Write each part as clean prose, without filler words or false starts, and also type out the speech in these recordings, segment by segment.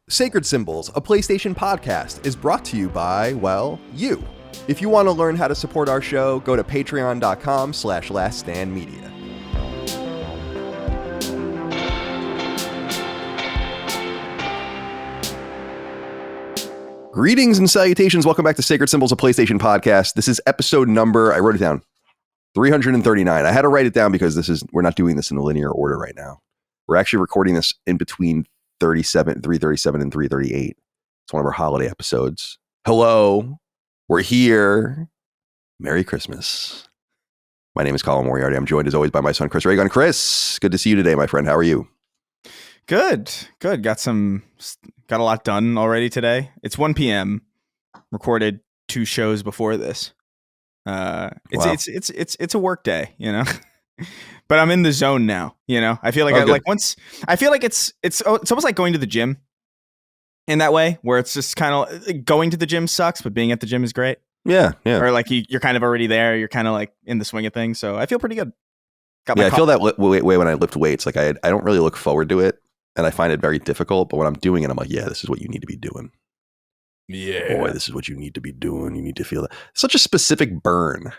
Sacred Symbols, a PlayStation podcast, is brought to you by, well, you. If you want to learn how to support our show, go to patreon.com/laststandmedia. Greetings and salutations. Welcome back to Sacred Symbols, a PlayStation podcast. This is episode number, I wrote it down, 339. I had to write it down because we're not doing this in a linear order right now. We're actually recording this in between 337 and 338. It's one of our holiday episodes. Hello, we're here. Merry Christmas. My name is Colin Moriarty. I'm joined as always by my son, Chris Reagan. Chris, good to see you today, my friend. How are you? Good. Got a lot done already today. It's 1 p.m. Recorded 2 shows before this. It's a work day, you know. But I'm in the zone now, you know. I feel like it's almost like going to the gym in that way, where it's just kind of going to the gym sucks, but being at the gym is great. Yeah. Or like you're kind of already there. You're kind of like in the swing of things. So I feel pretty good. I feel that way when I lift weights. Like I don't really look forward to it, and I find it very difficult. But when I'm doing it, I'm like, yeah, this is what you need to be doing. Yeah, boy, this is what you need to be doing. You need to feel that. Such a specific burn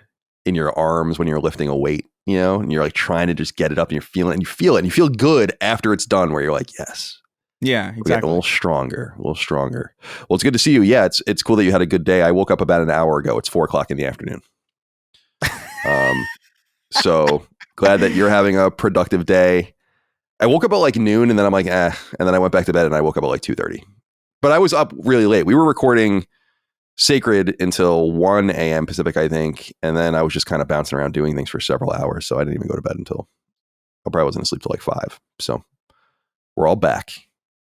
in your arms when you're lifting a weight, you know, and you're like trying to just get it up and you're feeling it and you feel it and you feel good after it's done, where you're like, yes. Yeah, exactly. A little stronger. Well, it's good to see you. Yeah, it's cool that you had a good day. I woke up about an hour ago. It's 4:00 in the afternoon. So glad that you're having a productive day. I woke up at like noon and then I'm like, and then I went back to bed and I woke up at like 2:30. But I was up really late. We were recording Sacred until 1 a.m. Pacific, I think. And then I was just kind of bouncing around doing things for several hours. So I didn't even go to bed until I probably wasn't asleep till like 5. So we're all back.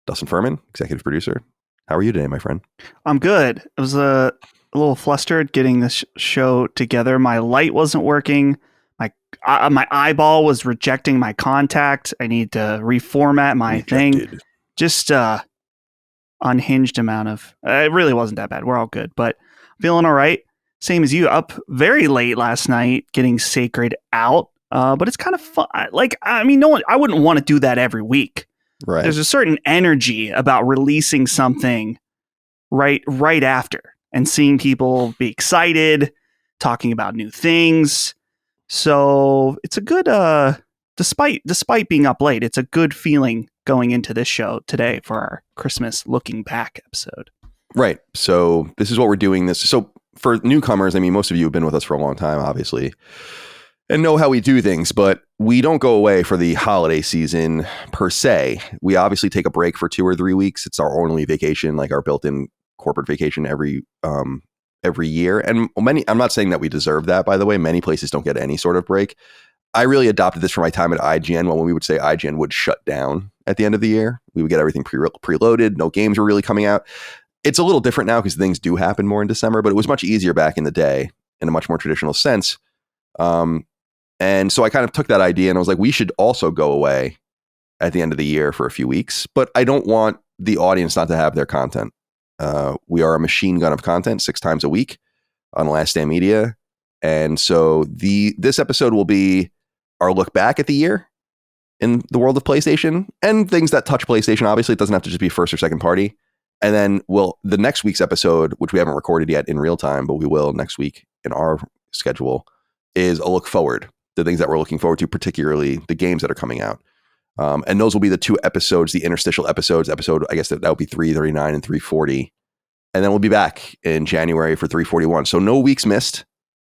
Dustin Furman, executive producer. How are you today, my friend? I'm good. I was a little flustered getting this show together. My light wasn't working. My eyeball was rejecting my contact. I need to reformat my thing. Just unhinged amount of it really wasn't that bad. We're all good, but feeling all right. Same as you, up very late last night getting Sacred out, but it's kind of fun. Like, I mean, I wouldn't want to do that every week. Right. There's a certain energy about releasing something right after and seeing people be excited, talking about new things. So it's a good despite being up late, it's a good feeling going into this show today for our Christmas looking back episode. Right. So this is what we're doing. So for newcomers, I mean, most of you have been with us for a long time, obviously, and know how we do things, but we don't go away for the holiday season per se. We obviously take a break for 2 or 3 weeks. It's our only vacation, like our built-in corporate vacation every year. And I'm not saying that we deserve that, by the way. Many places don't get any sort of break. I really adopted this for my time at IGN when we would say IGN would shut down at the end of the year. We would get everything preloaded. No games were really coming out. It's a little different now because things do happen more in December, but it was much easier back in the day in a much more traditional sense. And so I kind of took that idea and I was like, we should also go away at the end of the year for a few weeks, but I don't want the audience not to have their content. We are a machine gun of content 6 times a week on Last Stand Media. And so this episode will be our look back at the year in the world of PlayStation and things that touch PlayStation. Obviously, it doesn't have to just be first or second party. And then the next week's episode, which we haven't recorded yet in real time, but we will next week in our schedule, is a look forward, the things that we're looking forward to, particularly the games that are coming out. And those will be the 2 episodes, the interstitial episodes. I guess that would be 339 and 340. And then we'll be back in January for 341. So no weeks missed.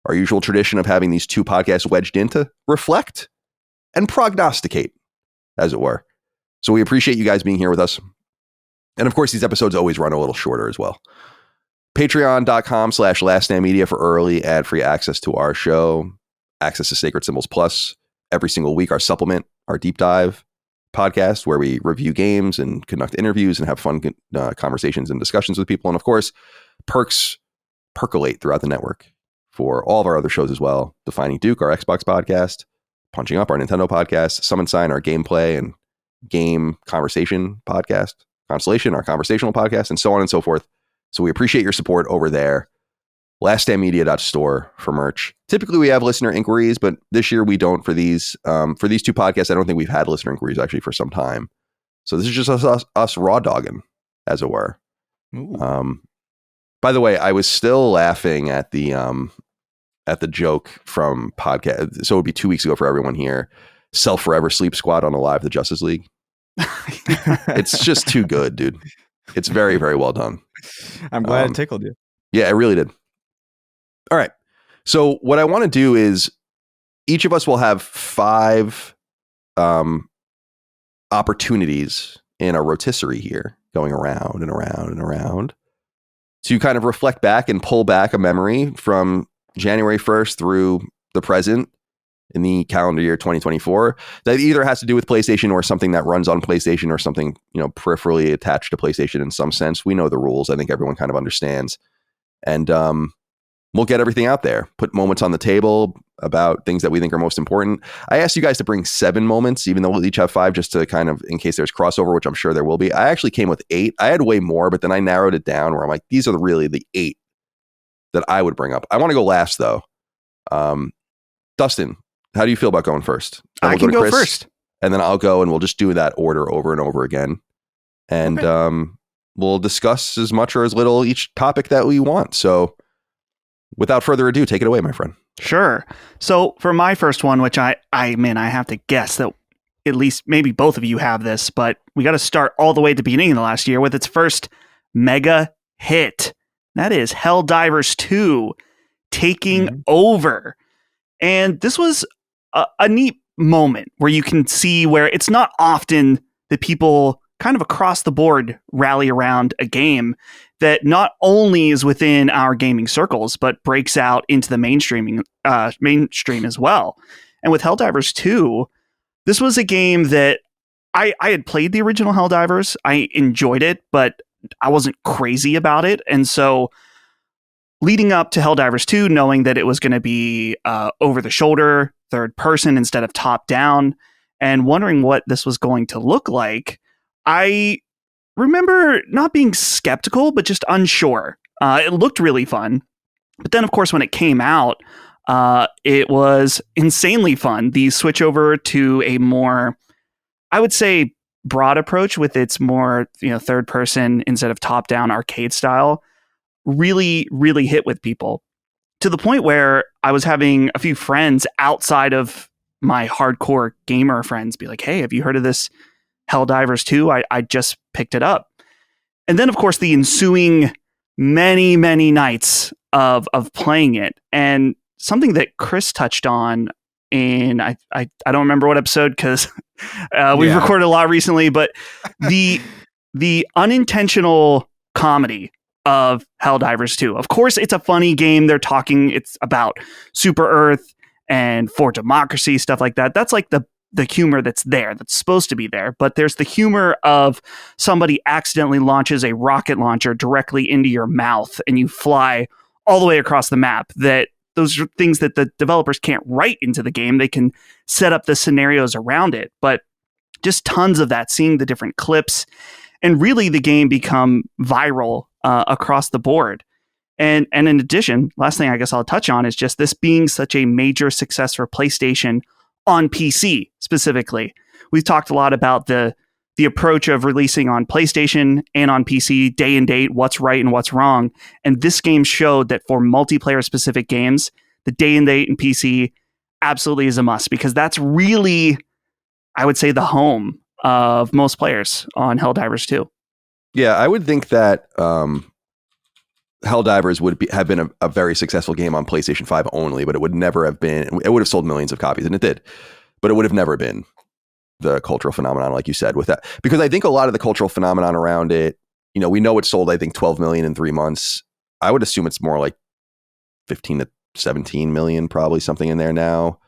Our usual tradition of having these 2 podcasts wedged in to reflect and prognosticate, as it were. So we appreciate you guys being here with us. And of course, these episodes always run a little shorter as well. Patreon.com/laststandmedia for early ad-free access to our show, access to Sacred Symbols Plus every single week, our supplement, our deep dive podcast where we review games and conduct interviews and have fun conversations and discussions with people. And of course, perks percolate throughout the network for all of our other shows as well. Defining Duke, our Xbox podcast, Punching Up, our Nintendo podcast, Summon Sign, our gameplay and game conversation podcast, Constellation, our conversational podcast, and so on and so forth. So we appreciate your support over there. laststandmedia.store for merch. Typically we have listener inquiries, but this year we don't for these. For these 2 podcasts, I don't think we've had listener inquiries actually for some time. So this is just us raw dogging as it were. By the way, I was still laughing at the joke from podcast. So it would be 2 weeks ago for everyone here. Self Forever Sleep Squad on Alive the Justice League. It's just too good, dude. It's very, very well done. I'm glad it tickled you. Yeah, it really did. All right. So what I want to do is each of us will have 5 opportunities in a rotisserie here, going around and around and around, to kind of reflect back and pull back a memory from January 1st through the present in the calendar year 2024 that either has to do with PlayStation or something that runs on PlayStation or something, peripherally attached to PlayStation in some sense. We know the rules. I think everyone kind of understands. And we'll get everything out there, put moments on the table about things that we think are most important. I asked you guys to bring 7 moments, even though we'll each have 5, just to kind of, in case there's crossover, which I'm sure there will be. I actually came with 8. I had way more, but then I narrowed it down where I'm like, these are really the 8 that I would bring up. I want to go last though. Dustin, how do you feel about going first? I can go first. And then I'll go and we'll just do that order over and over again. And we'll discuss as much or as little each topic that we want. So without further ado, take it away, my friend. Sure. So for my first one, which I have to guess that at least maybe both of you have this, but we got to start all the way at the beginning of the last year with its first mega hit. That is Helldivers 2 taking over. And this was a neat moment where you can see where it's not often that people kind of across the board rally around a game that not only is within our gaming circles, but breaks out into the mainstream as well. And with Helldivers 2, this was a game that I had played the original Helldivers. I enjoyed it, but I wasn't crazy about it. And so leading up to Helldivers 2, knowing that it was going to be over the shoulder, third person instead of top down, and wondering what this was going to look like, I remember not being skeptical, but just unsure. It looked really fun. But then, of course, when it came out, it was insanely fun. The switch over to a more, I would say, broad approach with its more, third person instead of top down arcade style really, really hit with people, to the point where I was having a few friends outside of my hardcore gamer friends be like, hey, have you heard of this Helldivers 2? I just picked it up. And then, of course, the ensuing many, many nights of playing it. And something that Chris touched on in, I don't remember what episode, because we've recorded a lot recently, but the unintentional comedy of Helldivers 2. Of course, it's a funny game. It's about Super Earth and for democracy, stuff like that. That's like the humor that's supposed to be there. But there's the humor of somebody accidentally launches a rocket launcher directly into your mouth and you fly all the way across the map. That those are things that the developers can't write into the game. They can set up the scenarios around it. But just tons of that, seeing the different clips, and really the game become viral across the board. And in addition, last thing I guess I'll touch on is just this being such a major success for PlayStation on PC specifically. We've talked a lot about the approach of releasing on PlayStation and on PC, day and date, what's right and what's wrong. And this game showed that for multiplayer specific games, the day and date and PC absolutely is a must, because that's really, I would say, the home of most players on Helldivers 2. Yeah, I would think that Helldivers would have been a very successful game on PlayStation 5 only, but it would never have been, it would have sold millions of copies, and it did, but it would have never been the cultural phenomenon, like you said, with that. Because I think a lot of the cultural phenomenon around it, we know it sold, I think, 12 million in 3 months. I would assume it's more like 15 to 17 million, probably something in there now.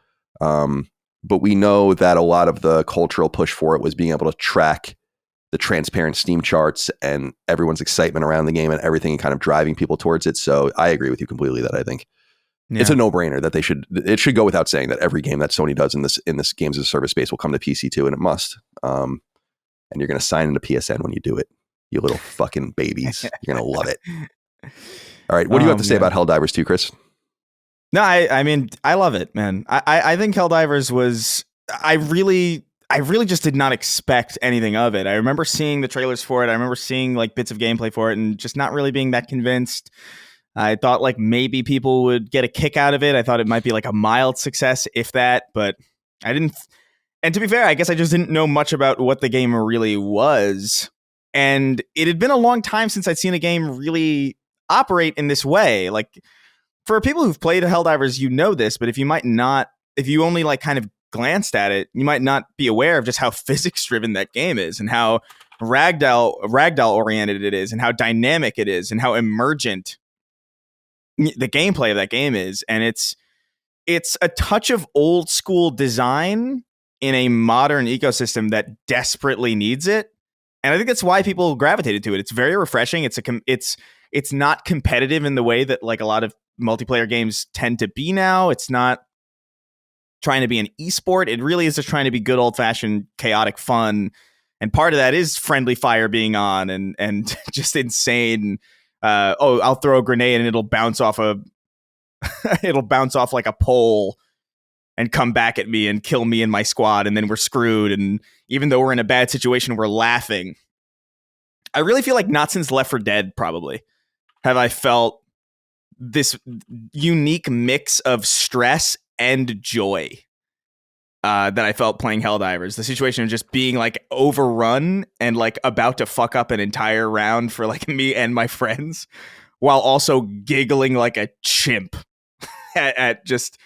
But we know that a lot of the cultural push for it was being able to track the transparent Steam charts and everyone's excitement around the game and everything, and kind of driving people towards it. So I agree with you completely that I think it's a no-brainer that it should go without saying that every game that Sony does in this games as a service space will come to PC too, and it must. And you're going to sign into PSN when you do it, you little fucking babies. You're going to love it. All right. What do you have to say about Helldivers 2, Chris? No, I mean, I love it, man. I think Helldivers was, I really I really just did not expect anything of it. I remember seeing the trailers for it. I remember seeing like bits of gameplay for it and just not really being that convinced. I thought like maybe people would get a kick out of it. I thought it might be like a mild success, if that, but I didn't. And to be fair, I guess I just didn't know much about what the game really was. And it had been a long time since I'd seen a game really operate in this way. Like, for people who've played Helldivers, you know this, but if you only like kind of glanced at it, you might not be aware of just how physics driven that game is and how ragdoll oriented it is and how dynamic it is and how emergent the gameplay of that game is. And it's a touch of old school design in a modern ecosystem that desperately needs it. And I think that's why people gravitated to it. It's very refreshing. It's not competitive in the way that like a lot of multiplayer games tend to be now. It's not trying to be an esport. It really is just trying to be good old fashioned chaotic fun. And part of that is friendly fire being on and just insane. I'll throw a grenade and it'll bounce off like a pole and come back at me and kill me and my squad. And then we're screwed. And even though we're in a bad situation, we're laughing. I really feel like not since Left 4 Dead probably have I felt this unique mix of stress and joy that I felt playing Helldivers. The situation of just being like overrun and like about to fuck up an entire round for like me and my friends while also giggling like a chimp at just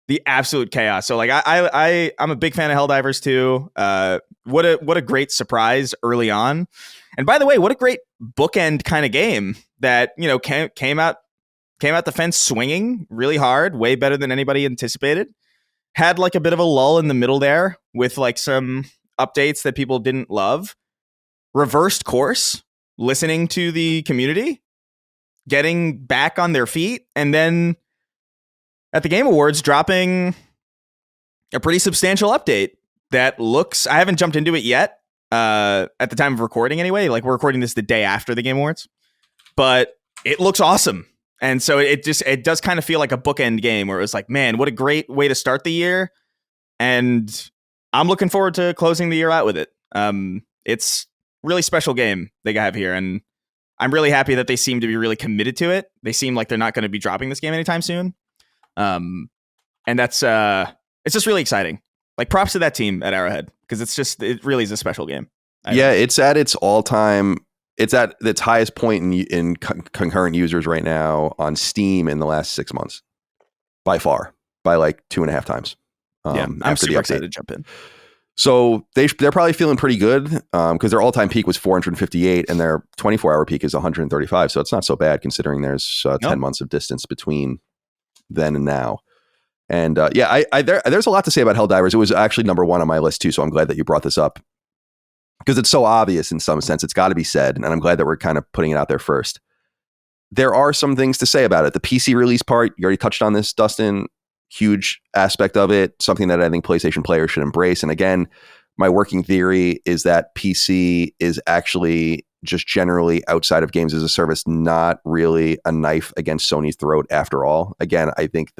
the absolute chaos. So like I'm a big fan of Helldivers too. What a great surprise early on. And by the way, what a great bookend kind of game that, you know, came out the fence swinging really hard, way better than anybody anticipated. Had like a bit of a lull in the middle there with like some updates that people didn't love. Reversed course, listening to the community, getting back on their feet, and then at the Game Awards dropping a pretty substantial update that looks, I haven't jumped into it yet at the time of recording anyway. Like, we're recording this the day after the Game Awards, but it looks awesome. And so it does kind of feel like a bookend game where it was like, man, what a great way to start the year. And I'm looking forward to closing the year out with it. It's really special game they have here. And I'm really happy that they seem to be really committed to it. They seem like they're not going to be dropping this game anytime soon. And that's, it's just really exciting. Like, props to that team at Arrowhead, because it really is a special game. It's at its all-time. It's at its highest point in concurrent users right now on Steam in the last 6 months, by far, by like 2.5 times. I'm super excited to jump in. So they're probably feeling pretty good because their all-time peak was 458 and their 24-hour peak is 135. So it's not so bad considering there's 10 months of distance between then and now. And there's a lot to say about Helldivers. It was actually number one on my list too, so I'm glad that you brought this up. Because it's so obvious in some sense, it's got to be said. And I'm glad that we're kind of putting it out there first. There are some things to say about it. The PC release part, you already touched on this, Dustin. Huge aspect of it. Something that I think PlayStation players should embrace. And again, my working theory is that PC is actually just generally outside of games as a service, not really a knife against Sony's throat after all. Again, I think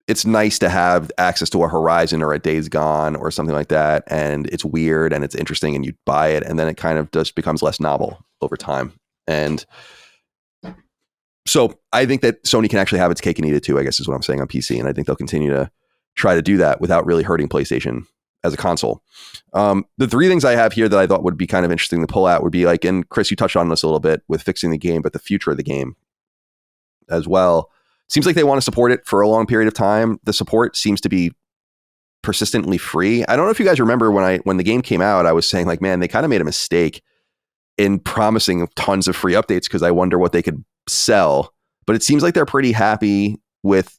it's nice to have access to a Horizon or a Days Gone or something like that. And it's weird and it's interesting and you buy it and then it kind of just becomes less novel over time. And so I think that Sony can actually have its cake and eat it too, I guess is what I'm saying on PC. And I think they'll continue to try to do that without really hurting PlayStation as a console. The three things I have here that I thought would be kind of interesting to pull out would be like, and Chris, you touched on this a little bit with fixing the game, but the future of the game as well. Seems like they want to support it for a long period of time. The support seems to be persistently free. I don't know if you guys remember when the game came out, I was saying like, man, they kind of made a mistake in promising tons of free updates because I wonder what they could sell. But it seems like they're pretty happy with,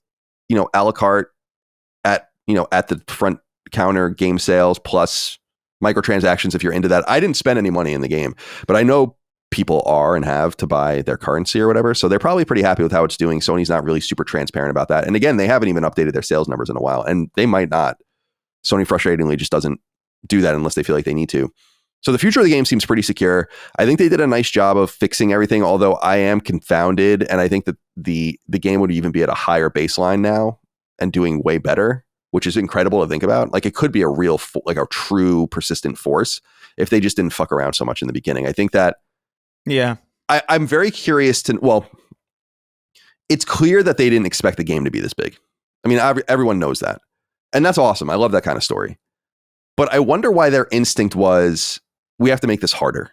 a la carte at the front counter game sales plus microtransactions if you're into that. I didn't spend any money in the game, but I know people are and have to buy their currency or whatever. So they're probably pretty happy with how it's doing. Sony's not really super transparent about that. And again, they haven't even updated their sales numbers in a while and they might not. Sony frustratingly just doesn't do that unless they feel like they need to. So the future of the game seems pretty secure. I think they did a nice job of fixing everything, although I am confounded. And I think that the game would even be at a higher baseline now and doing way better which is incredible to think about. Like, it could be a real, like a true persistent force if they just didn't fuck around so much in the beginning. I think that, yeah, I'm very curious to, well, it's clear that they didn't expect the game to be this big. I mean, everyone knows that. And that's awesome. I love that kind of story. But I wonder why their instinct was, we have to make this harder.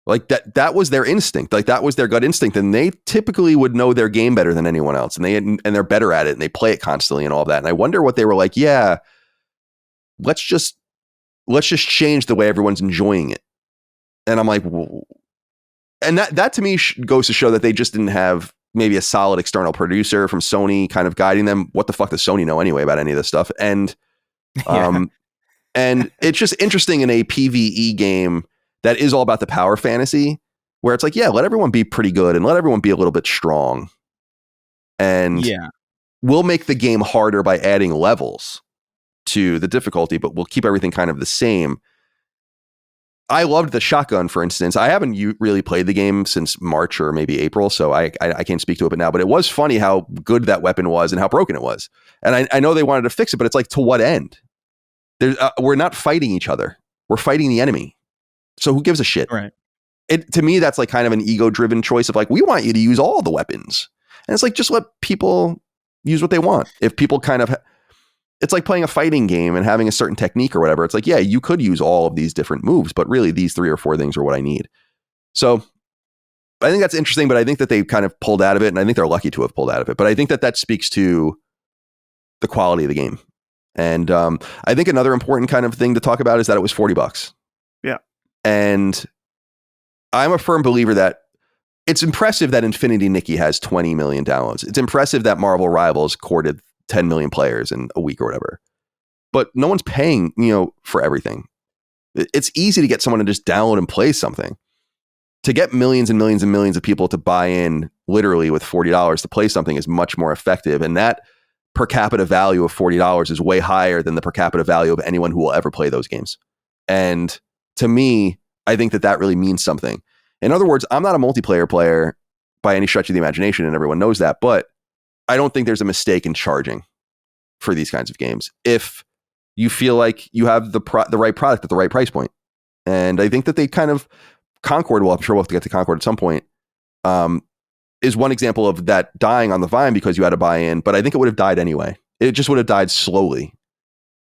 Like that was their instinct. Like that was their gut instinct. And they typically would know their game better than anyone else. And they're better at it and they play it constantly and all of that. And I wonder what they were like, yeah, let's just change the way everyone's enjoying it. And I'm like, whoa. And that to me goes to show that they just didn't have maybe a solid external producer from Sony kind of guiding them. What the fuck does Sony know anyway about any of this stuff? And, and it's just interesting in a PvE game that is all about the power fantasy, where it's like, yeah, let everyone be pretty good and let everyone be a little bit strong. And we'll make the game harder by adding levels to the difficulty, but we'll keep everything kind of the same. I loved the shotgun, for instance. I haven't really played the game since March or maybe April, so I can't speak to it now, but it was funny how good that weapon was and how broken it was. And I know they wanted to fix it, but it's like, to what end? We're not fighting each other. We're fighting the enemy. So who gives a shit? Right. To me, that's like kind of an ego-driven choice of like, we want you to use all the weapons. And it's like, just let people use what they want. If people kind of, it's like playing a fighting game and having a certain technique or whatever. It's like, yeah, you could use all of these different moves, but really these 3 or 4 things are what I need. So I think that's interesting, but I think that they kind of pulled out of it, and I think they're lucky to have pulled out of it. But I think that speaks to the quality of the game. And I think another important kind of thing to talk about is that it was $40. Yeah. And I'm a firm believer that it's impressive that Infinity Nikki has 20 million downloads. It's impressive that Marvel Rivals courted 10 million players in a week or whatever. But no one's paying, for everything. It's easy to get someone to just download and play something. To get millions and millions and millions of people to buy in literally with $40 to play something is much more effective. And that per capita value of $40 is way higher than the per capita value of anyone who will ever play those games. And to me, I think that really means something. In other words, I'm not a multiplayer player by any stretch of the imagination, and everyone knows that, but I don't think there's a mistake in charging for these kinds of games if you feel like you have the right product at the right price point. And I think that they kind of, Concord, well, I'm sure we'll have to get to Concord at some point, is one example of that dying on the vine because you had to buy in, but I think it would have died anyway. It just would have died slowly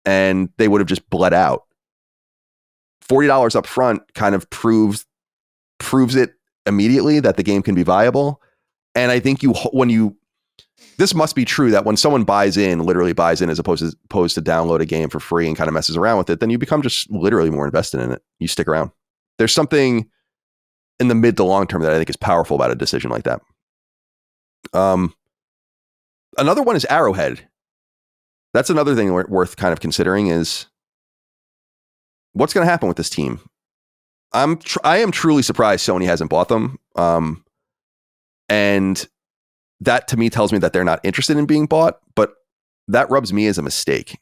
and they would have just bled out. $40 up front kind of proves it immediately that the game can be viable. And I think this must be true that when someone literally buys in as opposed to download a game for free and kind of messes around with it, then you become just literally more invested in it. You stick around. There's something in the mid to long term that I think is powerful about a decision like that. Another one is Arrowhead. That's another thing worth kind of considering is what's going to happen with this team. I am truly surprised Sony hasn't bought them. And that to me tells me that they're not interested in being bought, but that rubs me as a mistake.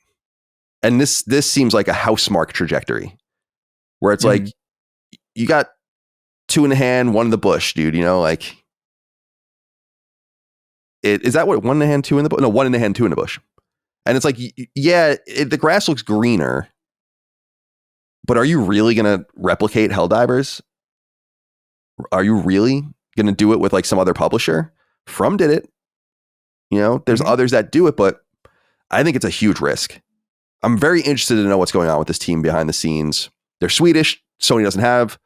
And this seems like a housemark trajectory where it's like, you got 2 in the hand, 1 in the bush, dude, like is that what 1 in the hand, 2 in the bush? No, 1 in the hand, 2 in the bush. And it's like, yeah, the grass looks greener, but are you really going to replicate Helldivers? Are you really going to do it with like some other publisher? From did it. There's others that do it, but I think it's a huge risk. I'm very interested to know what's going on with this team behind the scenes. They're Swedish. Sony doesn't have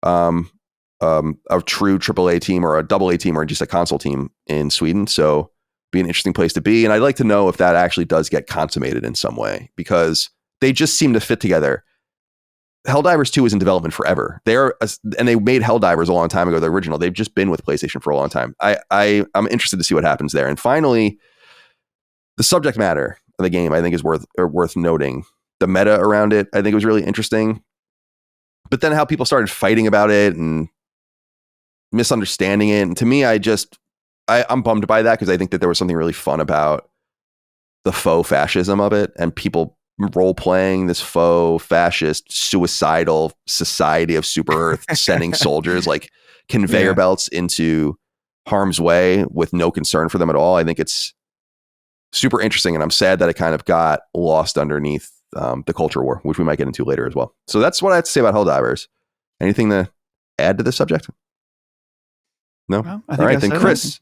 a true AAA team or a AA team or just a console team in Sweden. So be an interesting place to be. And I'd like to know if that actually does get consummated in some way because they just seem to fit together. Helldivers 2 is in development forever. And they made Helldivers a long time ago, the original. They've just been with PlayStation for a long time. I'm interested to see what happens there. And finally, the subject matter of the game, I think, is worth noting. The meta around it, I think, was really interesting. But then how people started fighting about it and misunderstanding it. And to me, I'm bummed by that because I think that there was something really fun about the faux fascism of it and people role-playing this faux fascist suicidal society of super Earth sending soldiers like conveyor belts into harm's way with no concern for them at all. I think it's super interesting, and I'm sad that it kind of got lost underneath the culture war, which we might get into later as well. So that's what I have to say about Helldivers. Anything to add to this subject? No? Well, all right, then Chris,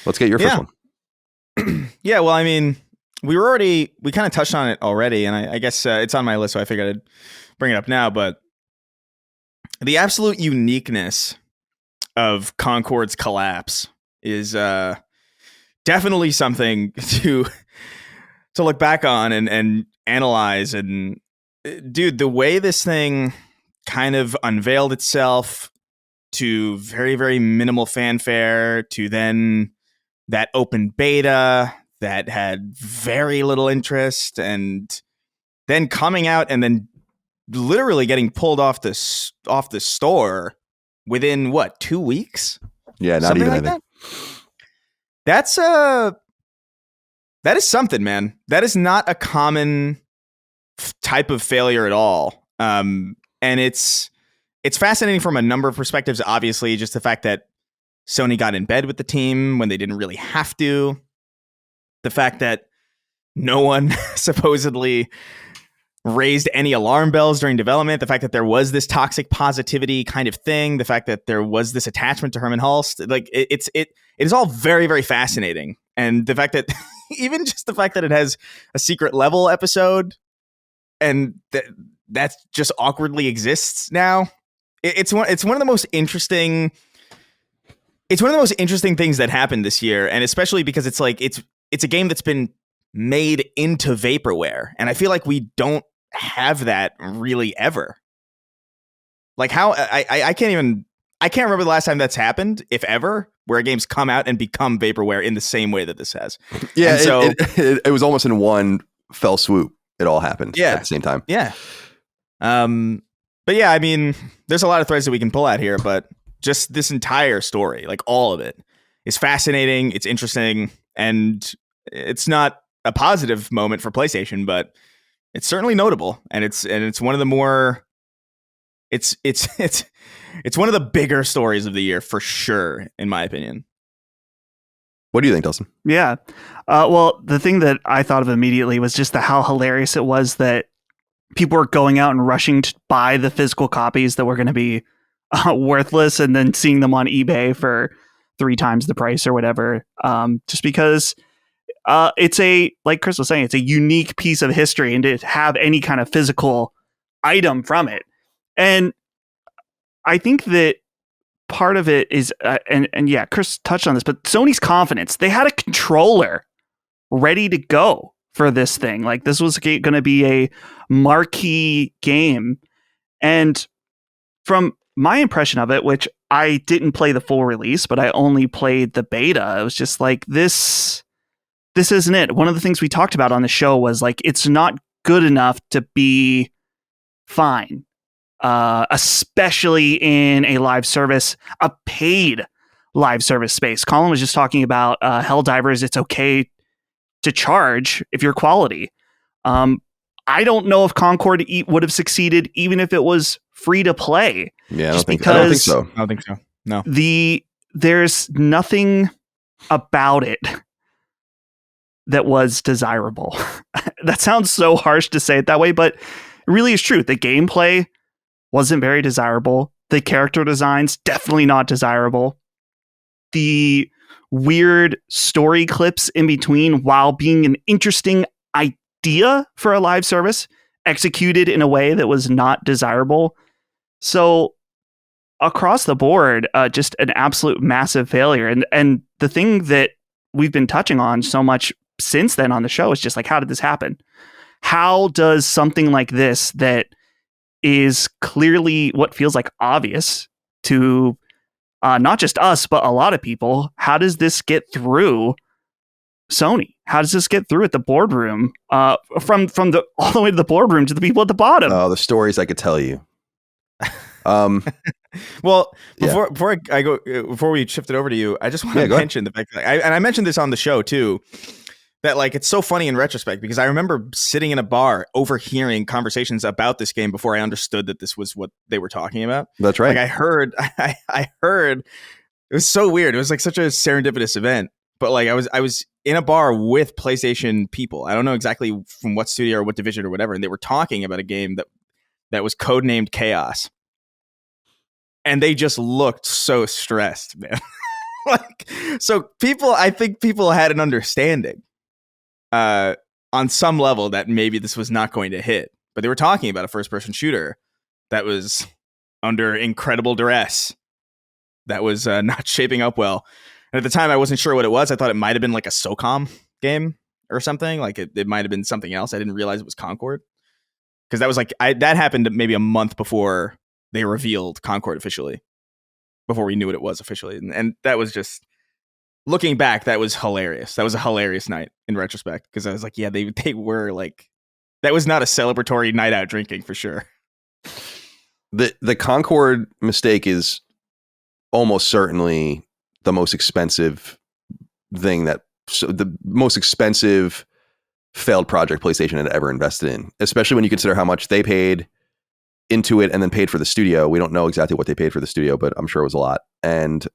let's get your first one. Yeah, well, I mean, we kind of touched on it already, and I guess it's on my list, so I figured I'd bring it up now, but the absolute uniqueness of Concord's collapse is definitely something to look back on and analyze. And dude, the way this thing kind of unveiled itself to very, very minimal fanfare, to then that open beta that had very little interest, and then coming out and then literally getting pulled off the store within what, 2 weeks? Yeah, not Something even like I think. that is something, man. That is not a common type of failure at all. And it's fascinating from a number of perspectives. Obviously, just the fact that Sony got in bed with the team when they didn't really have to. The fact that no one supposedly raised any alarm bells during development. The fact that there was this toxic positivity kind of thing. The fact that there was this attachment to Herman Hulst. Like it is all very, very fascinating. And the fact that even just the fact that it has a secret level episode and that just awkwardly exists now. It's one of the most interesting. It's one of the most interesting things that happened this year, and especially because it's like it's a game that's been made into vaporware, and I feel like we don't have that really ever. Like how I can't remember the last time that's happened, if ever, where a game's come out and become vaporware in the same way that this has. Yeah, and so it was almost in one fell swoop. It all happened at the same time. Yeah. But yeah, I mean, there's a lot of threads that we can pull out here, but just this entire story, like all of it, is fascinating. It's interesting, and it's not a positive moment for PlayStation, but it's certainly notable. And it's one of the more, it's one of the bigger stories of the year for sure, in my opinion. What do you think, Dustin? Yeah. Well, the thing that I thought of immediately was just how hilarious it was that people were going out and rushing to buy the physical copies that were going to be worthless, and then seeing them on eBay for 3 times the price or whatever. Just because it's like Chris was saying, it's a unique piece of history, and to have any kind of physical item from it. And I think that part of it is, and yeah, Chris touched on this, but Sony's confidence. They had a controller ready to go for this thing. Like, this was going to be a marquee game. And from my impression of it, which I didn't play the full release, but I only played the beta, it was just like, this isn't it. One of the things we talked about on the show was like, it's not good enough to be fine. Especially in a live service, a paid live service space. Colin was just talking about Helldivers. It's okay to charge if you're quality. I don't know if Concord would have succeeded even if it was free to play. Yeah, I don't think so. I don't think so. No. There's nothing about it that was desirable. That sounds so harsh to say it that way, but it really is true. The gameplay wasn't very desirable. The character designs, definitely not desirable. The weird story clips in between, while being an interesting idea for a live service, executed in a way that was not desirable. So across the board, just an absolute massive failure. And the thing that we've been touching on so much since then on the show is just like, how did this happen? How does something like this, that is clearly what feels like obvious to not just us, but a lot of people, how does this get through Sony? How does this get through at the boardroom? From the all the way to the boardroom to the people at the bottom. Oh, the stories I could tell you. Well, before we shift it over to you, I just want to mention the fact that I mentioned this on the show too, that like it's so funny in retrospect, because I remember sitting in a bar overhearing conversations about this game before I understood that this was what they were talking about. That's right. Like I heard it was so weird. It was like such a serendipitous event, but like I was in a bar with PlayStation people. I don't know exactly from what studio or what division or whatever, and they were talking about a game that was codenamed Chaos. And they just looked so stressed, man. Like, so I think people had an understanding on some level that maybe this was not going to hit. But they were talking about a first-person shooter that was under incredible duress, that was not shaping up well. And at the time, I wasn't sure what it was. I thought it might have been like a SOCOM game or something. Like it might have been something else. I didn't realize it was Concord. Because that was like, that happened maybe a month before they revealed Concord officially, before we knew what it was officially. And that was just, looking back, that was hilarious. That was a hilarious night in retrospect, because I was like, yeah, they were like, that was not a celebratory night out drinking for sure. The Concord mistake is almost certainly the most expensive thing the most expensive failed project PlayStation had ever invested in, especially when you consider how much they paid into it and then paid for the studio. We don't know exactly what they paid for the studio, but I'm sure it was a lot. And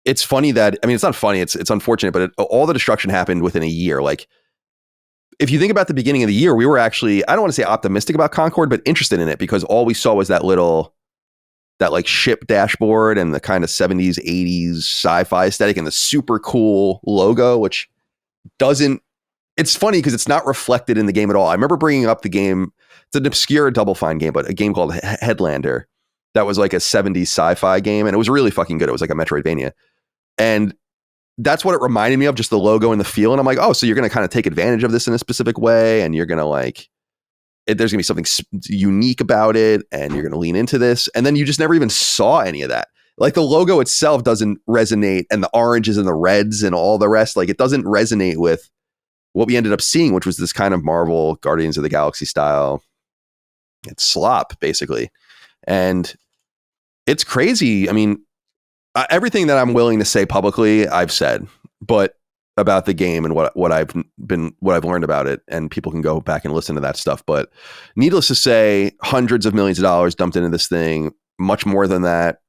it's funny that, I mean, it's not funny, it's unfortunate, but all the destruction happened within a year. Like, if you think about the beginning of the year, we were actually, I don't want to say optimistic about Concord, but interested in it, because all we saw was that like ship dashboard and the kind of 70s, 80s sci-fi aesthetic and the super cool logo, which it's funny because it's not reflected in the game at all. I remember bringing up the game. It's an obscure Double Fine game, but a game called Headlander that was like a 70s sci-fi game, and it was really fucking good. It was like a Metroidvania. And that's what it reminded me of, just the logo and the feel. And I'm like, oh, so you're going to kind of take advantage of this in a specific way, and you're going to like, there's going to be something unique about it, and you're going to lean into this. And then you just never even saw any of that. Like, the logo itself doesn't resonate, and the oranges and the reds and all the rest, like, it doesn't resonate with what we ended up seeing, which was this kind of Marvel Guardians of the Galaxy style. It's slop, basically. And it's crazy. I mean, everything that I'm willing to say publicly, I've said, but about the game and what I've learned about it, and people can go back and listen to that stuff. But needless to say, hundreds of millions of dollars dumped into this thing, much more than that,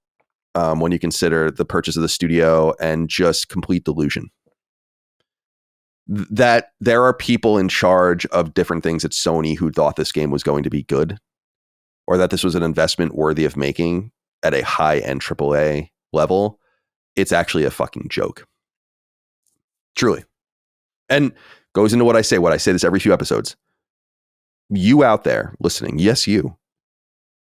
when you consider the purchase of the studio, and just complete delusion. That there are people in charge of different things at Sony who thought this game was going to be good, or that this was an investment worthy of making at a high-end AAA level. It's actually a fucking joke. Truly. And goes into what I say this every few episodes. You out there listening, yes, you.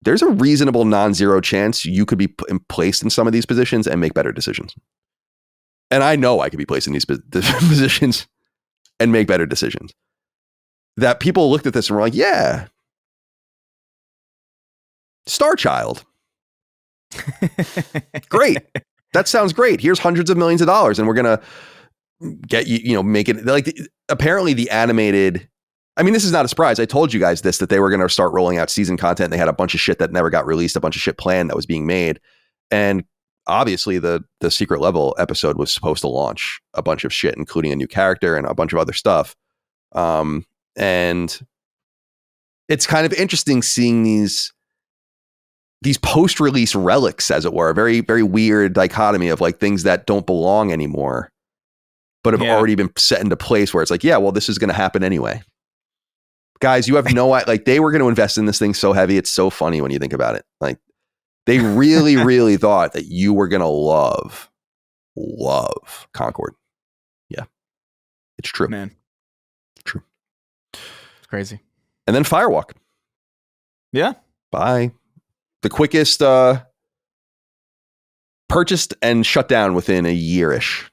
There's a reasonable non-zero chance you could be placed in some of these positions and make better decisions. And I know I could be placed in these positions and make better decisions. That people looked at this and were like, yeah, Star Child. Great. That sounds great. Here's hundreds of millions of dollars, and we're going to get you, make it like apparently the animated. I mean, this is not a surprise. I told you guys this, that they were going to start rolling out season content. They had a bunch of shit that never got released, a bunch of shit planned that was being made. And obviously the secret level episode was supposed to launch a bunch of shit, including a new character and a bunch of other stuff. And it's kind of interesting seeing these post-release relics, as it were, a very, very weird dichotomy of like things that don't belong anymore, but have already been set into place where it's like, yeah, well, this is going to happen anyway. Guys, you have no idea. Like, they were going to invest in this thing so heavy. It's so funny when you think about it. Like, they really, really thought that you were going to love Concord. Yeah, it's true. Man. True. It's crazy. And then Firewalk. Yeah. Bye. The quickest purchased and shut down within a year-ish.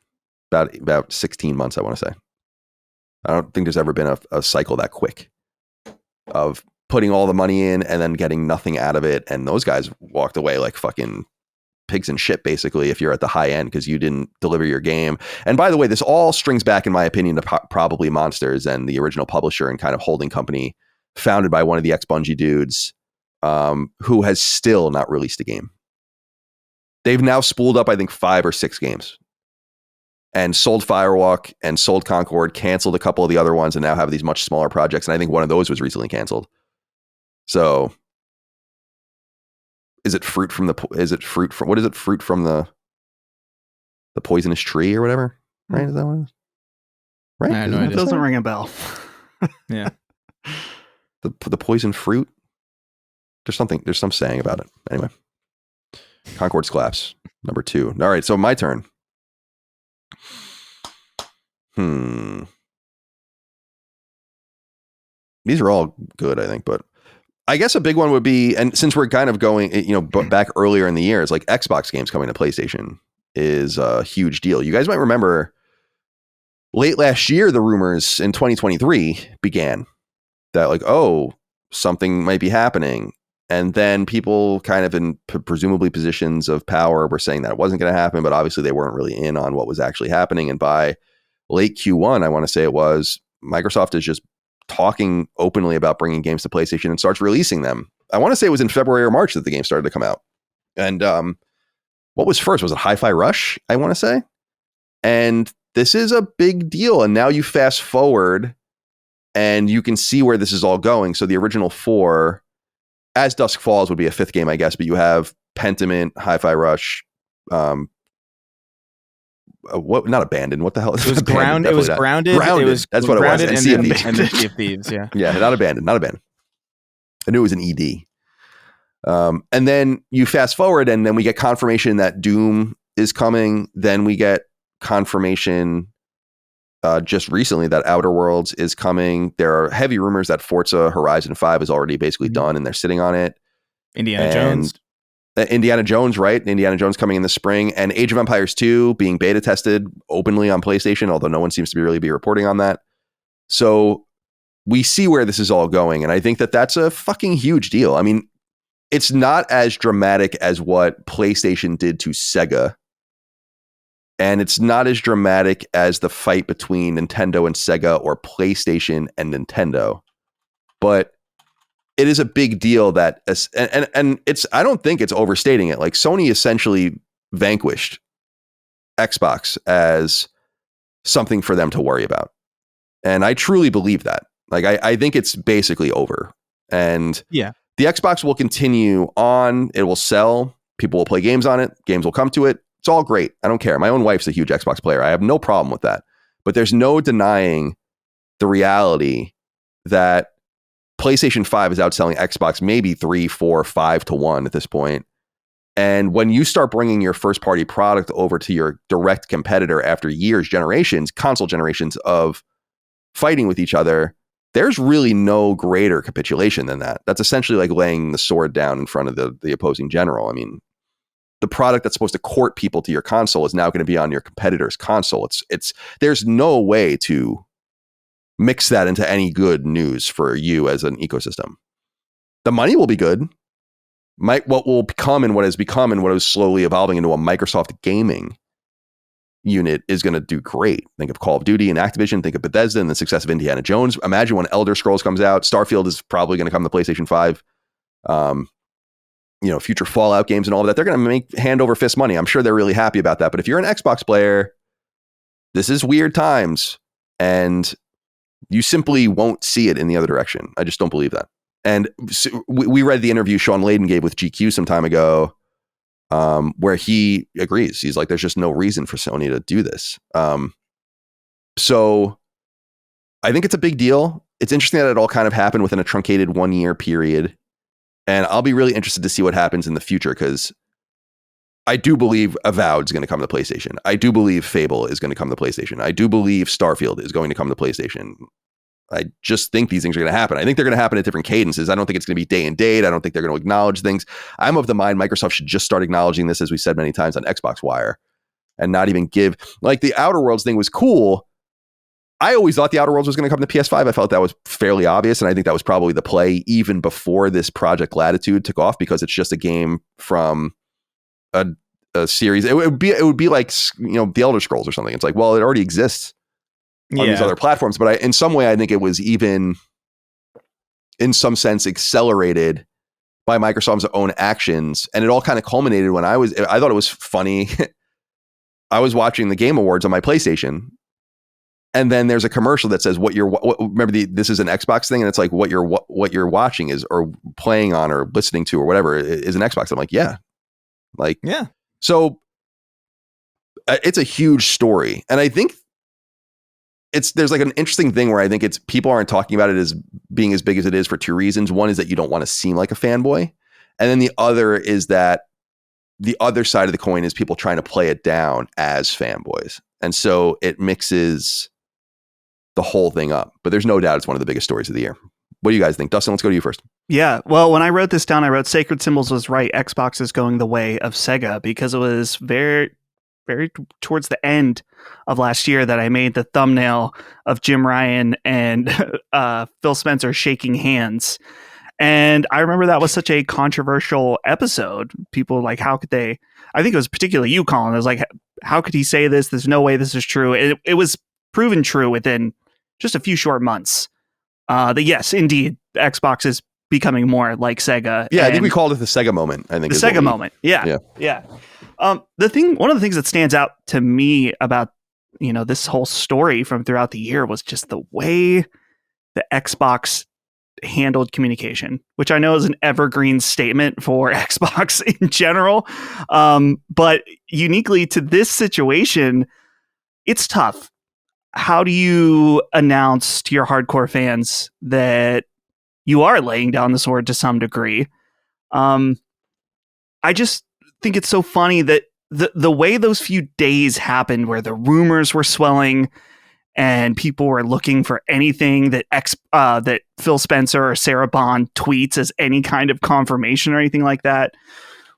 About 16 months, I want to say. I don't think there's ever been a cycle that quick of putting all the money in and then getting nothing out of it. And those guys walked away like fucking pigs in shit, basically, if you're at the high end, because you didn't deliver your game. And by the way, this all strings back, in my opinion, to probably Monsters and the original publisher and kind of holding company founded by one of the ex-Bungie dudes, who has still not released a game. They've now spooled up, I think, 5 or 6 games. And sold Firewalk and sold Concord, canceled a couple of the other ones, and now have these much smaller projects. And I think one of those was recently canceled. So, fruit from the poisonous tree or whatever? right? Is that what it is? Right? I have no It idea. doesn't ring a bell. Yeah. The poison fruit. There's some saying about it. Anyway, Concord's collapse, number 2. All right, so my turn. These are all good, I think, but I guess a big one would be, and since we're kind of going, back earlier in the year, it's like Xbox games coming to PlayStation is a huge deal. You guys might remember late last year, the rumors in 2023 began that like, oh, something might be happening. And then people kind of in presumably positions of power were saying that it wasn't going to happen, but obviously they weren't really in on what was actually happening. And by late Q1, I want to say it was, Microsoft is just talking openly about bringing games to PlayStation and starts releasing them. I want to say it was in February or March that the game started to come out. And what was first? Was it Hi-Fi Rush? I want to say. And this is a big deal. And now you fast forward and you can see where this is all going. So the original 4, As Dusk Falls would be a 5th game, I guess, but you have Pentiment, Hi-Fi Rush, what? Not Abandoned. What the hell? It was grounded. It was grounded. Grounded. It was that's what it was. And Sea of Thieves. And Sea of Thieves. Yeah. Yeah. Not Abandoned. I knew it was an ED. And then you fast forward, and then we get confirmation that Doom is coming. Then we get confirmation just recently that Outer Worlds is coming. There are heavy rumors that Forza Horizon 5 is already basically done, and they're sitting on it. Indiana Jones, right? Indiana Jones coming in the spring, and Age of Empires 2 being beta tested openly on PlayStation, although no one seems to be reporting on that. So we see where this is all going, and I think that that's a fucking huge deal. I mean, it's not as dramatic as what PlayStation did to Sega, and it's not as dramatic as the fight between Nintendo and Sega or PlayStation and Nintendo, but it is a big deal that, and it's, I don't think it's overstating it. Like, Sony essentially vanquished Xbox as something for them to worry about. And I truly believe that. Like, I think it's basically over. And yeah, the Xbox will continue on. It will sell. People will play games on it. Games will come to it. It's all great. I don't care. My own wife's a huge Xbox player. I have no problem with that. But there's no denying the reality that PlayStation 5 is outselling Xbox maybe 3, 4, 5 to 1 at this point. And when you start bringing your first party product over to your direct competitor after years, console generations of fighting with each other, there's really no greater capitulation than that. That's essentially like laying the sword down in front of the opposing general. I mean, the product that's supposed to court people to your console is now going to be on your competitor's console. There's no way to mix that into any good news for you as an ecosystem. The money will be good. What will become and what has become and what is slowly evolving into a Microsoft gaming unit is going to do great. Think of Call of Duty and Activision. Think of Bethesda and the success of Indiana Jones. Imagine when Elder Scrolls comes out. Starfield is probably going to come to PlayStation 5. Future Fallout games and all of that. They're going to make hand over fist money. I'm sure they're really happy about that. But if you're an Xbox player, this is weird times. And you simply won't see it in the other direction. I just don't believe that. And we read the interview Sean Layden gave with GQ some time ago, where he agrees. He's like, there's just no reason for Sony to do this. So I think it's a big deal. It's interesting that it all kind of happened within a truncated 1-year period. And I'll be really interested to see what happens in the future, because I do believe Avowed is going to come to PlayStation. I do believe Fable is going to come to PlayStation. I do believe Starfield is going to come to PlayStation. I just think these things are going to happen. I think they're going to happen at different cadences. I don't think it's going to be day and date. I don't think they're going to acknowledge things. I'm of the mind Microsoft should just start acknowledging this, as we said many times on Xbox Wire, and not even give, like, the Outer Worlds thing was cool. I always thought the Outer Worlds was going to come to PS5. I felt that was fairly obvious, and I think that was probably the play even before this Project Latitude took off, because it's just a game from a series. It would be like, the Elder Scrolls or something. It's like, well, it already exists on these other platforms, but in some way, I think it was even, in some sense, accelerated by Microsoft's own actions, and it all kind of culminated when I thought it was funny. I was watching the Game Awards on my PlayStation, and then there's a commercial that says this is an Xbox thing, and it's like what you're watching is, or playing on, or listening to, or whatever, is an Xbox. I'm like, yeah. So it's a huge story. And I think there's like an interesting thing where I think it's people aren't talking about it as being as big as it is for two reasons. One is that you don't want to seem like a fanboy. And then the other is that the other side of the coin is people trying to play it down as fanboys. And so it mixes the whole thing up. But there's no doubt it's one of the biggest stories of the year. What do you guys think? Dustin, let's go to you first. Yeah. Well, when I wrote this down, I wrote Sacred Symbols was right. Xbox is going the way of Sega, because it was very towards the end of last year that I made the thumbnail of Jim Ryan and Phil Spencer shaking hands. And I remember that was such a controversial episode. People like, how could they? I think it was particularly you, Colin. It was like, how could he say this? There's no way this is true. It was proven true within just a few short months. That yes, indeed, Xbox is becoming more like Sega. Yeah, I think we called it the Sega moment. I think the Sega moment. Yeah. One of the things that stands out to me about this whole story from throughout the year was just the way the Xbox handled communication, which I know is an evergreen statement for Xbox in general, but uniquely to this situation, it's tough. How do you announce to your hardcore fans that you are laying down the sword to some degree? I just think it's so funny that the way those few days happened, where the rumors were swelling and people were looking for anything that that Phil Spencer or Sarah Bond tweets as any kind of confirmation or anything like that,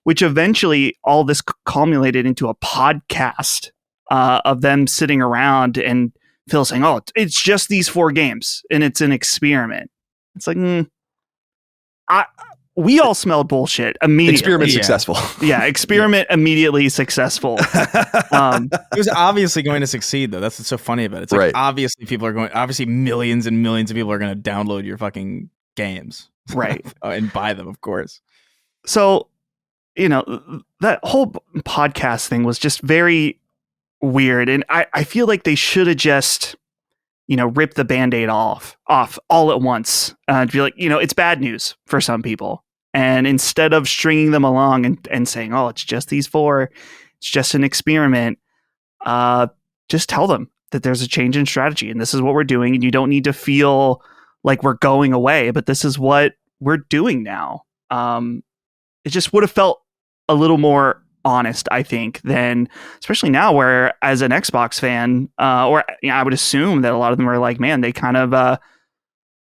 which eventually all this culminated into a podcast of them sitting around and Phil saying, "Oh, it's just these 4 games and it's an experiment." It's like, we all smelled bullshit immediately. Experiment successful. Yeah, experiment immediately successful. It was obviously going to succeed, though. That's what's so funny about it. It's like, right. obviously millions and millions of people are going to download your fucking games. Right. And buy them, of course. So, that whole podcast thing was just very weird. And I feel like they should have just, ripped the Band-Aid off all at once. To be like, it's bad news for some people. And instead of stringing them along and saying, "Oh, it's just these 4, it's just an experiment," just tell them that there's a change in strategy and this is what we're doing. And you don't need to feel like we're going away, but this is what we're doing now. It just would have felt a little more honest, I think, than especially now, where as an Xbox fan, I would assume that a lot of them are like, man, they kind of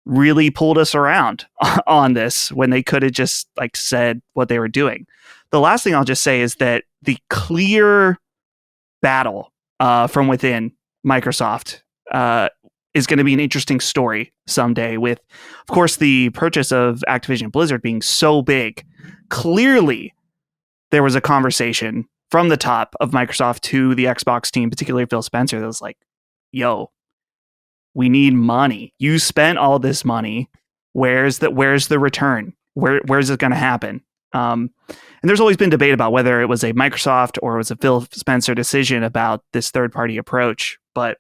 really pulled us around on this when they could have just like said what they were doing. The last thing I'll just say is that the clear battle from within Microsoft is going to be an interesting story someday, with, of course, the purchase of Activision Blizzard being so big. Clearly, there was a conversation from the top of Microsoft to the Xbox team, particularly Phil Spencer, that was like, "Yo, we need money. You spent all this money. Where's the return? Where's it going to happen?" And there's always been debate about whether it was a Microsoft or it was a Phil Spencer decision about this third-party approach. And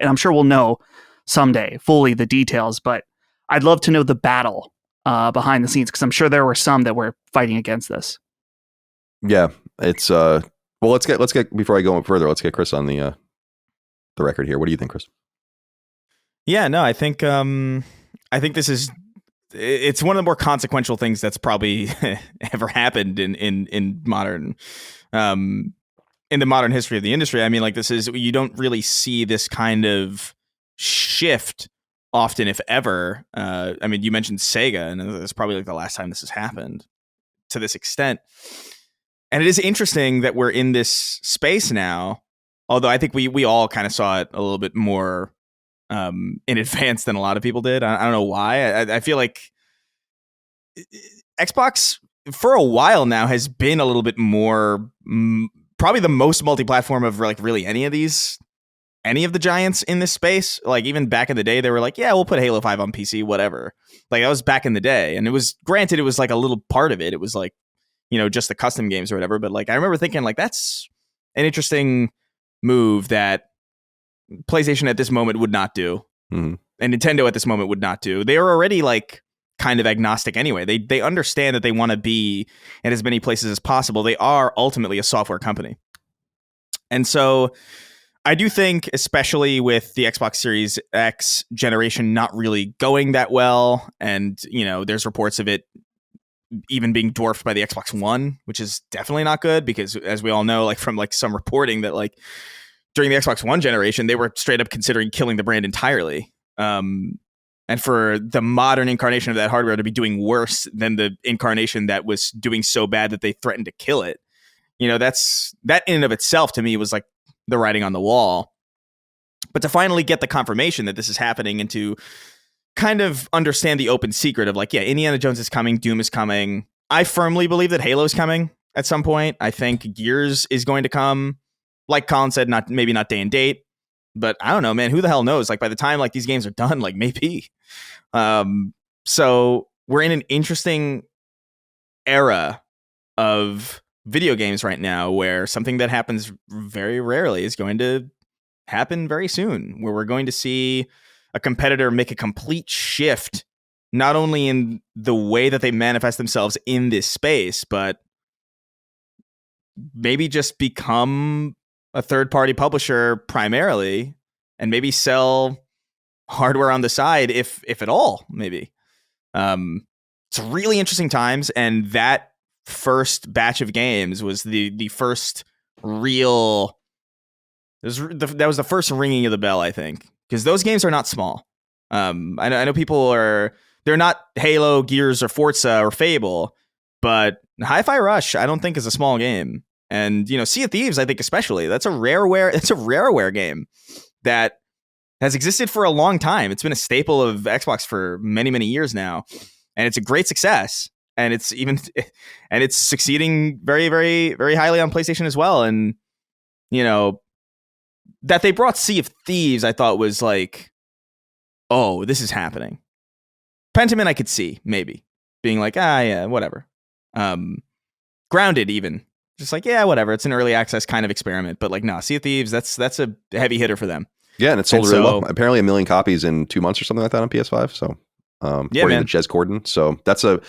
I'm sure we'll know someday fully the details, but I'd love to know the battle behind the scenes, because I'm sure there were some that were fighting against this. Yeah, it's well, let's get before I go further, let's get Chris on the record here. What do you think, Chris? Yeah, no, I think it's one of the more consequential things that's probably ever happened in modern in the modern history of the industry. I mean, like, you don't really see this kind of shift often, if ever. I mean, you mentioned Sega, and it's probably like the last time this has happened to this extent. And it is interesting that we're in this space now, although I think we all kind of saw it a little bit more in advance than a lot of people did. I don't know why. I feel like Xbox for a while now has been a little bit more, probably the most multi-platform of like really any of the giants in this space. Like, even back in the day, they were like, "Yeah, we'll put Halo 5 on PC, whatever." Like, that was back in the day, and it was like a little part of it. It was like, just the custom games or whatever. But like, I remember thinking like, that's an interesting move that PlayStation at this moment would not do. Mm-hmm. And Nintendo at this moment would not do. They are already like kind of agnostic anyway. They understand that they want to be in as many places as possible. They are ultimately a software company. And so I do think, especially with the Xbox Series X generation not really going that well, and, you know, there's reports of it even being dwarfed by the Xbox One, which is definitely not good because, as we all know, like from like some reporting that like during the Xbox One generation, they were straight up considering killing the brand entirely. And for the modern incarnation of that hardware to be doing worse than the incarnation that was doing so bad that they threatened to kill it, you know, that in and of itself to me was like the writing on the wall. But to finally get the confirmation that this is happening and to kind of understand the open secret of like, yeah, Indiana Jones is coming, Doom is coming. I firmly believe that Halo's coming at some point. I think Gears is going to come. Like Colin said, maybe not day and date, but I don't know, man. Who the hell knows? Like by the time like these games are done, like maybe. So we're in an interesting era of video games right now where something that happens very rarely is going to happen very soon, where we're going to see a competitor make a complete shift, not only in the way that they manifest themselves in this space, but maybe just become a third-party publisher primarily, and maybe sell hardware on the side, if at all, maybe. It's really interesting times, and that first batch of games was the first real. That was the first ringing of the bell, I think, because those games are not small. I know people they're not Halo, Gears, or Forza or Fable, but Hi-Fi Rush I don't think is a small game. And, you know, Sea of Thieves, I think especially, that's a Rareware game that has existed for a long time. It's been a staple of Xbox for many, many years now, and it's a great success. And it's succeeding very, very, very highly on PlayStation as well. And, you know, that they brought Sea of Thieves, I thought was like, oh, this is happening. Pentiment, I could see maybe being like, yeah, whatever. Grounded, even. Just like, yeah, whatever. It's an early access kind of experiment, but like, no, Sea of Thieves, that's a heavy hitter for them. Yeah, and it sold really well. Apparently, 1 million copies in 2 months or something like that on PS5. So, yeah, man. To Jez Corden. So that's a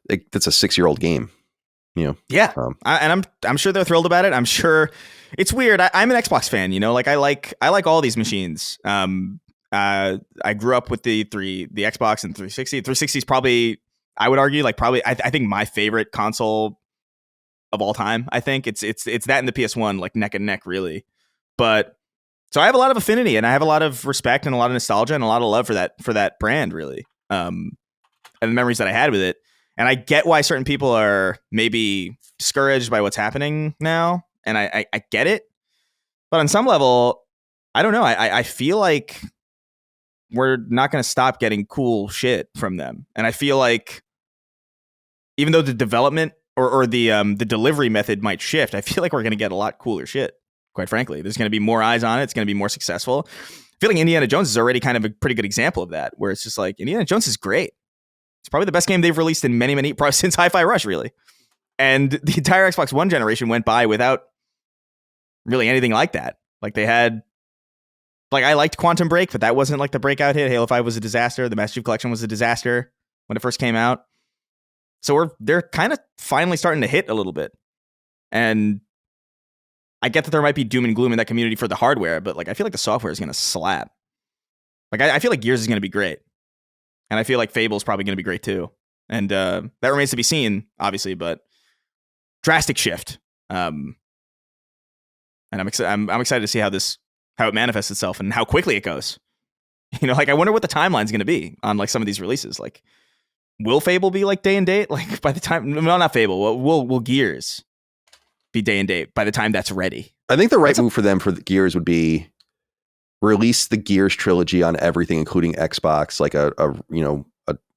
6-year-old game. You know. Yeah, I'm sure they're thrilled about it. I'm sure it's weird. I'm an Xbox fan. You know, like I like all these machines. I grew up with the Xbox and 360. 360 is probably, I would argue, like probably I think my favorite console of all time. I think it's that and the PS1, like neck and neck, really. But so I have a lot of affinity, and I have a lot of respect and a lot of nostalgia and a lot of love for that brand, really. And the memories that I had with it. And I get why certain people are maybe discouraged by what's happening now, and I get it. But on some level, I don't know. I feel like we're not going to stop getting cool shit from them, and I feel like even though the development or the delivery method might shift, I feel like we're going to get a lot cooler shit, quite frankly. There's going to be more eyes on it. It's going to be more successful. I feel like Indiana Jones is already kind of a pretty good example of that, where it's just like, Indiana Jones is great. It's probably the best game they've released in many, probably since Hi-Fi Rush, really. And the entire Xbox One generation went by without really anything like that. Like they had, like I liked Quantum Break, but that wasn't like the breakout hit. Halo 5 was a disaster. The Master Chief Collection was a disaster when it first came out. So they're kind of finally starting to hit a little bit. And I get that there might be doom and gloom in that community for the hardware, but like I feel like the software is going to slap. Like I feel like Gears is going to be great. And I feel like Fable is probably going to be great too. And that remains to be seen, obviously, but drastic shift. And I'm excited to see how it manifests itself and how quickly it goes. You know, like I wonder what the timeline's going to be on like some of these releases. Like, will Fable be like day and date? Like by the time, no, not Fable. Will Gears be day and date by the time that's ready? I think the right move for them for the Gears would be release the Gears trilogy on everything, including Xbox, like a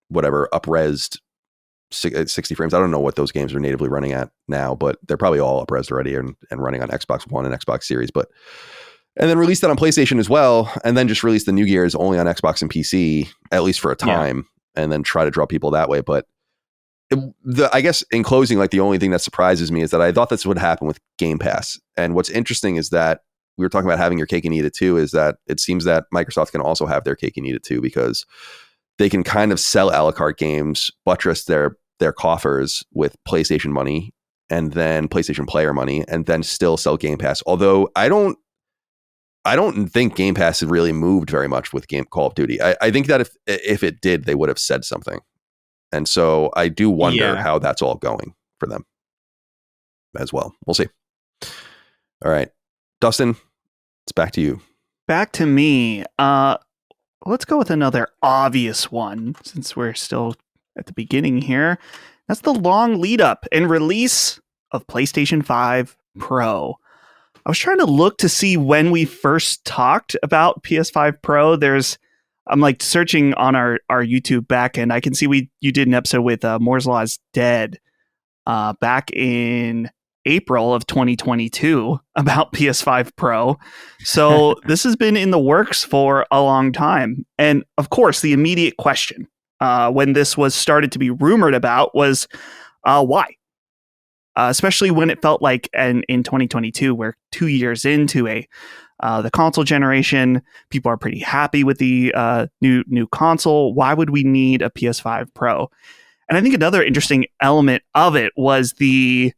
whatever up-resed 60 frames. I don't know what those games are natively running at now, but they're probably all up-resed already and running on Xbox One and Xbox Series. And then release that on PlayStation as well, and then just release the new Gears only on Xbox and PC, at least for a time, and then try to draw people that way. But I guess in closing, like the only thing that surprises me is that I thought this would happen with Game Pass. And what's interesting is that we were talking about having your cake and eat it too, is that it seems that Microsoft can also have their cake and eat it too, because they can kind of sell a la carte games, buttress their coffers with PlayStation money, and then PlayStation Player money, and then still sell Game Pass. Although I don't think Game Pass had really moved very much with Call of Duty. I think that if it did, they would have said something. And so I do wonder how that's all going for them as well. We'll see. All right, Dustin, it's back to you. Back to me. Let's go with another obvious one since we're still at the beginning here. That's the long lead up and release of PlayStation 5 Pro. I was trying to look to see when we first talked about PS5 Pro. I'm like searching on our YouTube backend. I can see you did an episode with Moore's Law is Dead back in April of 2022 about PS5 Pro. So this has been in the works for a long time. And of course, the immediate question when this was started to be rumored about was why? Especially when it felt like in 2022, we're 2 years into the console generation. People are pretty happy with the new console. Why would we need a PS5 Pro? And I think another interesting element of it was the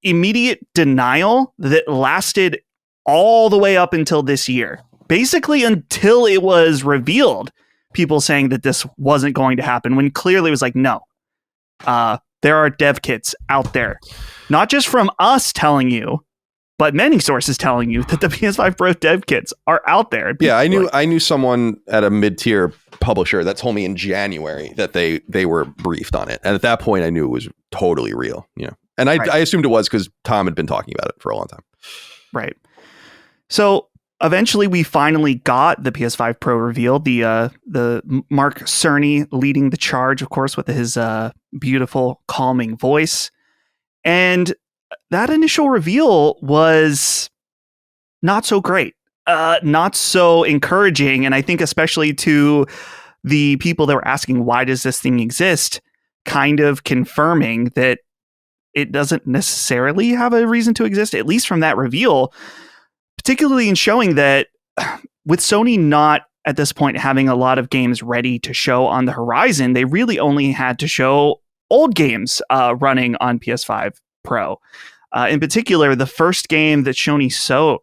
immediate denial that lasted all the way up until this year. Basically, until it was revealed, people saying that this wasn't going to happen, when clearly it was like, no. There are dev kits out there, not just from us telling you, but many sources telling you that the PS5 Pro dev kits are out there. Yeah, I knew someone at a mid-tier publisher that told me in January that they were briefed on it, and at that point, I knew it was totally real. And I assumed it was because Tom had been talking about it for a long time. Right. So eventually, we finally got the PS5 Pro revealed. The Mark Cerny leading the charge, of course, with his beautiful, calming voice. And that initial reveal was not so great, not so encouraging. And I think especially to the people that were asking, why does this thing exist? Kind of confirming that it doesn't necessarily have a reason to exist, at least from that reveal, particularly in showing that with Sony not at this point having a lot of games ready to show on the horizon, they really only had to show old games running on PS5 Pro. In particular, the first game that Sony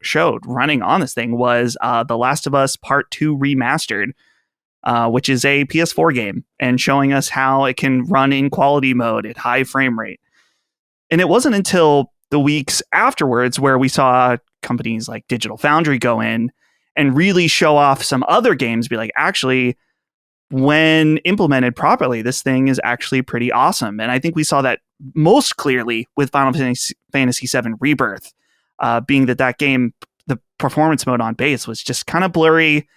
showed running on this thing was The Last of Us Part 2 Remastered, which is a PS4 game, and showing us how it can run in quality mode at high frame rate. And it wasn't until the weeks afterwards where we saw companies like Digital Foundry go in and really show off some other games, be like, actually, when implemented properly, this thing is actually pretty awesome. And I think we saw that most clearly with Final Fantasy VII Rebirth, being that game, the performance mode on base was just kind of blurry,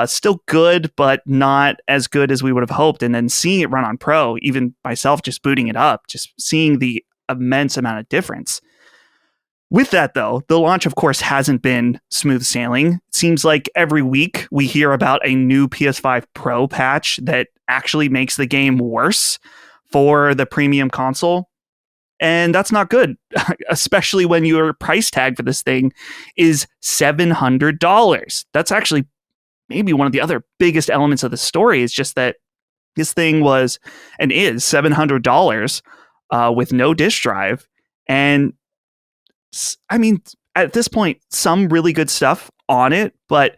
still good, but not as good as we would have hoped. And then seeing it run on Pro, even myself just booting it up, just seeing the immense amount of difference. With that, though, the launch, of course, hasn't been smooth sailing. It seems like every week we hear about a new PS5 Pro patch that actually makes the game worse for the premium console. And that's not good, especially when your price tag for this thing is $700. That's actually maybe one of the other biggest elements of the story, is just that this thing was and is $700 with no disk drive. And I mean, at this point, some really good stuff on it, but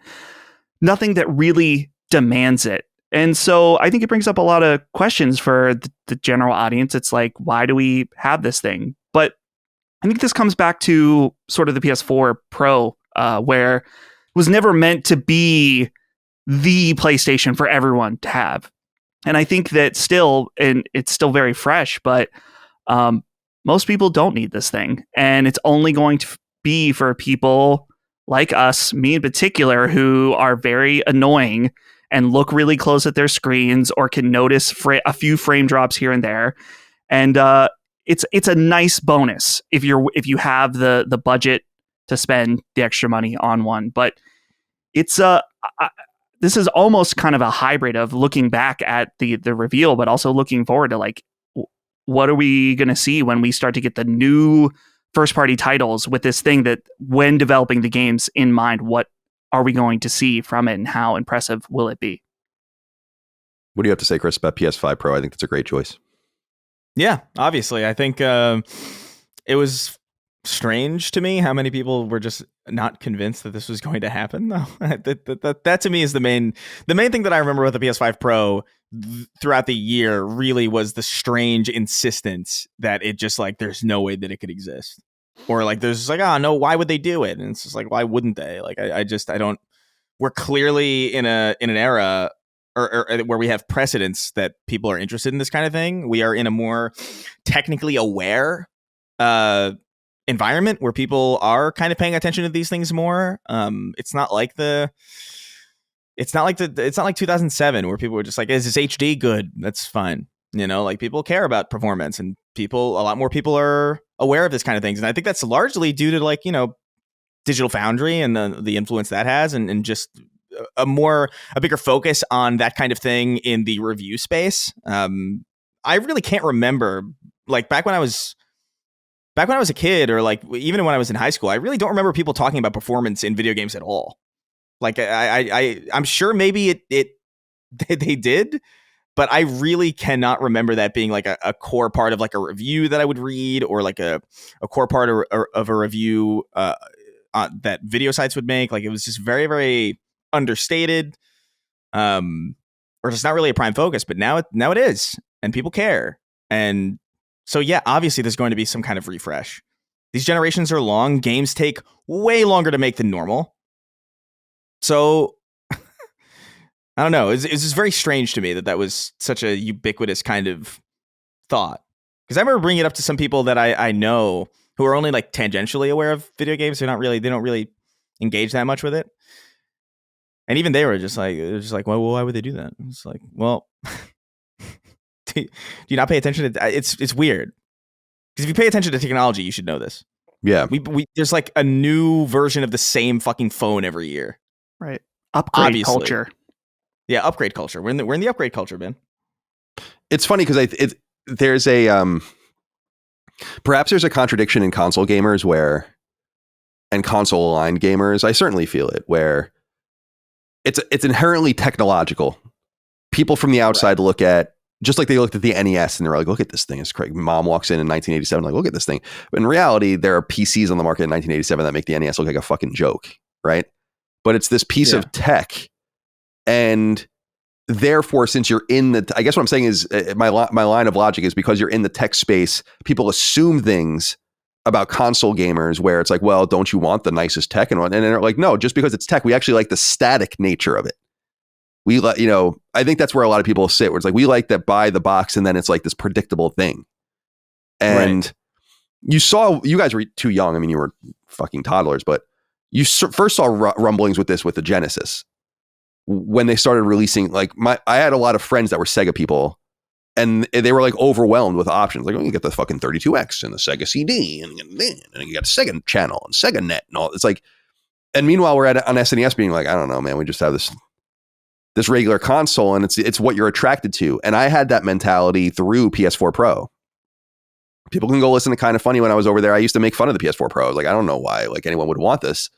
nothing that really demands it. And so I think it brings up a lot of questions for the general audience. It's like, why do we have this thing? But I think this comes back to sort of the PS4 Pro, where it was never meant to be the PlayStation for everyone to have. And I think that still, and it's still very fresh, but most people don't need this thing. And it's only going to be for people like us, me in particular, who are very annoying and look really close at their screens or can notice a few frame drops here and there. And it's a nice bonus if you have the budget to spend the extra money on one. But it's this is almost kind of a hybrid of looking back at the reveal, but also looking forward to, like, what are we going to see when we start to get the new first party titles with this thing, that when developing the games in mind, what are we going to see from it and how impressive will it be? What do you have to say, Chris, about PS5 Pro? I think that's a great choice. Yeah, obviously. I think it was strange to me how many people were just not convinced that this was going to happen, though. That to me is the main thing that I remember with the PS5 Pro throughout the year really was the strange insistence that it just like there's no way that it could exist. Or like there's like, oh no, why would they do it? And it's just like, why wouldn't they? Like I don't. We're clearly in an era or where we have precedents that people are interested in this kind of thing. We are in a more technically aware environment where people are kind of paying attention to these things more. It's not like 2007 where people were just like, is this HD good? That's fine. You know, like people care about performance, and a lot more people are aware of this kind of things. And I think that's largely due to like, you know, Digital Foundry and the influence that has, and just a bigger focus on that kind of thing in the review space. I really can't remember, like back when I was a kid, or like even when I was in high school, I really don't remember people talking about performance in video games at all. Like I'm sure maybe they did, but I really cannot remember that being like a core part of like a review that I would read, or like a core part of a review that video sites would make. Like it was just very, very understated, or just not really a prime focus. But now it is, and people care. And so yeah, obviously there's going to be some kind of refresh. These generations are long. Games take way longer to make than normal. So I don't know. It's just very strange to me that was such a ubiquitous kind of thought. Because I remember bringing it up to some people that I know who are only like tangentially aware of video games. They don't really engage that much with it. And even they were just like, well, why would they do that? It's like, well, do you not pay attention to it's weird. Because if you pay attention to technology, you should know this. Yeah. We there's like a new version of the same fucking phone every year. Right. Upgrade culture. Yeah, upgrade culture. We're in the upgrade culture, man. It's funny because there's a perhaps there's a contradiction in console gamers and console aligned gamers. I certainly feel it, where it's inherently technological. People from the outside look at, just like they looked at the NES and they're like, look at this thing. It's crazy. Mom walks in 1987, like, look at this thing. But in reality, there are PCs on the market in 1987 that make the NES look like a fucking joke, right? But it's this piece of tech. And therefore, since you're in I guess what I'm saying is my line of logic is, because you're in the tech space, people assume things about console gamers where it's like, well, don't you want the nicest tech? And they're like, no, just because it's tech, we actually like the static nature of it. We let, you know, I think that's where a lot of people sit, where it's like, we like that buy the box and then it's like this predictable thing. And you guys were too young. I mean, you were fucking toddlers, but you first saw rumblings with this with the Genesis. When they started releasing, like I had a lot of friends that were Sega people, and they were like overwhelmed with options. Like, oh, you get the fucking 32X and the Sega CD, and you got a Sega channel and Sega Net and all. It's like, and meanwhile we're on SNES being like, I don't know, man, we just have this regular console, and it's what you're attracted to. And I had that mentality through PS4 Pro. People can go listen to Kind of Funny. When I was over there, I used to make fun of the PS4 Pro. I was like, I don't know why like anyone would want this.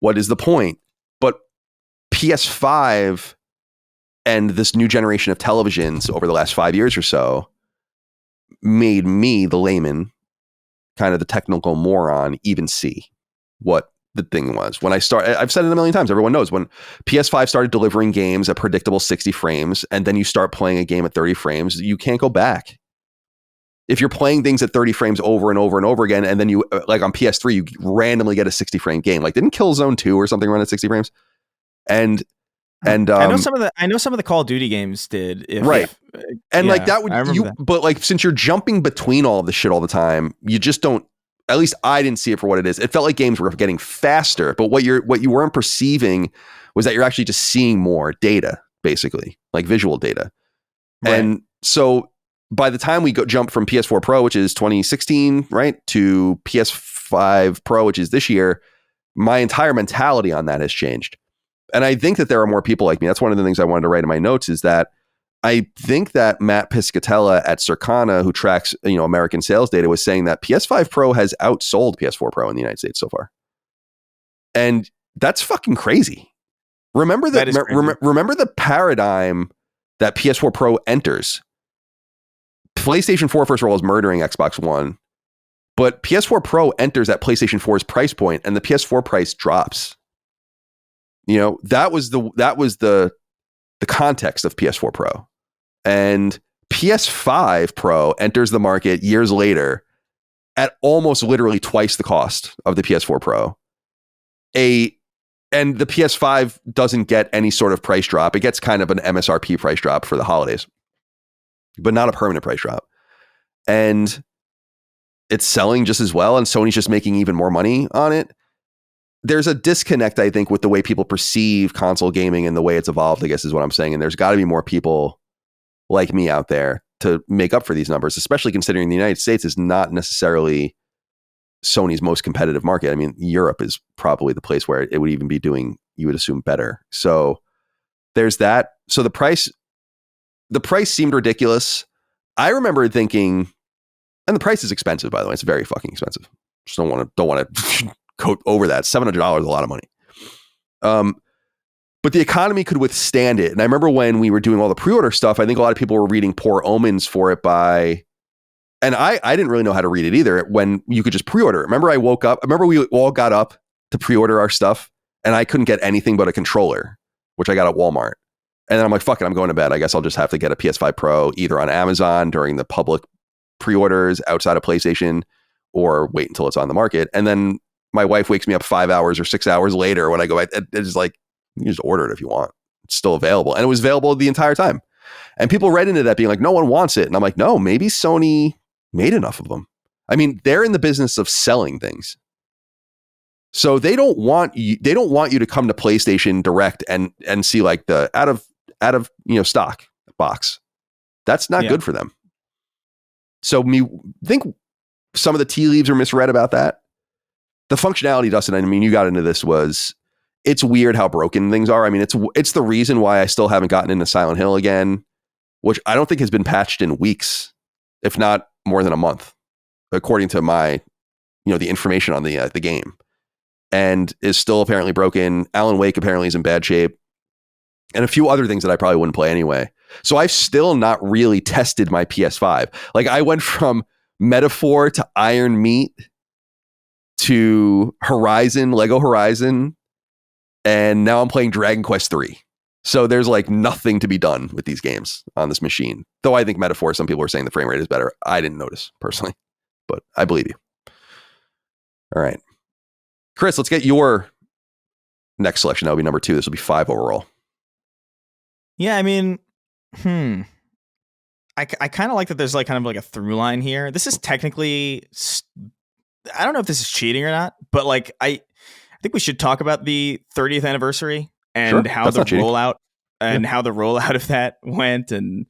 What is the point? But PS5 and this new generation of televisions over the last 5 years or so made me, the layman, kind of the technical moron, even see what the thing was. When I've said it a million times, everyone knows, when PS5 started delivering games at predictable 60 frames, and then you start playing a game at 30 frames, you can't go back. If you're playing things at 30 frames over and over and over again, and then you, like on PS3, you randomly get a 60 frame game, like didn't Killzone 2 or something run at 60 frames? And I know some of the Call of Duty games did, like that would but like, since you're jumping between all of this shit all the time, you just don't, at least I didn't see it for what it is. It felt like games were getting faster, but what you weren't perceiving was that you're actually just seeing more data, basically, like visual data. Right. And so by the time we jump from PS4 Pro, which is 2016, right, to PS5 Pro, which is this year, my entire mentality on that has changed. And I think that there are more people like me. That's one of the things I wanted to write in my notes, is that I think that Matt Piscatella at Circana, who tracks, American sales data, was saying that PS5 Pro has outsold PS4 Pro in the United States so far. And that's fucking crazy. Remember remember the paradigm that PS4 Pro enters. PlayStation 4, first of all, is murdering Xbox One. But PS4 Pro enters at PlayStation 4's price point, and the PS4 price drops. That was the context of PS4 Pro. And PS5 Pro enters the market years later at almost literally twice the cost of the PS4 Pro. And the PS5 doesn't get any sort of price drop. It gets kind of an MSRP price drop for the holidays, but not a permanent price drop. And it's selling just as well, and Sony's just making even more money on it. There's a disconnect, I think, with the way people perceive console gaming and the way it's evolved, I guess is what I'm saying. And there's got to be more people like me out there to make up for these numbers, especially considering the United States is not necessarily Sony's most competitive market. I mean, Europe is probably the place where it would even be doing, you would assume, better. So there's that. So the price seemed ridiculous. I remember thinking, and the price is expensive, by the way. It's very fucking expensive. Just don't want to go over that. $700 is a lot of money. But the economy could withstand it. And I remember when we were doing all the pre-order stuff, I think a lot of people were reading poor omens for it and I didn't really know how to read it either when you could just pre-order. Remember we all got up to pre-order our stuff and I couldn't get anything but a controller, which I got at Walmart. And then I'm like, fuck it, I'm going to bed. I guess I'll just have to get a PS5 Pro either on Amazon during the public pre-orders outside of PlayStation or wait until it's on the market. And then my wife wakes me up 5 hours or 6 hours later when I go, it's like, you can just order it if you want. It's still available. And it was available the entire time. And people read into that being like, no one wants it. And I'm like, no, maybe Sony made enough of them. I mean, they're in the business of selling things. So they don't want you to come to PlayStation Direct and see like the out of stock box. That's not good for them. So think some of the tea leaves are misread about that. The functionality, Dustin, I mean, you got into this, it's weird how broken things are. I mean, it's the reason why I still haven't gotten into Silent Hill again, which I don't think has been patched in weeks, if not more than a month, according to my, the information on the game, and is still apparently broken. Alan Wake apparently is in bad shape, and a few other things that I probably wouldn't play anyway. So I've still not really tested my PS5. Like I went from Metaphor to Iron Meat to Lego Horizon, and now I'm playing Dragon Quest 3. So there's like nothing to be done with these games on this machine. Though I think Metaphor, some people are saying the frame rate is better. I didn't notice personally, but I believe you. All right. Chris, let's get your next selection. That'll be number 2. This will be 5 overall. Yeah, I mean, I kind of like that there's like kind of like a through line here. This is technically, I don't know if this is cheating or not, but like I think we should talk about the 30th anniversary and how the rollout how the rollout of that went. And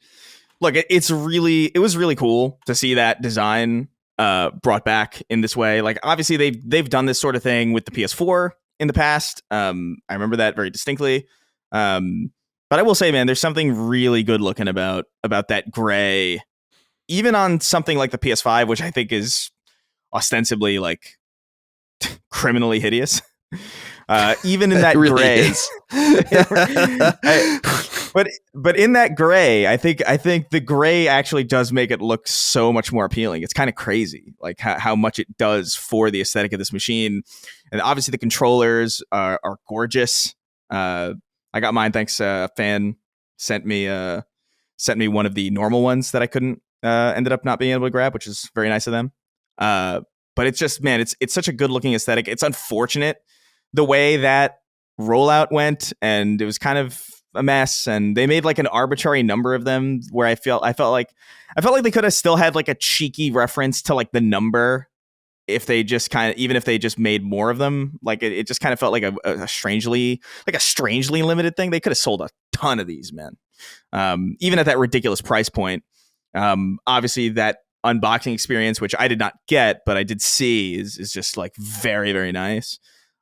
look, it was really cool to see that design brought back in this way. Like obviously they've done this sort of thing with the PS4 in the past. I remember that very distinctly. But I will say, man, there's something really good looking about that gray, even on something like the PS5, which I think is ostensibly like criminally hideous. Even in that really gray, but in that gray, I think the gray actually does make it look so much more appealing. It's kind of crazy, like how much it does for the aesthetic of this machine. And obviously, the controllers are gorgeous. I got mine thanks a fan sent me one of the normal ones that I couldn't ended up not being able to grab, which is very nice of them. But it's just, man, it's such a good looking aesthetic. It's unfortunate the way that rollout went, and it was kind of a mess, and they made like an arbitrary number of them where I felt like they could have still had like a cheeky reference to like the number if they just even if they just made more of them. Like it just kind of felt like a strangely limited thing. They could have sold a ton of these, man. Even at that ridiculous price point. Obviously that unboxing experience, which I did not get, but I did see, is just like very, very nice.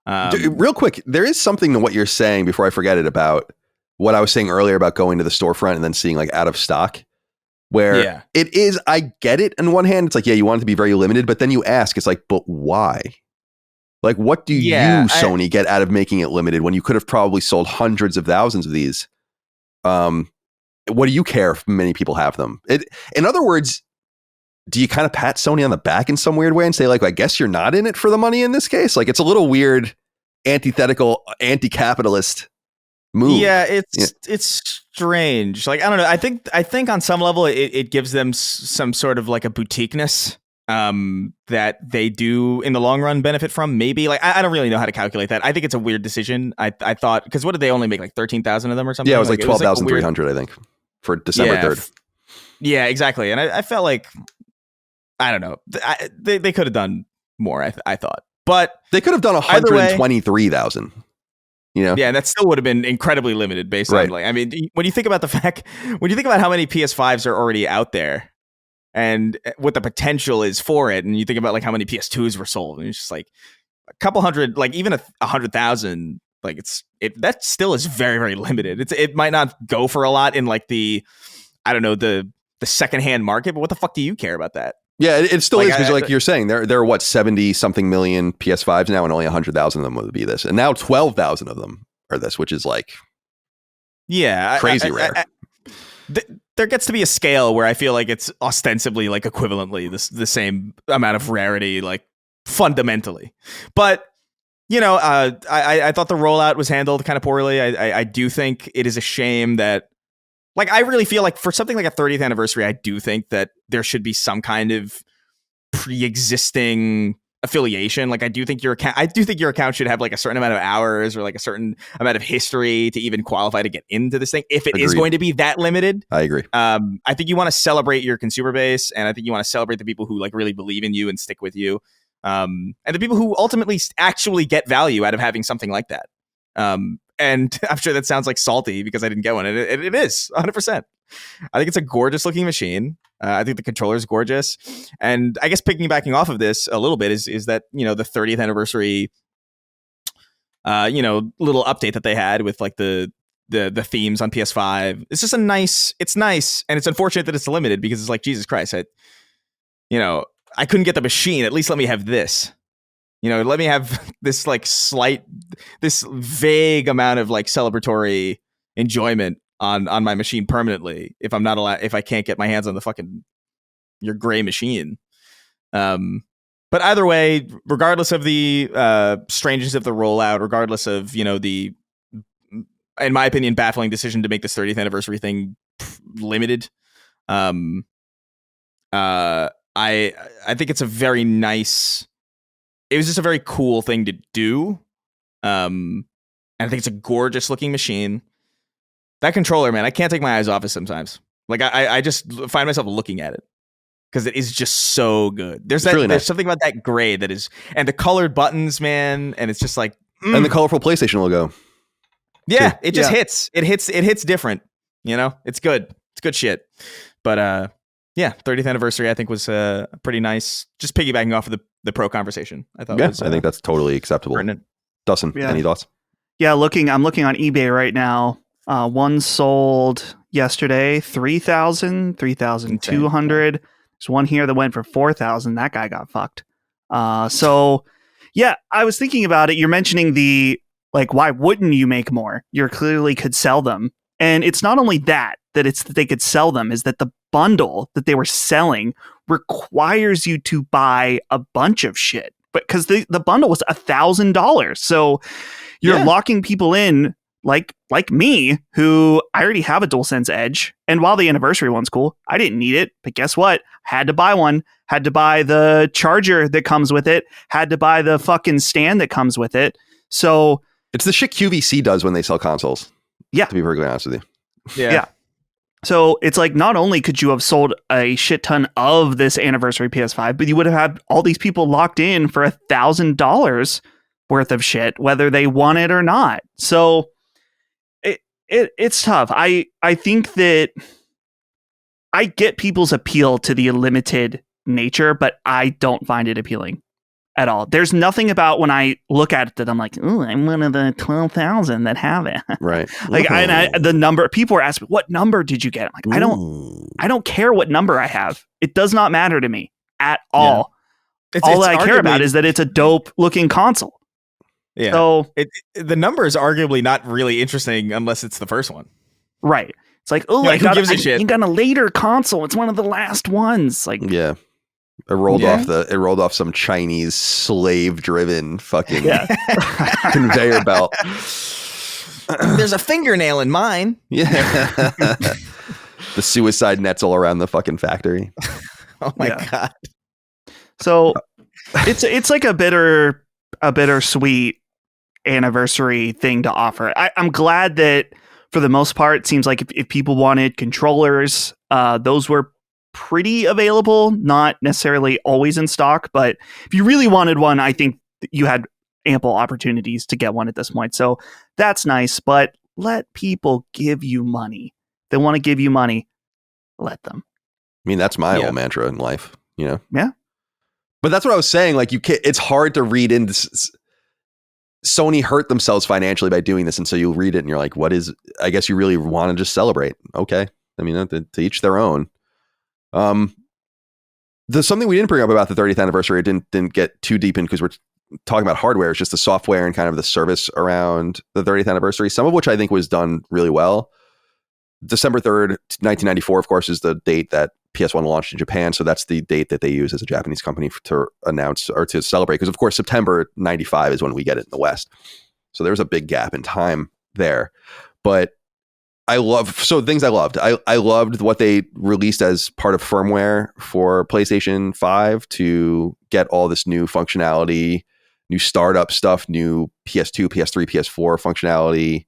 Real quick, there is something to what you're saying before I forget it about what I was saying earlier about going to the storefront and then seeing like out of stock, where it is, I get it. On one hand, it's like, yeah, you want it to be very limited, but then you ask, it's like, but why? Like, what do Sony get out of making it limited when you could have probably sold hundreds of thousands of these? What do you care if many people have them? In other words, do you kind of pat Sony on the back in some weird way and say like, I guess you're not in it for the money in this case? Like, it's a little weird, antithetical, anti-capitalist move. Yeah, it's strange. Like, I don't know. I think on some level it gives them some sort of like a boutiqueness that they do in the long run benefit from. Maybe, like, I don't really know how to calculate that. I think it's a weird decision. I thought, because what did they only make, like 13,000 of them or something? Yeah, it was like 12,300, I think, for December 3rd. Yeah, exactly. And I felt like, I don't know, they could have done more. I thought, but they could have done 123,000. You know? Yeah, and that still would have been incredibly limited based on, like, I mean, when you think about how many PS5s are already out there and what the potential is for it, and you think about like how many PS2s were sold, and it's just like a couple hundred, like even 100,000, like that still is very, very limited. It might not go for a lot in like the secondhand market, but what the fuck do you care about that? Yeah, it still is, because like you're saying, there are what, 70 something million PS5s now, and only 100,000 of them would be this, and now 12,000 of them are this, which is like, yeah, crazy rare. There gets to be a scale where I feel like it's ostensibly like equivalently the same amount of rarity, like fundamentally. But you know, I thought the rollout was handled kind of poorly. I do think it is a shame that, like, I really feel like for something like a 30th anniversary, I do think that there should be some kind of pre-existing affiliation. Like, I do think your account should have like a certain amount of hours or like a certain amount of history to even qualify to get into this thing, if it is going to be that limited. I agree. I think you want to celebrate your consumer base, and I think you want to celebrate the people who like really believe in you and stick with you, and the people who ultimately actually get value out of having something like that. And I'm sure that sounds like salty because I didn't get one. And it is 100%. I think it's a gorgeous looking machine. I think the controller is gorgeous. And I guess piggybacking off of this a little bit is that, you know, the 30th anniversary, little update that they had with like the themes on PS5. It's just it's nice. And it's unfortunate that it's limited, because it's like, Jesus Christ, I couldn't get the machine. At least let me have this. You know, let me have this like this vague amount of like celebratory enjoyment on my machine permanently, if I can't get my hands on the fucking your gray machine. But either way, regardless of the strangeness of the rollout, regardless of, you know, the, in my opinion, baffling decision to make this 30th anniversary thing limited, I think it's a very nice. It was just a very cool thing to do. And I think it's a gorgeous looking machine. That controller, man, I can't take my eyes off it sometimes. Like, I just find myself looking at it because it is just so good. There's something about that gray that is, and the colored buttons, man, and it's just like, and the colorful PlayStation logo. Yeah, too. It just hits. It hits different. You know, it's good. It's good shit. But yeah, 30th anniversary, I think, was pretty nice. Just piggybacking off of the Pro conversation, I thought. Yeah, I think that's totally acceptable. Brendan. Dustin, any thoughts? Yeah, I'm looking on eBay right now. One sold yesterday, 3,000, 3,200. There's one here that went for 4,000. That guy got fucked. So yeah, I was thinking about it. You're mentioning like, why wouldn't you make more? You clearly could sell them. And it's not only that it's that they could sell them, is that the bundle that they were selling requires you to buy a bunch of shit. But because the bundle was $1,000. So you're locking people in like me, who I already have a DualSense Edge. And while the anniversary one's cool, I didn't need it. But guess what? Had to buy one. Had to buy the charger that comes with it. Had to buy the fucking stand that comes with it. So it's the shit QVC does when they sell consoles. Yeah. To be perfectly honest with you. Yeah. So it's like, not only could you have sold a shit ton of this anniversary PS5, but you would have had all these people locked in for $1,000 worth of shit, whether they want it or not. So it's tough. I think that I get people's appeal to the limited nature, but I don't find it appealing at all. There's nothing about when I look at it that I'm like, ooh, I'm one of the 12,000 that have it. Right. Like, the number, people are asking, what number did you get? I'm like, I don't care what number I have. It does not matter to me at all. All that I care about is that it's a dope looking console. Yeah. So the number is arguably not really interesting unless it's the first one. Right. It's like, oh, who gives a shit? You got a later console. It's one of the last ones. Like, yeah. It rolled off some Chinese slave-driven fucking conveyor belt. There's a fingernail in mine. Yeah. The suicide nets all around the fucking factory. Oh my God. So it's like a bittersweet anniversary thing to offer. I'm glad that for the most part, it seems like if people wanted controllers, those were pretty available, not necessarily always in stock, but if you really wanted one, I think you had ample opportunities to get one at this point. So that's nice, but let people give you money. If they want to give you money, let them. I mean, that's my whole mantra in life, you know? Yeah. But that's what I was saying. Like, it's hard to read into Sony hurt themselves financially by doing this. And so you read it and you're like, I guess you really want to just celebrate. Okay. I mean, to each their own. There's something we didn't bring up about the 30th anniversary. It didn't get too deep in because we're talking about hardware. It's just the software and kind of the service around the 30th anniversary, some of which I think was done really well. December 3rd, 1994, of course, is the date that PS1 launched in Japan. So that's the date that they use as a Japanese company to announce or to celebrate. Because, of course, September 95 is when we get it in the West. So there was a big gap in time there. But things I loved. I loved what they released as part of firmware for PlayStation 5 to get all this new functionality, new startup stuff, new PS2, PS3, PS4 functionality.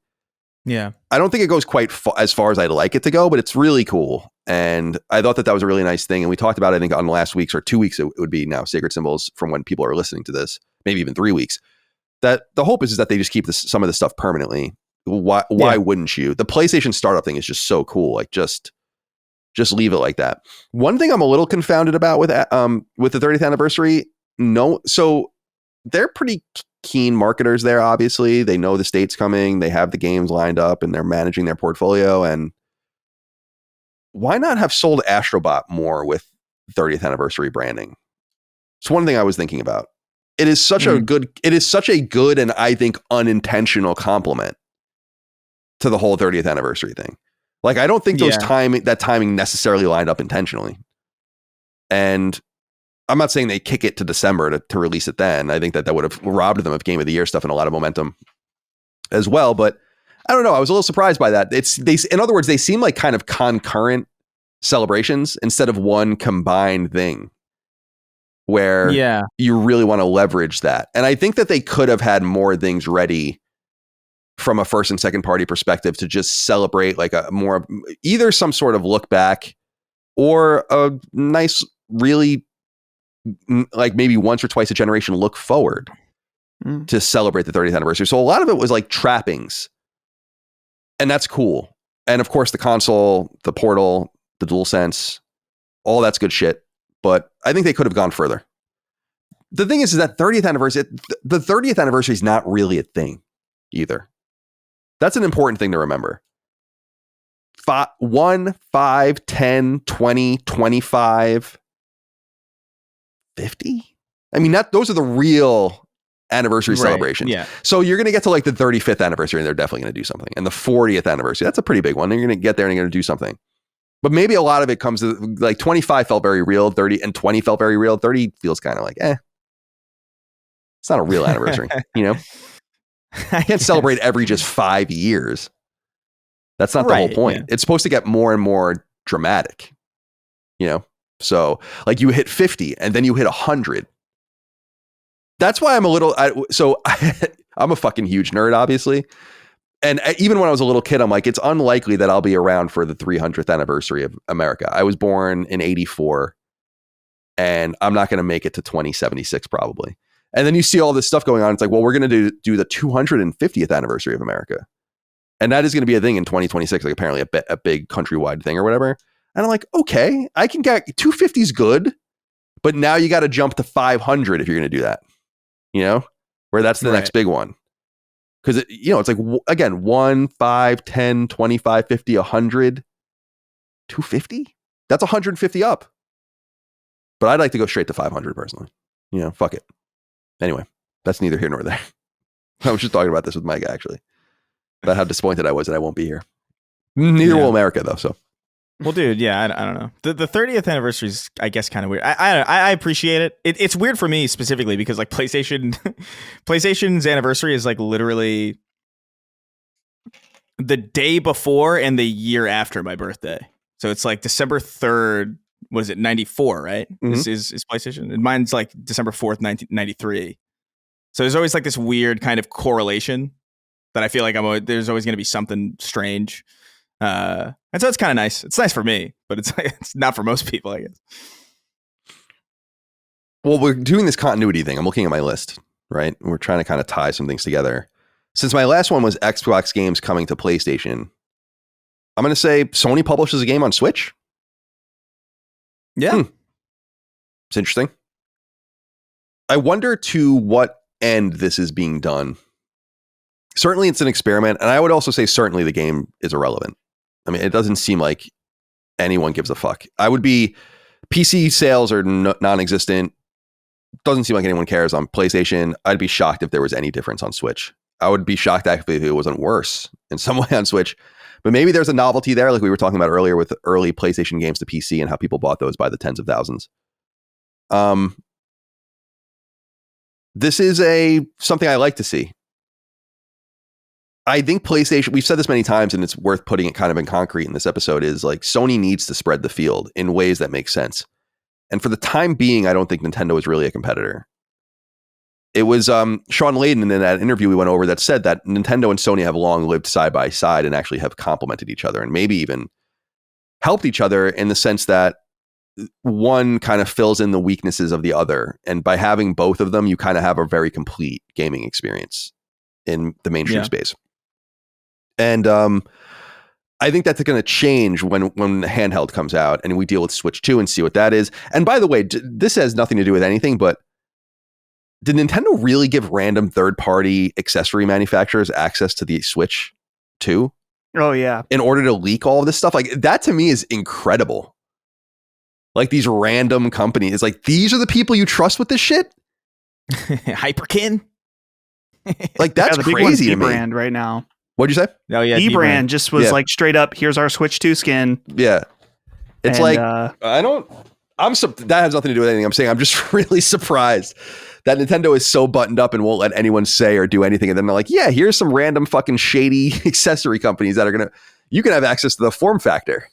Yeah. I don't think it goes quite as far as I'd like it to go, but it's really cool. And I thought that was a really nice thing. And we talked about it, I think, on last week's or 2 weeks, it would be now Sacred Symbols from when people are listening to this, maybe even 3 weeks. That the hope is that they just keep some of this stuff permanently. Why wouldn't you? The PlayStation startup thing is just so cool. Like just leave it like that. One thing I'm a little confounded about with the 30th anniversary. So they're pretty keen marketers there. Obviously, they know the state's coming. They have the games lined up, and they're managing their portfolio. And why not have sold Astrobot more with 30th anniversary branding? It's one thing I was thinking about. It is such a good and I think unintentional compliment to the whole 30th anniversary thing. Like, I don't think that timing necessarily lined up intentionally. And I'm not saying they kick it to December to release it then. I think that would have robbed them of Game of the Year stuff and a lot of momentum as well. But I don't know. I was a little surprised by that. In other words, they seem like kind of concurrent celebrations instead of one combined thing where you really want to leverage that. And I think that they could have had more things ready from a first and second party perspective to just celebrate like either some sort of look back or a nice, really like maybe once or twice a generation look forward to celebrate the 30th anniversary. So a lot of it was like trappings, and that's cool. And of course the console, the Portal, the DualSense, all that's good shit. But I think they could have gone further. The thing is that the 30th anniversary is not really a thing either. That's an important thing to remember. 1, 5, 10, 20, 25, 50. I mean, those are the real anniversary celebrations. Yeah. So you're going to get to like the 35th anniversary and they're definitely going to do something. And the 40th anniversary, that's a pretty big one. They're going to get there and they're going to do something. But maybe a lot of it comes to like 25 felt very real, 30 and 20 felt very real. 30 feels kind of like, it's not a real anniversary, you know? You can't celebrate every just 5 years. That's not the whole point. Yeah. It's supposed to get more and more dramatic, you know? So like you hit 50 and then you hit 100. That's why I'm I'm a fucking huge nerd, obviously. And even when I was a little kid, I'm like, it's unlikely that I'll be around for the 300th anniversary of America. I was born in 84 and I'm not going to make it to 2076 probably. And then you see all this stuff going on. It's like, well, we're going to do the 250th anniversary of America. And that is going to be a thing in 2026, like apparently a big countrywide thing or whatever. And I'm like, okay, I can get 250 is good, but now you got to jump to 500 if you're going to do that, you know, where that's the next big one. Because, it's like, again, 1, 5, 10, 25, 50, 100, 250. That's 150 up. But I'd like to go straight to 500 personally. Fuck it. Anyway, that's neither here nor there. I was just talking about this with Mike, actually, about how disappointed I was that I won't be here. Neither will America, though. So Well, dude, yeah, I don't know. The 30th anniversary is, I guess, kind of weird. I appreciate it. It's weird for me specifically because like PlayStation's anniversary is like literally the day before and the year after my birthday. So it's like December 3rd. Was it 94? Right? Mm-hmm. This is PlayStation. And mine's like December 4th, 1993. So there's always like this weird kind of correlation that I feel like there's always going to be something strange. And so it's kind of nice. It's nice for me, but it's not for most people, I guess. Well, we're doing this continuity thing. I'm looking at my list, right? We're trying to kind of tie some things together. Since my last one was Xbox games coming to PlayStation, I'm going to say Sony publishes a game on Switch. Yeah. It's interesting. I wonder to what end this is being done. Certainly it's an experiment, and I would also say certainly the game is irrelevant. I mean, it doesn't seem like anyone gives a fuck. PC sales are non-existent. Doesn't seem like anyone cares on PlayStation. I'd be shocked if there was any difference on Switch. I would be shocked actually if it wasn't worse in some way on Switch. But maybe there's a novelty there, like we were talking about earlier with early PlayStation games to PC and how people bought those by the tens of thousands. This is something I like to see. I think PlayStation, we've said this many times and it's worth putting it kind of in concrete in this episode, is like Sony needs to spread the field in ways that make sense. And for the time being, I don't think Nintendo is really a competitor. It was Sean Layden in that interview we went over that said that Nintendo and Sony have long lived side by side and actually have complemented each other and maybe even helped each other in the sense that one kind of fills in the weaknesses of the other. And by having both of them, you kind of have a very complete gaming experience in the mainstream space. And I think that's going to change when the handheld comes out and we deal with Switch 2 and see what that is. And by the way, this has nothing to do with anything, but did Nintendo really give random third-party accessory manufacturers access to the Switch 2? Oh, yeah. In order to leak all of this stuff? Like, that to me is incredible. Like, these random companies, like, these are the people you trust with this shit? Hyperkin? Like, that's the crazy to me. brand right now. What'd you say? Oh, yeah. D-brand just was like straight up, here's our Switch 2 skin. Yeah. It's that has nothing to do with anything I'm saying. I'm just really surprised that Nintendo is so buttoned up and won't let anyone say or do anything. And then they're like, yeah, here's some random fucking shady accessory companies that you can have access to the form factor.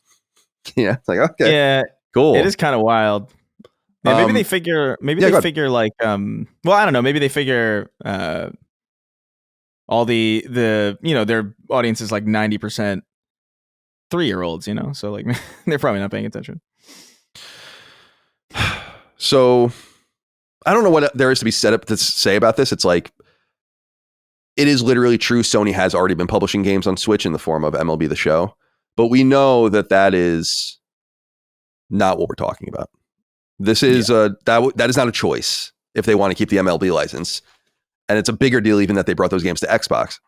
Yeah. It's like, okay. Yeah. Cool. It is kind of wild. Yeah, maybe they figure like, well, I don't know. Maybe they figure, all the their audience is like 90% 3-year-olds, so like they're probably not paying attention. So I don't know what there is to be set up to say about this. It's like, it is literally true. Sony has already been publishing games on Switch in the form of MLB The Show, but we know that is not what we're talking about. This is that is not a choice if they want to keep the MLB license. And it's a bigger deal even that they brought those games to Xbox.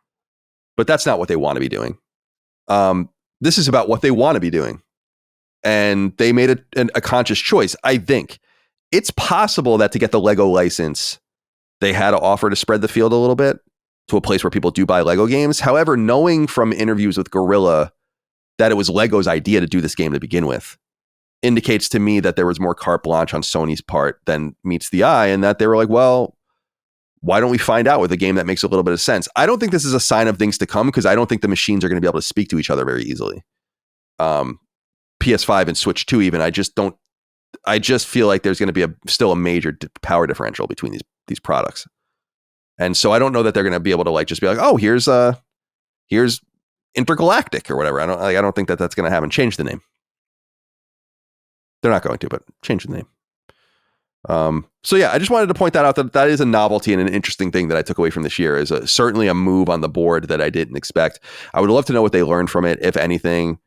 But that's not what they want to be doing. This is about what they want to be doing. And they made a conscious choice. I think it's possible that to get the Lego license, they had to offer to spread the field a little bit to a place where people do buy Lego games. However, knowing from interviews with Gorilla that it was Lego's idea to do this game to begin with indicates to me that there was more carte blanche on Sony's part than meets the eye, and that they were like, well, why don't we find out with a game that makes a little bit of sense? I don't think this is a sign of things to come because I don't think the machines are going to be able to speak to each other very easily. PS5 and Switch 2 even, I just feel like there's going to be still a major power differential between these products. And so I don't know that they're going to be able to like just be like, oh, here's Intergalactic or whatever. I don't think that that's going to happen. Change the name. They're not going to, but change the name. So yeah, I just wanted to point that out, that is a novelty and an interesting thing that I took away from this year. Is certainly a move on the board that I didn't expect. I would love to know what they learned from it, if anything.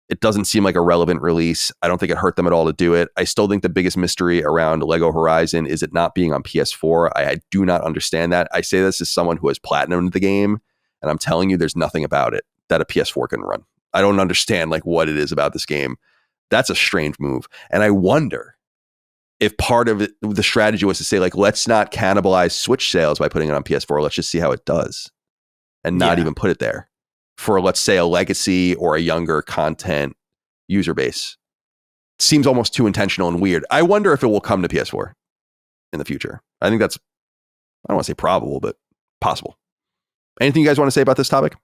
It doesn't seem like a relevant release. I don't think it hurt them at all to do it. I still think the biggest mystery around Lego Horizon is it not being on PS4. I do not understand that. I say this as someone who has platinumed the game, and I'm telling you, there's nothing about it that a PS4 can run. I don't understand like what it is about this game. That's a strange move. And I wonder if part of it, the strategy was to say, like, let's not cannibalize Switch sales by putting it on PS4. Let's just see how it does and not even put it there for, let's say, a legacy or a younger content user base seems almost too intentional and weird. I wonder if it will come to PS4 in the future. I think that's, I don't want to say probable, but possible. Anything you guys want to say about this topic?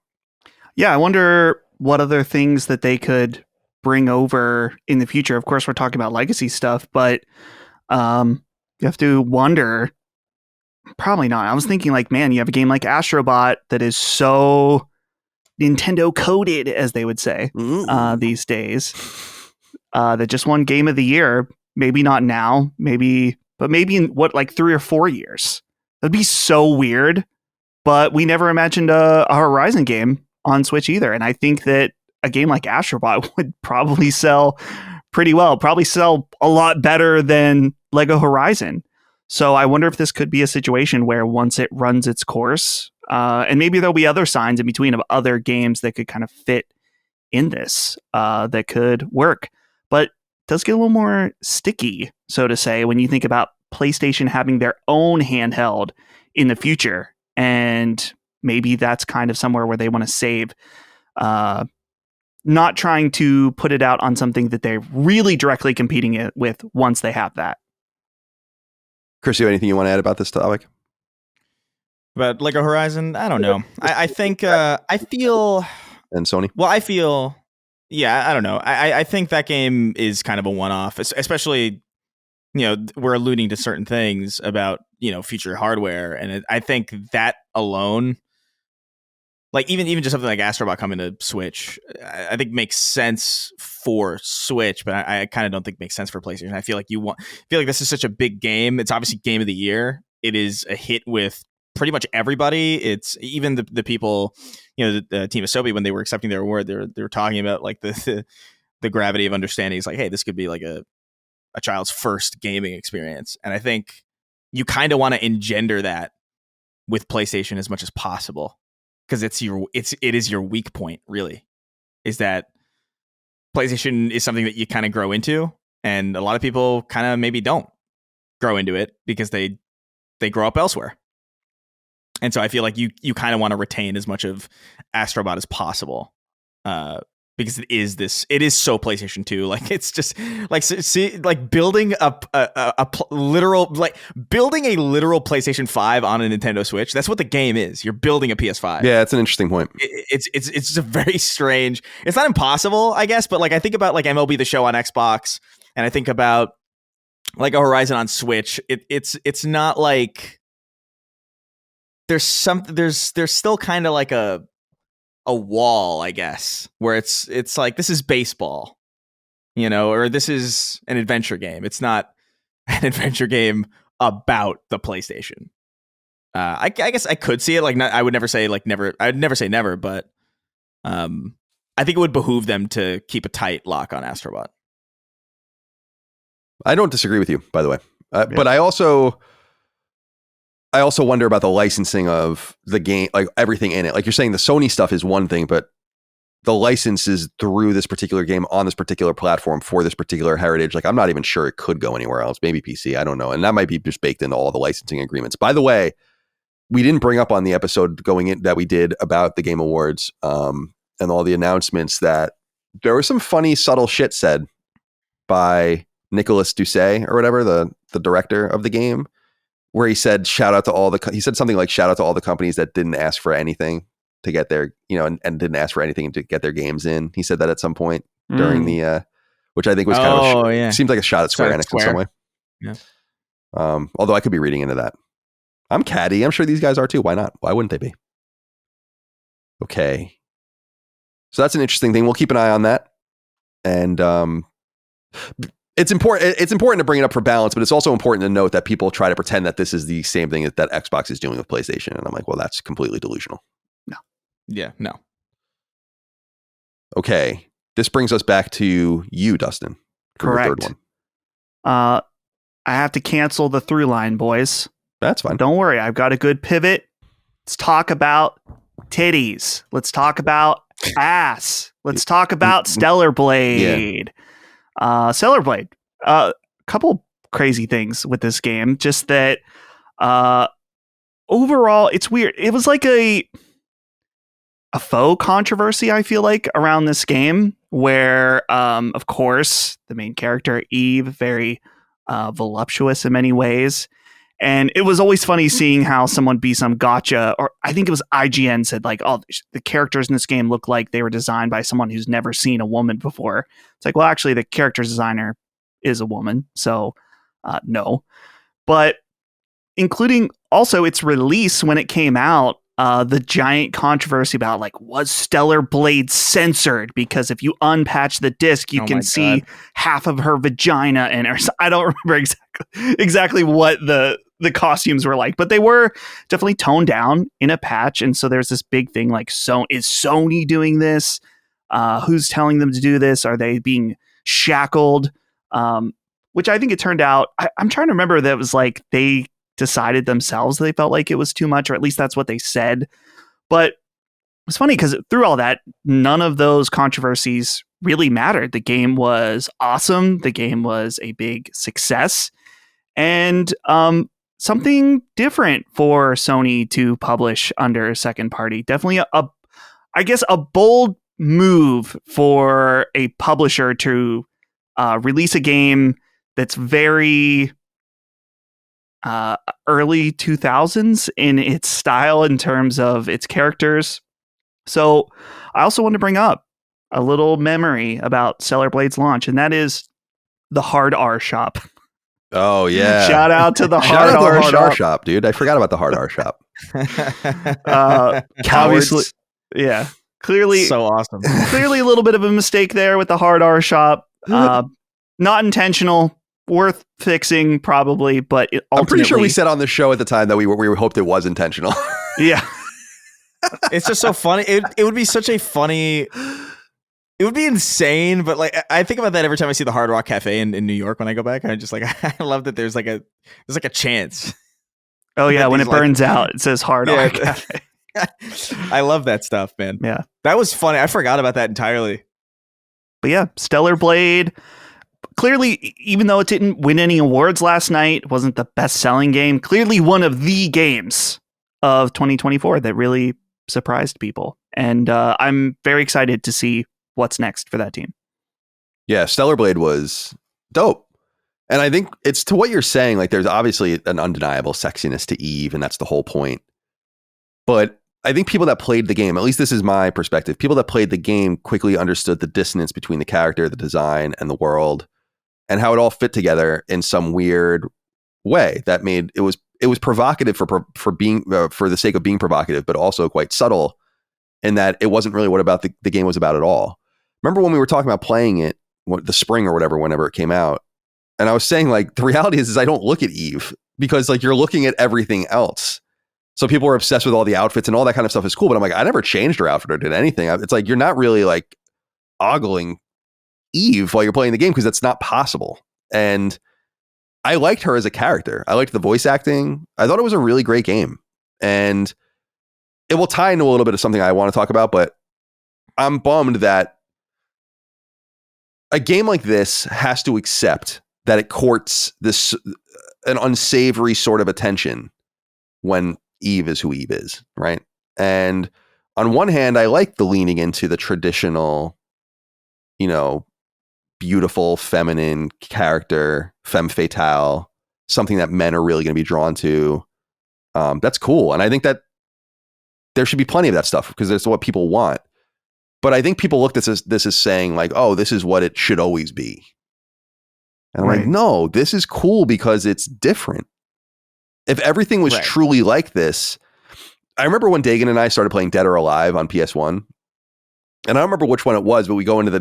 Yeah, I wonder what other things that they could bring over in the future. Of course, we're talking about legacy stuff, but you have to wonder. Probably not. I was thinking like, man, you have a game like Astrobot that is so Nintendo coded, as they would say these days, that just won Game of the Year. Maybe not now, but maybe in like 3 or 4 years. That'd be so weird. But we never imagined a Horizon game on Switch either. And I think that a game like Astrobot would probably sell pretty well, probably sell a lot better than Lego Horizon. So I wonder if this could be a situation where once it runs its course, and maybe there'll be other signs in between of other games that could kind of fit in this, that could work. But it does get a little more sticky, so to say, when you think about PlayStation having their own handheld in the future. And maybe that's kind of somewhere where they want to save, not trying to put it out on something that they're really directly competing it with once they have that. Chris, you have anything you want to add about this topic? About Lego Horizon? I don't know. I think I feel... And Sony? Well, I feel... Yeah, I don't know. I think that game is kind of a one-off, especially, we're alluding to certain things about, future hardware. And I think that alone, like even just something like Astrobot coming to Switch, I think makes sense for Switch, but I kind of don't think makes sense for PlayStation. I feel like this is such a big game. It's obviously Game of the Year. It is a hit with pretty much everybody. It's even the people, the team of Sobi, when they were accepting their award, they were talking about like the gravity of understanding. It's like, hey, this could be like a child's first gaming experience. And I think you kind of want to engender that with PlayStation as much as possible, because it is your weak point, really, is that PlayStation is something that you kind of grow into, and a lot of people kind of maybe don't grow into it because they grow up elsewhere. And so I feel like you kind of want to retain as much of Astrobot as possible, because it is so PlayStation 2. Like, it's just like, see, like building literal PlayStation 5 on a Nintendo Switch. That's what the game is. You're building a PS5. Yeah, it's an interesting point. It's just a very strange. It's not impossible, I guess, but like I think about like MLB The Show on Xbox, and I think about like a Horizon on Switch. It's not like there's still kind of like a wall, I guess, where it's like, this is baseball, or this is an adventure game. It's not an adventure game about the PlayStation. I guess I could see it. Like, I would never say like never. I'd never say never, but I think it would behoove them to keep a tight lock on Astrobot. I don't disagree with you, by the way, but I also wonder about the licensing of the game, like everything in it. Like you're saying, the Sony stuff is one thing, but the license is through this particular game on this particular platform for this particular heritage. Like, I'm not even sure it could go anywhere else. Maybe PC. I don't know. And that might be just baked into all the licensing agreements. By the way, we didn't bring up on the episode going in that we did about the Game Awards and all the announcements that there was some funny, subtle shit said by Nicolas Doucet or whatever, the director of the game, where he said, he said something like, shout out to all the companies that didn't ask for anything to get their, and didn't ask for anything to get their games in. He said that at some point during the, which I think was kind of, seems like a shot at Square Enix in some way. Yeah. Although I could be reading into that. I'm catty. I'm sure these guys are too. Why not? Why wouldn't they be? Okay. So that's an interesting thing. We'll keep an eye on that. And, it's important to bring it up for balance, but it's also important to note that people try to pretend that this is the same thing that Xbox is doing with PlayStation. And I'm like, well, that's completely delusional. No. Yeah, no. Okay. This brings us back to you, Dustin. Correct. The third one. I have to cancel the through line, boys. That's fine. Don't worry. I've got a good pivot. Let's talk about titties. Let's talk about ass. Let's talk about Stellar Blade. Yeah. Stellar Blade. A couple crazy things with this game. Just that overall, it's weird. It was like a faux controversy, I feel like, around this game, where, of course, the main character, Eve, very voluptuous in many ways. And it was always funny seeing how someone be some gotcha, or I think it was IGN said, like, oh, the characters in this game look like they were designed by someone who's never seen a woman before. It's like, well, actually, the character designer is a woman. So, no. But including also its release when it came out, the giant controversy about, like, was Stellar Blade censored? Because if you unpatch the disc, you can see half of her vagina in her. I don't remember exactly what the costumes were like, but they were definitely toned down in a patch. And so there's this big thing like, so is Sony doing this? Who's telling them to do this? Are they being shackled? Which I think it turned out, I'm trying to remember that it was like they decided themselves they felt like it was too much, or at least that's what they said. But it's funny because through all that, none of those controversies really mattered. The game was awesome. The game was a big success, and something different for Sony to publish under second party. Definitely a bold move for a publisher to release a game that's very early 2000s in its style in terms of its characters. So I also want to bring up a little memory about Stellar Blade's launch, and that is the Hard R shop. Oh yeah! Shout out to the Hard R shop, dude. I forgot about the Hard R shop. Obviously, yeah. Clearly, so awesome. Clearly, a little bit of a mistake there with the Hard R shop. Not intentional. Worth fixing, probably, but I'm pretty sure we said on the show at the time that we hoped it was intentional. Yeah. It's just so funny. It would be such a funny. It would be insane, but like I think about that every time I see the Hard Rock Cafe in New York when I go back. I'm just like, I love that there's like a chance. Oh yeah, when it burns out, it says Hard Rock Cafe. I love that stuff, man. Yeah, that was funny. I forgot about that entirely. But yeah, Stellar Blade. Clearly, even though it didn't win any awards last night, wasn't the best-selling game, clearly one of the games of 2024 that really surprised people. And I'm very excited to see what's next for that team. Yeah, Stellar Blade was dope. And I think it's to what you're saying, like there's obviously an undeniable sexiness to Eve, and that's the whole point. But I think people that played the game, at least this is my perspective, people that played the game quickly understood the dissonance between the character, the design, and the world, and how it all fit together in some weird way that made it was provocative for being for the sake of being provocative, but also quite subtle in that it wasn't really what about the game was about at all. Remember when we were talking about playing it the spring or whatever, whenever it came out, and I was saying like the reality is I don't look at Eve because like you're looking at everything else. So people were obsessed with all the outfits and all that kind of stuff is cool, but I'm like, I never changed her outfit or did anything. It's like you're not really like ogling Eve while you're playing the game because that's not possible. And I liked her as a character. I liked the voice acting. I thought it was a really great game. And it will tie into a little bit of something I want to talk about, but I'm bummed that a game like this has to accept that it courts an unsavory sort of attention when Eve is who Eve is, right? And on one hand, I like the leaning into the traditional, beautiful feminine character, femme fatale, something that men are really going to be drawn to. That's cool. And I think that there should be plenty of that stuff because that's what people want. But I think people look at this as saying like, oh, this is what it should always be. And I'm like, no, this is cool because it's different. If everything was truly like this, I remember when Dagan and I started playing Dead or Alive on PS1. And I don't remember which one it was, but we go into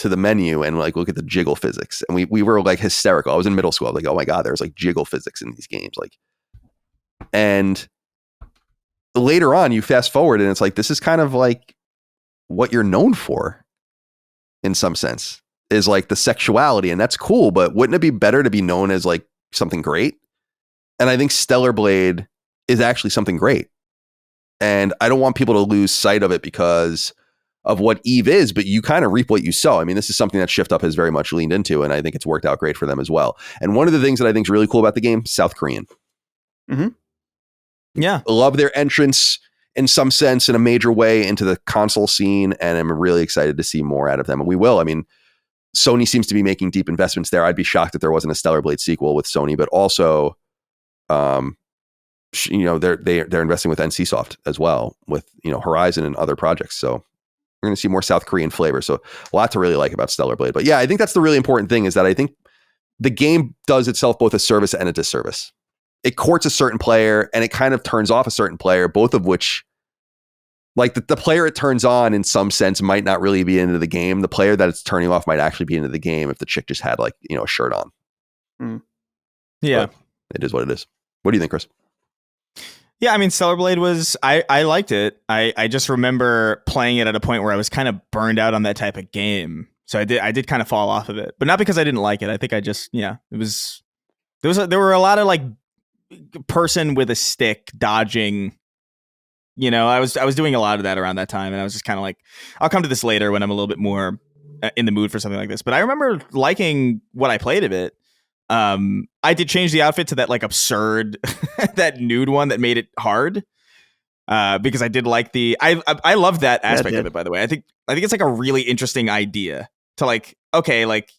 the menu and like look at the jiggle physics. And we were like hysterical. I was in middle school. I was like, oh my God, there's like jiggle physics in these games. Like, and later on you fast forward and it's like, this is kind of like what you're known for in some sense is like the sexuality. And that's cool, but wouldn't it be better to be known as like something great? And I think Stellar Blade is actually something great. And I don't want people to lose sight of it because of what Eve is, but you kind of reap what you sow. I mean, this is something that Shift Up has very much leaned into, and I think it's worked out great for them as well. And one of the things that I think is really cool about the game, South Korean. Mm-hmm. Yeah. Love their entrance in some sense, in a major way, into the console scene, and I'm really excited to see more out of them. And we will. I mean, Sony seems to be making deep investments there. I'd be shocked if there wasn't a Stellar Blade sequel with Sony, but also, you know, they're investing with NCSoft as well, with, you know, Horizon and other projects. So we're going to see more South Korean flavor. So a lot to really like about Stellar Blade. But yeah, I think that's the really important thing, is that I think the game does itself both a service and a disservice. It courts a certain player and it kind of turns off a certain player, both of which, like, the player it turns on in some sense might not really be into the game. The player that it's turning off might actually be into the game if the chick just had, like, you know, a shirt on. Yeah. But it is what it is. What do you think, Chris? Yeah, I mean, Stellar Blade was, I liked it. I just remember playing it at a point where I was kind of burned out on that type of game. So I did kind of fall off of it, but not because I didn't like it. I think I just, it was, there were a lot of like person with a stick dodging. You know, I was doing a lot of that around that time, and I was just kind of like, I'll come to this later when I'm a little bit more in the mood for something like this. But I remember liking what I played of it. I did change the outfit to that like absurd, that nude one that made it hard. Because I did like I love that aspect of it. By the way, I think it's like a really interesting idea to like, okay, like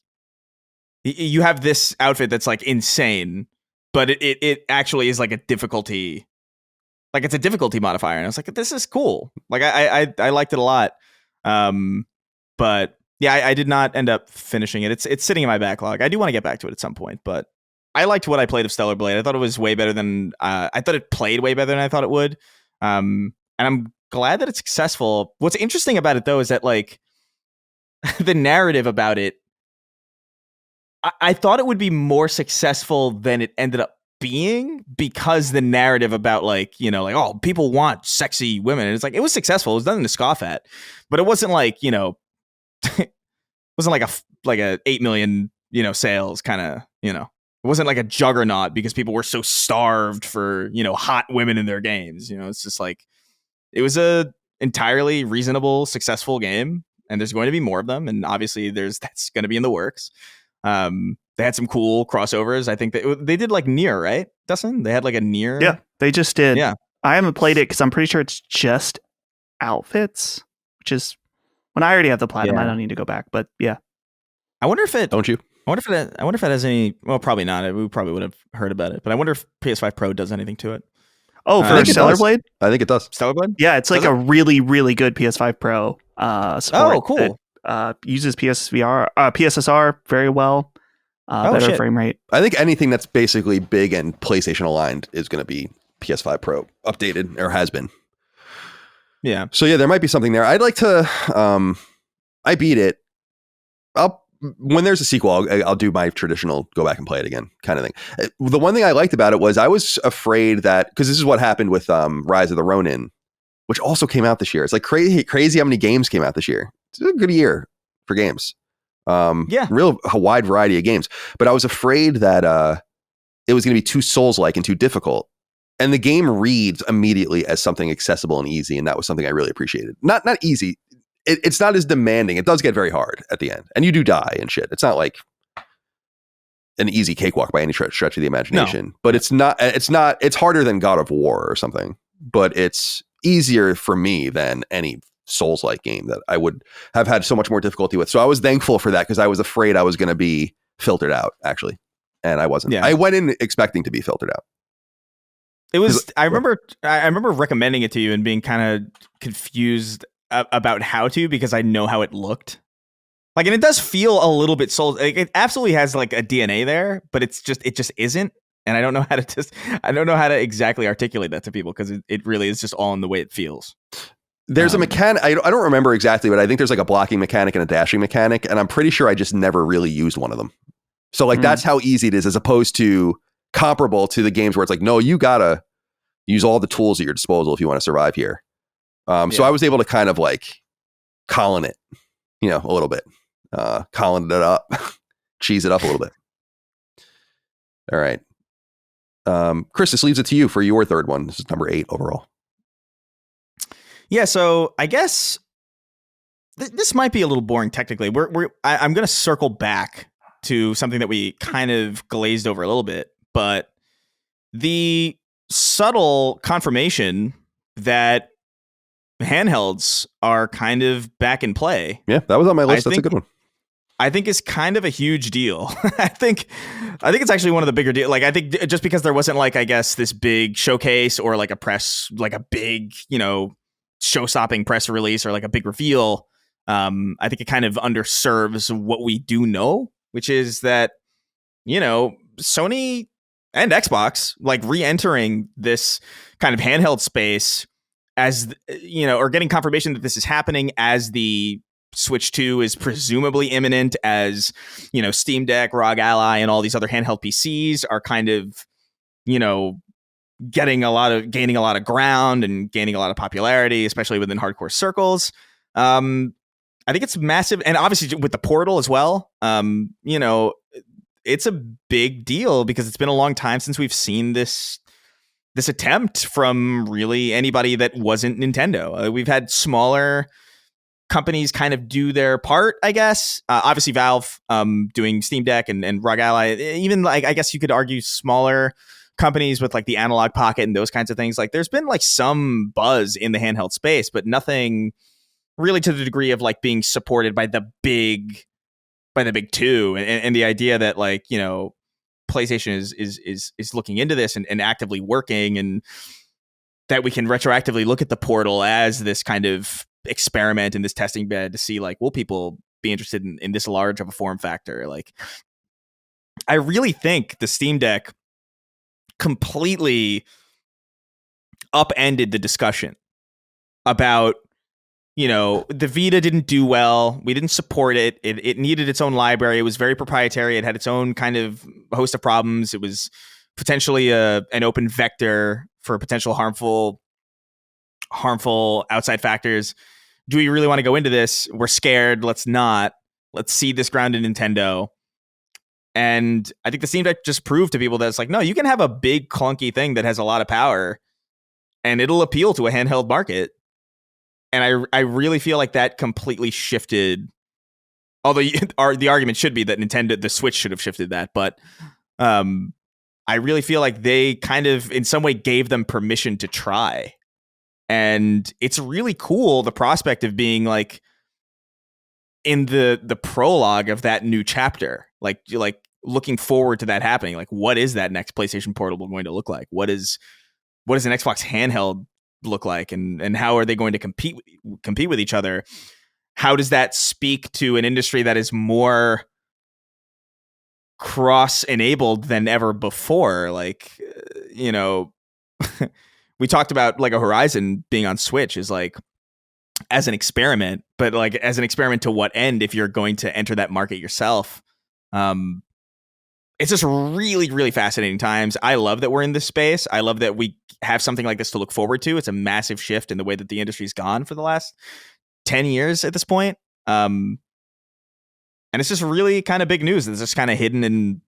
you have this outfit that's like insane, but it actually is like a difficulty. Like, it's a difficulty modifier, and I was like, "This is cool." Like, I liked it a lot, but yeah, I did not end up finishing it. It's sitting in my backlog. I do want to get back to it at some point, but I liked what I played of Stellar Blade. I thought it was way better than I thought it played way better than I thought it would, and I'm glad that it's successful. What's interesting about it though is that like the narrative about it, I thought it would be more successful than it ended up being, because the narrative about like, you know, like, oh, people want sexy women, and it's like, it was successful. It was nothing to scoff at, but it wasn't like, you know, it wasn't like a 8 million, you know, sales kind of, you know, it wasn't like a juggernaut because people were so starved for, you know, hot women in their games. You know, it's just like, it was a entirely reasonable, successful game, and there's going to be more of them, and obviously that's going to be in the works. They had some cool crossovers. I think they did like Nier, right, Dustin? They had like a Nier. Yeah, they just did. Yeah, I haven't played it because I'm pretty sure it's just outfits, which is when I already have the platinum. Yeah. I don't need to go back. But yeah, I wonder if it. Don't you? I wonder if it has any. Well, probably not. We probably would have heard about it. But I wonder if PS5 Pro does anything to it. Oh, for Stellar Blade? I think it does. Stellar Blade? Yeah, it's like a really, really good PS5 Pro support. Oh, cool. It, uses PSSR very well. Better frame rate. I think anything that's basically big and PlayStation aligned is going to be PS5 Pro updated, or has been. Yeah. So yeah, there might be something there. I'd like to. I beat it. When there's a sequel, I'll do my traditional go back and play it again kind of thing. The one thing I liked about it was I was afraid that, because this is what happened with Rise of the Ronin, which also came out this year. It's like crazy how many games came out this year. It's a good year for games. Real wide variety of games. But I was afraid that it was going to be too Souls-like and too difficult. And the game reads immediately as something accessible and easy, and that was something I really appreciated. Not easy. It's not as demanding. It does get very hard at the end, and you do die and shit. It's not like an easy cakewalk by any stretch of the imagination. No. But it's not. It's harder than God of War or something. But it's easier for me than any Souls-like game that I would have had so much more difficulty with. So I was thankful for that, because I was afraid I was going to be filtered out, actually, and I wasn't. Yeah. I went in expecting to be filtered out. It was. I remember recommending it to you and being kind of confused about how to, because I know how it looked. Like, and it does feel a little bit Souls. Like, it absolutely has like a DNA there, but it just isn't. And I don't know how to exactly articulate that to people, because it really is just all in the way it feels. There's a mechanic. I don't remember exactly, but I think there's like a blocking mechanic and a dashing mechanic, and I'm pretty sure I just never really used one of them. So like that's how easy it is, as opposed to comparable to the games where it's like, no, you gotta use all the tools at your disposal if you want to survive here. So I was able to kind of like Colin it, you know, a little bit, Colin it up, cheese it up a little bit. All right. Chris, this leaves it to you for your third one. This is number 8 overall. Yeah, so I guess this might be a little boring technically. I'm going to circle back to something that we kind of glazed over a little bit, but the subtle confirmation that handhelds are kind of back in play. Yeah, that was on my list. That's a good one. I think is kind of a huge deal. I think it's actually one of the bigger deals. Like, I think just because there wasn't like, I guess, this big showcase or like a big, show-stopping press release or like a big reveal, I think it kind of underserves what we do know, which is that, Sony and Xbox like re-entering this kind of handheld space as, or getting confirmation that this is happening as the Switch 2 is presumably imminent, as Steam Deck, ROG Ally, and all these other handheld PCs are kind of gaining a lot of ground and gaining a lot of popularity, especially within hardcore circles. I think it's massive, and obviously with the Portal as well. It's a big deal because it's been a long time since we've seen this attempt from really anybody that wasn't Nintendo. We've had smaller companies kind of do their part, I guess. Obviously, Valve doing Steam Deck and ROG Ally. Even like, I guess you could argue smaller companies with like the Analog Pocket and those kinds of things. Like, there's been like some buzz in the handheld space, but nothing really to the degree of like being supported by the big two. And the idea that like PlayStation is looking into this and actively working, and that we can retroactively look at the Portal as this kind of experiment in this testing bed to see like, will people be interested in this large of a form factor? Like, I really think the Steam Deck completely upended the discussion about, the Vita didn't do well. We didn't support it. It needed its own library. It was very proprietary. It had its own kind of host of problems. It was potentially an open vector for potential harmful outside factors. Do we really want to go into this? We're scared. Let's not. Let's seed this ground in Nintendo. And I think the Steam Deck just proved to people that it's like, no, you can have a big clunky thing that has a lot of power and it'll appeal to a handheld market. And I really feel like that completely shifted. Although the argument should be that the Switch should have shifted that. But I really feel like they kind of in some way gave them permission to try. And it's really cool, the prospect of being like in the prologue of that new chapter, like looking forward to that happening. Like, what is that next PlayStation Portable going to look like? What does an Xbox handheld look like? And how are they going to compete with each other? How does that speak to an industry that is more cross-enabled than ever before? Like, we talked about like a Horizon being on Switch is like as an experiment, but like as an experiment to what end if you're going to enter that market yourself? It's just really, really fascinating times. I love that we're in this space. I love that we have something like this to look forward to. It's a massive shift in the way that the industry's gone for the last 10 years at this point. And it's just really kind of big news. It's just kind of hidden in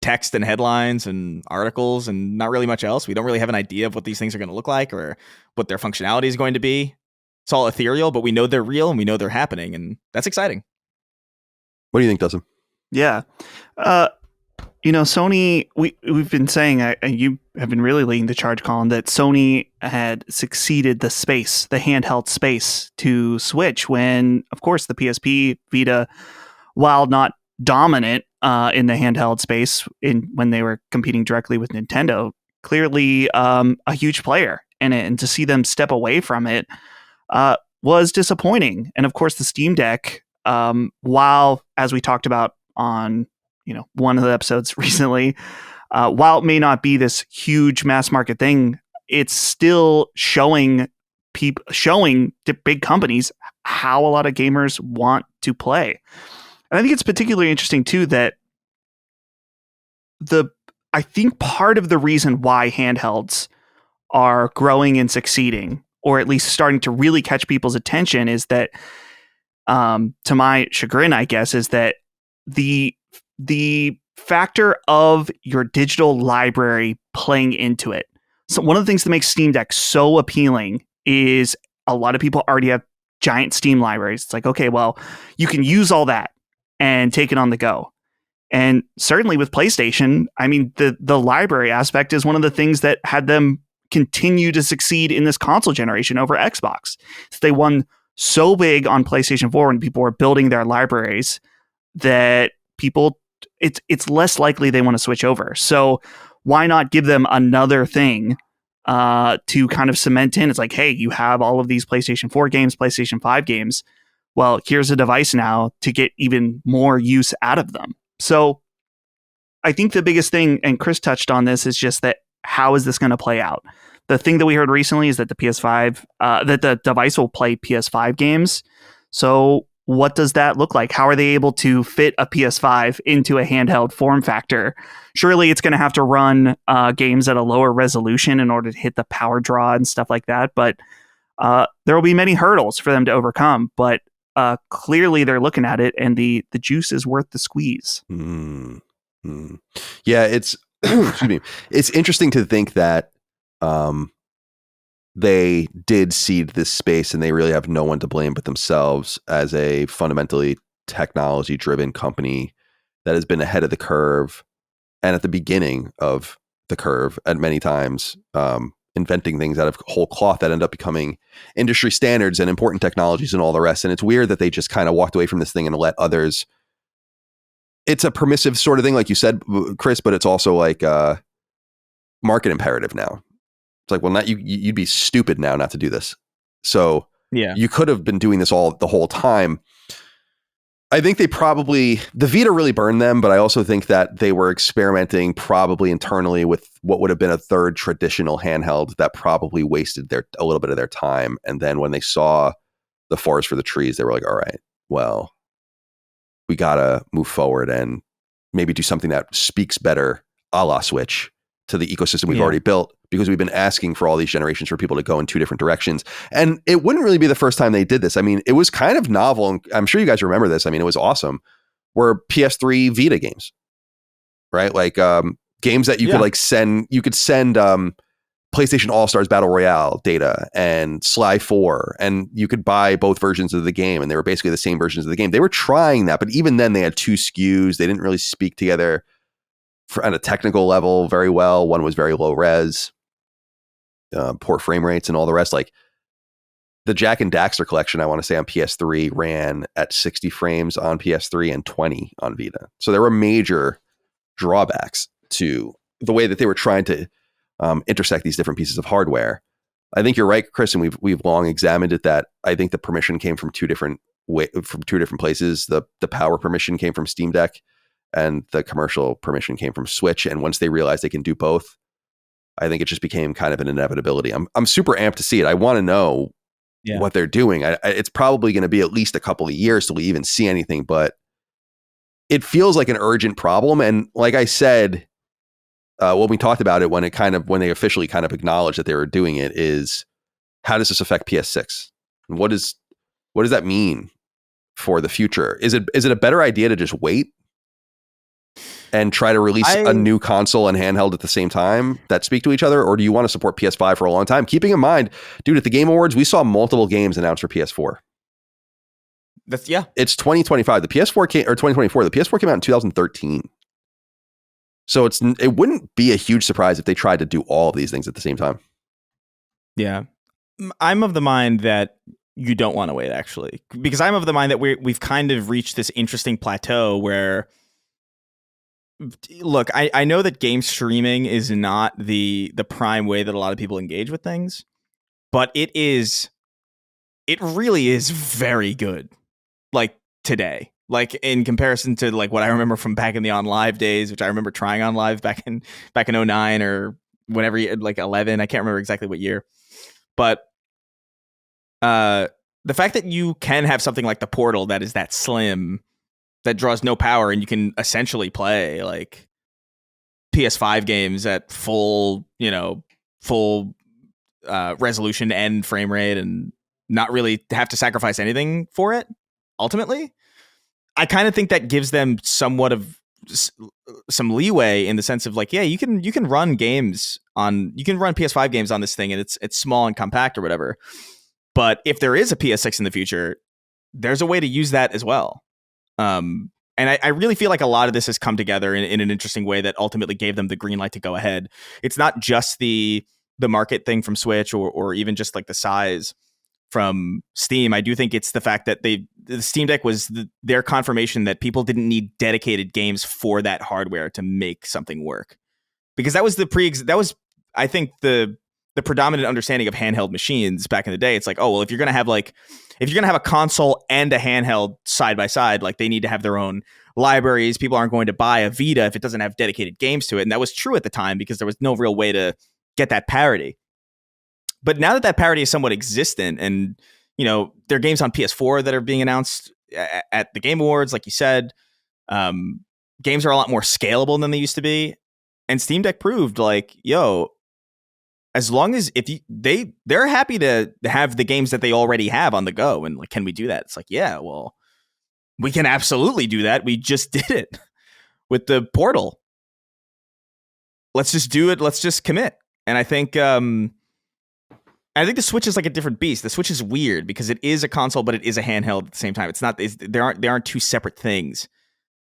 text and headlines and articles and not really much else. We don't really have an idea of what these things are going to look like or what their functionality is going to be. It's all ethereal, but we know they're real and we know they're happening. And that's exciting. What do you think, Dustin? Yeah. Sony, we've been saying, and you have been really leading the charge, Colin, that Sony had succeeded the handheld space to Switch when, of course, the PSP, Vita, while not dominant in the handheld space when they were competing directly with Nintendo, clearly a huge player in it. And to see them step away from it was disappointing. And of course, the Steam Deck, while, as we talked about on one of the episodes recently, while it may not be this huge mass market thing, it's still showing to big companies how a lot of gamers want to play. And I think it's particularly interesting too that I think part of the reason why handhelds are growing and succeeding, or at least starting to really catch people's attention, is that, to my chagrin, I guess, is that the factor of your digital library playing into it. So one of the things that makes Steam Deck so appealing is a lot of people already have giant Steam libraries. It's like, okay, well, you can use all that and take it on the go. And certainly with PlayStation, I mean, the library aspect is one of the things that had them continue to succeed in this console generation over Xbox. So they won so big on PlayStation 4 when people were building their libraries that it's less likely they want to switch over. So why not give them another thing to kind of cement in? It's like, hey, you have all of these PlayStation 4 games, PlayStation 5 games. Well, here's a device now to get even more use out of them. So I think the biggest thing, and Chris touched on this, is just that how is this going to play out? The thing that we heard recently is that the PS5, that the device will play PS5 games. So what does that look like? How are they able to fit a PS5 into a handheld form factor? Surely it's going to have to run games at a lower resolution in order to hit the power draw and stuff like that. But there will be many hurdles for them to overcome. But clearly they're looking at it, and the juice is worth the squeeze. Yeah, it's excuse me. It's interesting to think that they did seed this space, and they really have no one to blame but themselves as a fundamentally technology-driven company that has been ahead of the curve and at the beginning of the curve at many times, inventing things out of whole cloth that end up becoming industry standards and important technologies and all the rest. And it's weird that they just kind of walked away from this thing and let others. It's a permissive sort of thing, like you said, Chris, but it's also like a market imperative now. It's like, well, not you'd be stupid now not to do this. So yeah, you could have been doing this the whole time. I think the Vita really burned them, but I also think that they were experimenting probably internally with what would have been a third traditional handheld that probably wasted a little bit of their time. And then when they saw the forest for the trees, they were like, all right, well, we got to move forward and maybe do something that speaks better a la Switch to the ecosystem we've already built, because we've been asking for all these generations for people to go in two different directions. And it wouldn't really be the first time they did this. I mean, it was kind of novel, and I'm sure you guys remember this. I mean, it was awesome. Were PS3 Vita games, right? Like games that you could send PlayStation All-Stars Battle Royale data and Sly 4, and you could buy both versions of the game, and they were basically the same versions of the game. They were trying that, but even then they had two SKUs. They didn't really speak together on a technical level very well. One was very low res, poor frame rates and all the rest. Like the Jack and Daxter collection, I want to say on PS3 ran at 60 frames on PS3 and 20 on Vita. So there were major drawbacks to the way that they were trying to intersect these different pieces of hardware. I think you're right, Chris, and we've long examined it, that I think the permission came from two different places. The power permission came from Steam Deck, and the commercial permission came from Switch. And once they realized they can do both, I think it just became kind of an inevitability. I'm super amped to see it. I want to know what they're doing. It's probably going to be at least a couple of years till we even see anything, but it feels like an urgent problem. And like I said, when we talked about it, when they officially kind of acknowledged that they were doing it, is how does this affect PS6? And what does that mean for the future? Is it a better idea to just wait and try to release a new console and handheld at the same time that speak to each other? Or do you want to support PS5 for a long time? Keeping in mind, dude, at the Game Awards, we saw multiple games announced for PS4. It's 2025. The PS4 came, or 2024. The PS4 came out in 2013. So it wouldn't be a huge surprise if they tried to do all of these things at the same time. Yeah. I'm of the mind that you don't want to wait, actually, because I'm of the mind that we've kind of reached this interesting plateau where, look, I know that game streaming is not the prime way that a lot of people engage with things, but it really is very good. Like today, like in comparison to like what I remember from back in the On Live days, which I remember trying On Live back in 09 or whenever, like 11, I can't remember exactly what year, but the fact that you can have something like the Portal that is that slim, that draws no power, and you can essentially play like PS5 games at full resolution and frame rate, and not really have to sacrifice anything for it. Ultimately, I kind of think that gives them somewhat of some leeway in the sense of like, yeah, you can run PS5 games on this thing, and it's small and compact or whatever. But if there is a PS6 in the future, there's a way to use that as well. And I really feel like a lot of this has come together in an interesting way that ultimately gave them the green light to go ahead. It's not just the the market thing from Switch or even just like the size from Steam. I do think it's the fact that the Steam Deck was their confirmation that people didn't need dedicated games for that hardware to make something work, because that was I think the predominant understanding of handheld machines back in the day. It's like, oh well, if you're gonna have a console and a handheld side by side, like they need to have their own libraries. People aren't going to buy a Vita if it doesn't have dedicated games to it, and that was true at the time because there was no real way to get that parity. But now that parity is somewhat existent, and there are games on PS4 that are being announced at the Game Awards, like you said, games are a lot more scalable than they used to be, and Steam Deck proved like, yo, as long as they're happy to have the games that they already have on the go, and like, can we do that? It's like, yeah, well, we can absolutely do that. We just did it with the Portal. Let's just do it. Let's just commit. And I think the Switch is like a different beast. The Switch is weird because it is a console, but it is a handheld at the same time. It's not. There aren't two separate things.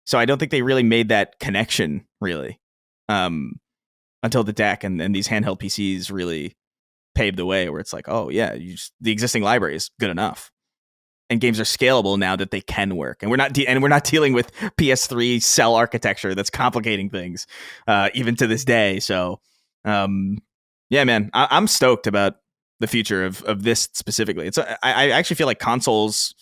So I don't think they really made that connection really. Until the deck and these handheld PCs really paved the way, where it's like, oh yeah, the existing library is good enough, and games are scalable now that they can work, and we're not dealing with PS3 cell architecture that's complicating things, even to this day. So, yeah, man, I'm stoked about the future of this specifically. I actually feel like consoles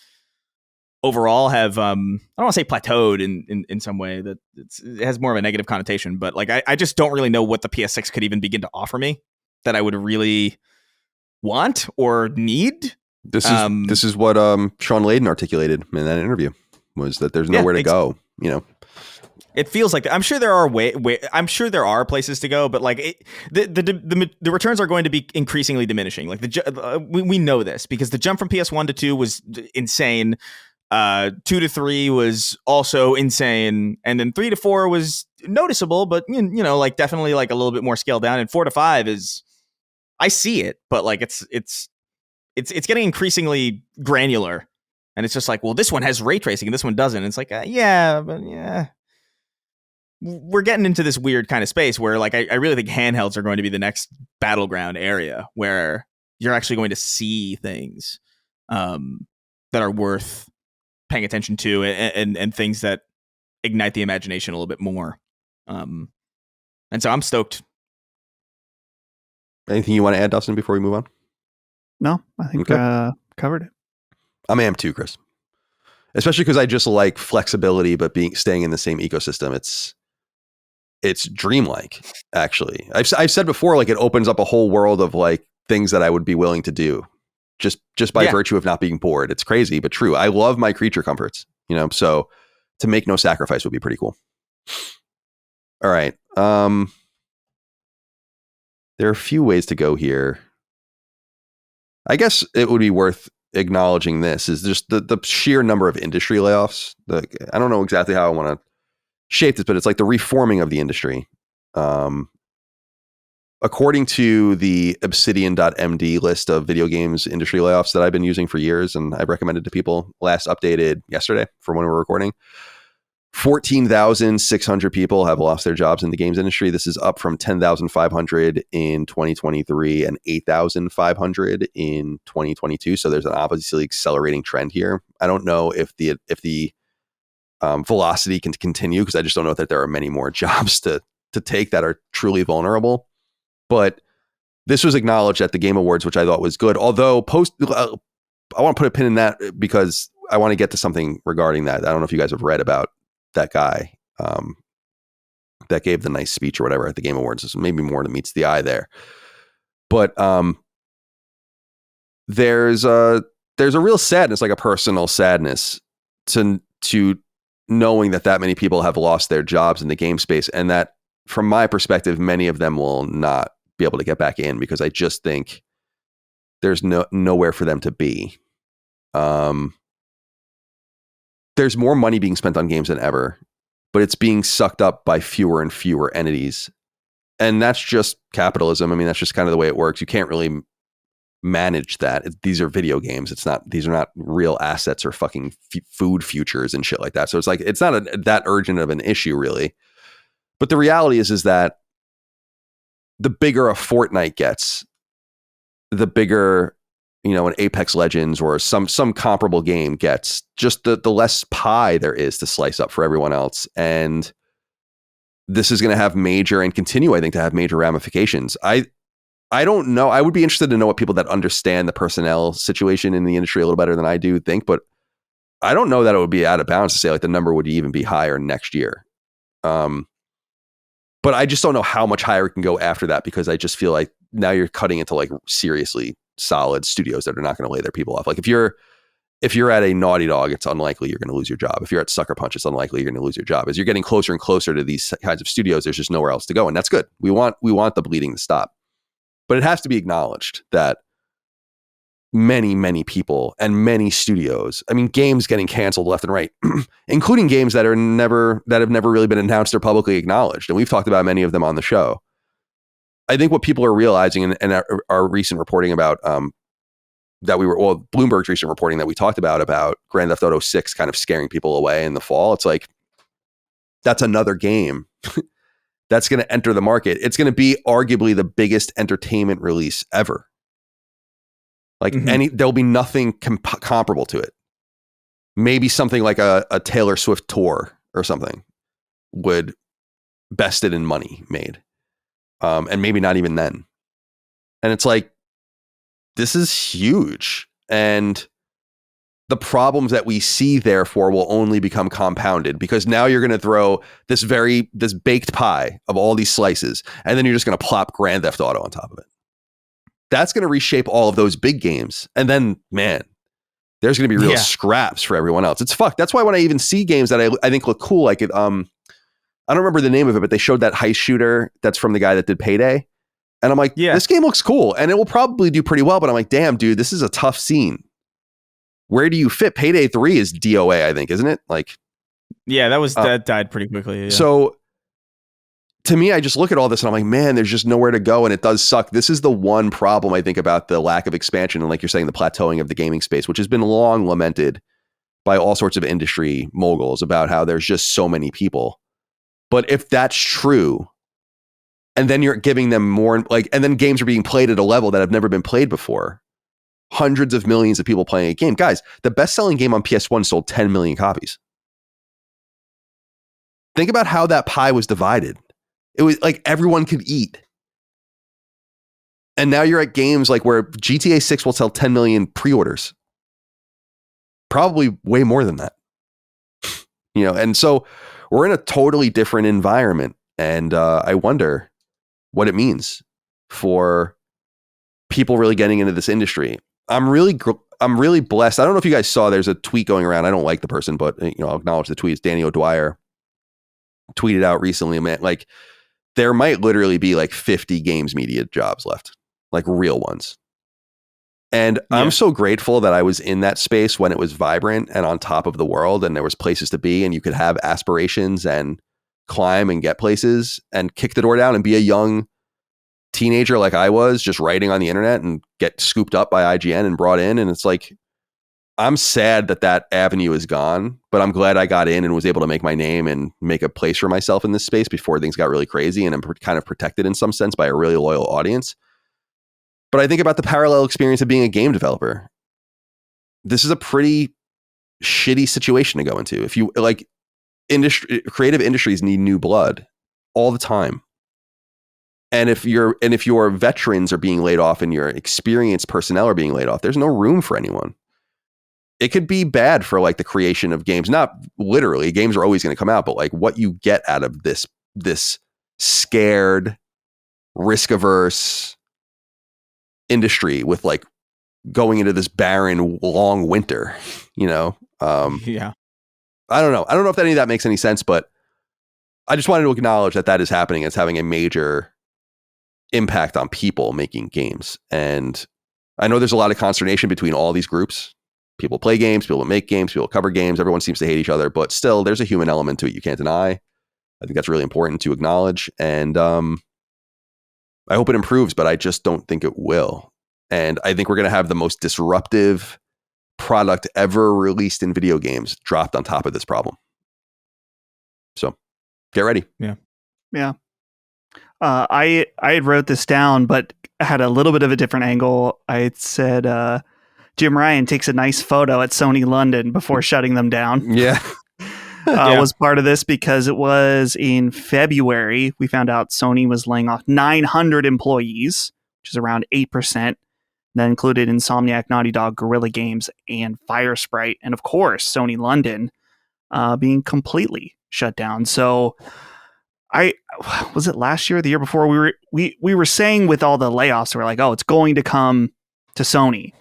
overall have I don't want to say plateaued in some way, that it has more of a negative connotation, but like I just don't really know what the PS6 could even begin to offer me that I would really want or need. This is what Sean Layden articulated in that interview, was that there's nowhere to go. It feels like I'm sure there are I'm sure there are places to go, but like the returns are going to be increasingly diminishing. Like we know this because the jump from PS1 to 2 was insane. 2 to 3 was also insane, and then 3 to 4 was noticeable, but like definitely like a little bit more scaled down. And 4 to 5 is, I see it, but like it's getting increasingly granular, and it's just like, well, this one has ray tracing and this one doesn't. And it's like, yeah, we're getting into this weird kind of space where like I really think handhelds are going to be the next battleground area where you're actually going to see things that are worth paying attention to, and things that ignite the imagination a little bit more. And so I'm stoked. Anything you want to add, Dustin, before we move on? No, I think covered it. I'm amped too, Chris. Especially because I just like flexibility, but staying in the same ecosystem. It's dreamlike, actually. I've said before, like it opens up a whole world of like things that I would be willing to do. Just by virtue of not being bored. It's crazy, but true. I love my creature comforts, so to make no sacrifice would be pretty cool. All right. There are a few ways to go here. I guess it would be worth acknowledging this is just the sheer number of industry layoffs. I don't know exactly how I want to shape this, but it's like the reforming of the industry. According to the Obsidian.md list of video games industry layoffs that I've been using for years, and I've recommended to people, last updated yesterday for when we're recording, 14,600 people have lost their jobs in the games industry. This is up from 10,500 in 2023 and 8,500 in 2022. So there's an obviously accelerating trend here. I don't know if the velocity can continue, because I just don't know that there are many more jobs to take that are truly vulnerable. But this was acknowledged at the Game Awards, which I thought was good. Although I want to put a pin in that because I want to get to something regarding that. I don't know if you guys have read about that guy that gave the nice speech or whatever at the Game Awards. There's maybe more than meets the eye there. But there's a real sadness, like a personal sadness to knowing that many people have lost their jobs in the game space, and that from my perspective, many of them will not be able to get back in, because I just think there's nowhere for them to be. There's more money being spent on games than ever, but it's being sucked up by fewer and fewer entities. And that's just capitalism. I mean, that's just kind of the way it works. You can't really manage that. These are video games. These are not real assets or fucking food futures and shit like that. So it's like, it's not that urgent of an issue really. But the reality is that the bigger a Fortnite gets, the bigger, an Apex Legends or some comparable game gets, just the less pie there is to slice up for everyone else. And this is going to have major and continue, I think, to have major ramifications. I don't know. I would be interested to know what people that understand the personnel situation in the industry a little better than I do think, but I don't know that it would be out of bounds to say like the number would even be higher next year. But I just don't know how much higher it can go after that, because I just feel like now you're cutting into like seriously solid studios that are not going to lay their people off. Like if you're at a Naughty Dog, it's unlikely you're going to lose your job. If you're at Sucker Punch, it's unlikely you're going to lose your job. As you're getting closer and closer to these kinds of studios, there's just nowhere else to go. And that's good. We want the bleeding to stop. But it has to be acknowledged that many, many people and many studios, I mean, games getting canceled left and right, including games that have never really been announced or publicly acknowledged. And we've talked about many of them on the show. I think what people are realizing, and our recent reporting about Bloomberg's recent reporting that we talked about Grand Theft Auto 6 kind of scaring people away in the fall. It's like, that's another game that's going to enter the market. It's going to be arguably the biggest entertainment release ever. Like there'll be nothing comparable to it. Maybe something like a Taylor Swift tour or something would best it in money made. And maybe not even then. And it's like, this is huge. And the problems that we see, therefore, will only become compounded, because now you're going to throw this baked pie of all these slices, and then you're just going to plop Grand Theft Auto on top of it. That's going to reshape all of those big games. And then, man, there's going to be real scraps for everyone else. It's fucked. That's why when I even see games that I think look cool, like it, I don't remember the name of it, but they showed that heist shooter that's from the guy that did Payday. And I'm like, this game looks cool and it will probably do pretty well. But I'm like, damn, dude, this is a tough scene. Where do you fit? Payday 3 is DOA, I think, isn't it? Like, yeah, that died pretty quickly. Yeah. So to me, I just look at all this and I'm like, man, there's just nowhere to go. And it does suck. This is the one problem I think about the lack of expansion. And like you're saying, the plateauing of the gaming space, which has been long lamented by all sorts of industry moguls about how there's just so many people. But if that's true, and then you're giving them more, like, and then games are being played at a level that have never been played before. Hundreds of millions of people playing a game. Guys, the best-selling game on PS1 sold 10 million copies. Think about how that pie was divided. It was like everyone could eat. And now you're at games like where GTA 6 will sell 10 million pre-orders. Probably way more than that. And so we're in a totally different environment. And I wonder what it means for people really getting into this industry. I'm really blessed. I don't know if you guys saw, there's a tweet going around. I don't like the person, but I'll acknowledge the tweet. It's Danny O'Dwyer tweeted out recently, man, like there might literally be like 50 games media jobs left, like real ones. And I'm so grateful that I was in that space when it was vibrant and on top of the world, and there was places to be, and you could have aspirations and climb and get places and kick the door down and be a young teenager like I was, just writing on the internet and get scooped up by IGN and brought in. And it's like, I'm sad that avenue is gone, but I'm glad I got in and was able to make my name and make a place for myself in this space before things got really crazy. And I'm kind of protected in some sense by a really loyal audience. But I think about the parallel experience of being a game developer. This is a pretty shitty situation to go into. If you like, creative industries need new blood all the time. And if your veterans are being laid off and your experienced personnel are being laid off, there's no room for anyone. It could be bad for like the creation of games. Not literally, games are always going to come out, but like what you get out of this scared, risk-averse industry with like going into this barren, long winter, Yeah. I don't know. I don't know if any of that makes any sense, but I just wanted to acknowledge that is happening. It's having a major impact on people making games. And I know there's a lot of consternation between all these groups. People play games, people make games, people cover games. Everyone seems to hate each other, but still there's a human element to it you can't deny. I think that's really important to acknowledge. And I hope it improves, but I just don't think it will. And I think we're going to have the most disruptive product ever released in video games dropped on top of this problem. So get ready. Yeah. I had wrote this down, but had a little bit of a different angle. I had said Jim Ryan takes a nice photo at Sony London before shutting them down. Yeah. Was part of this because it was in February. We found out Sony was laying off 900 employees, which is around 8%. That included Insomniac, Naughty Dog, Guerrilla Games, and Firesprite. And of course, Sony London being completely shut down. So was it last year or the year before we were saying with all the layoffs, we're like, oh, it's going to come to Sony.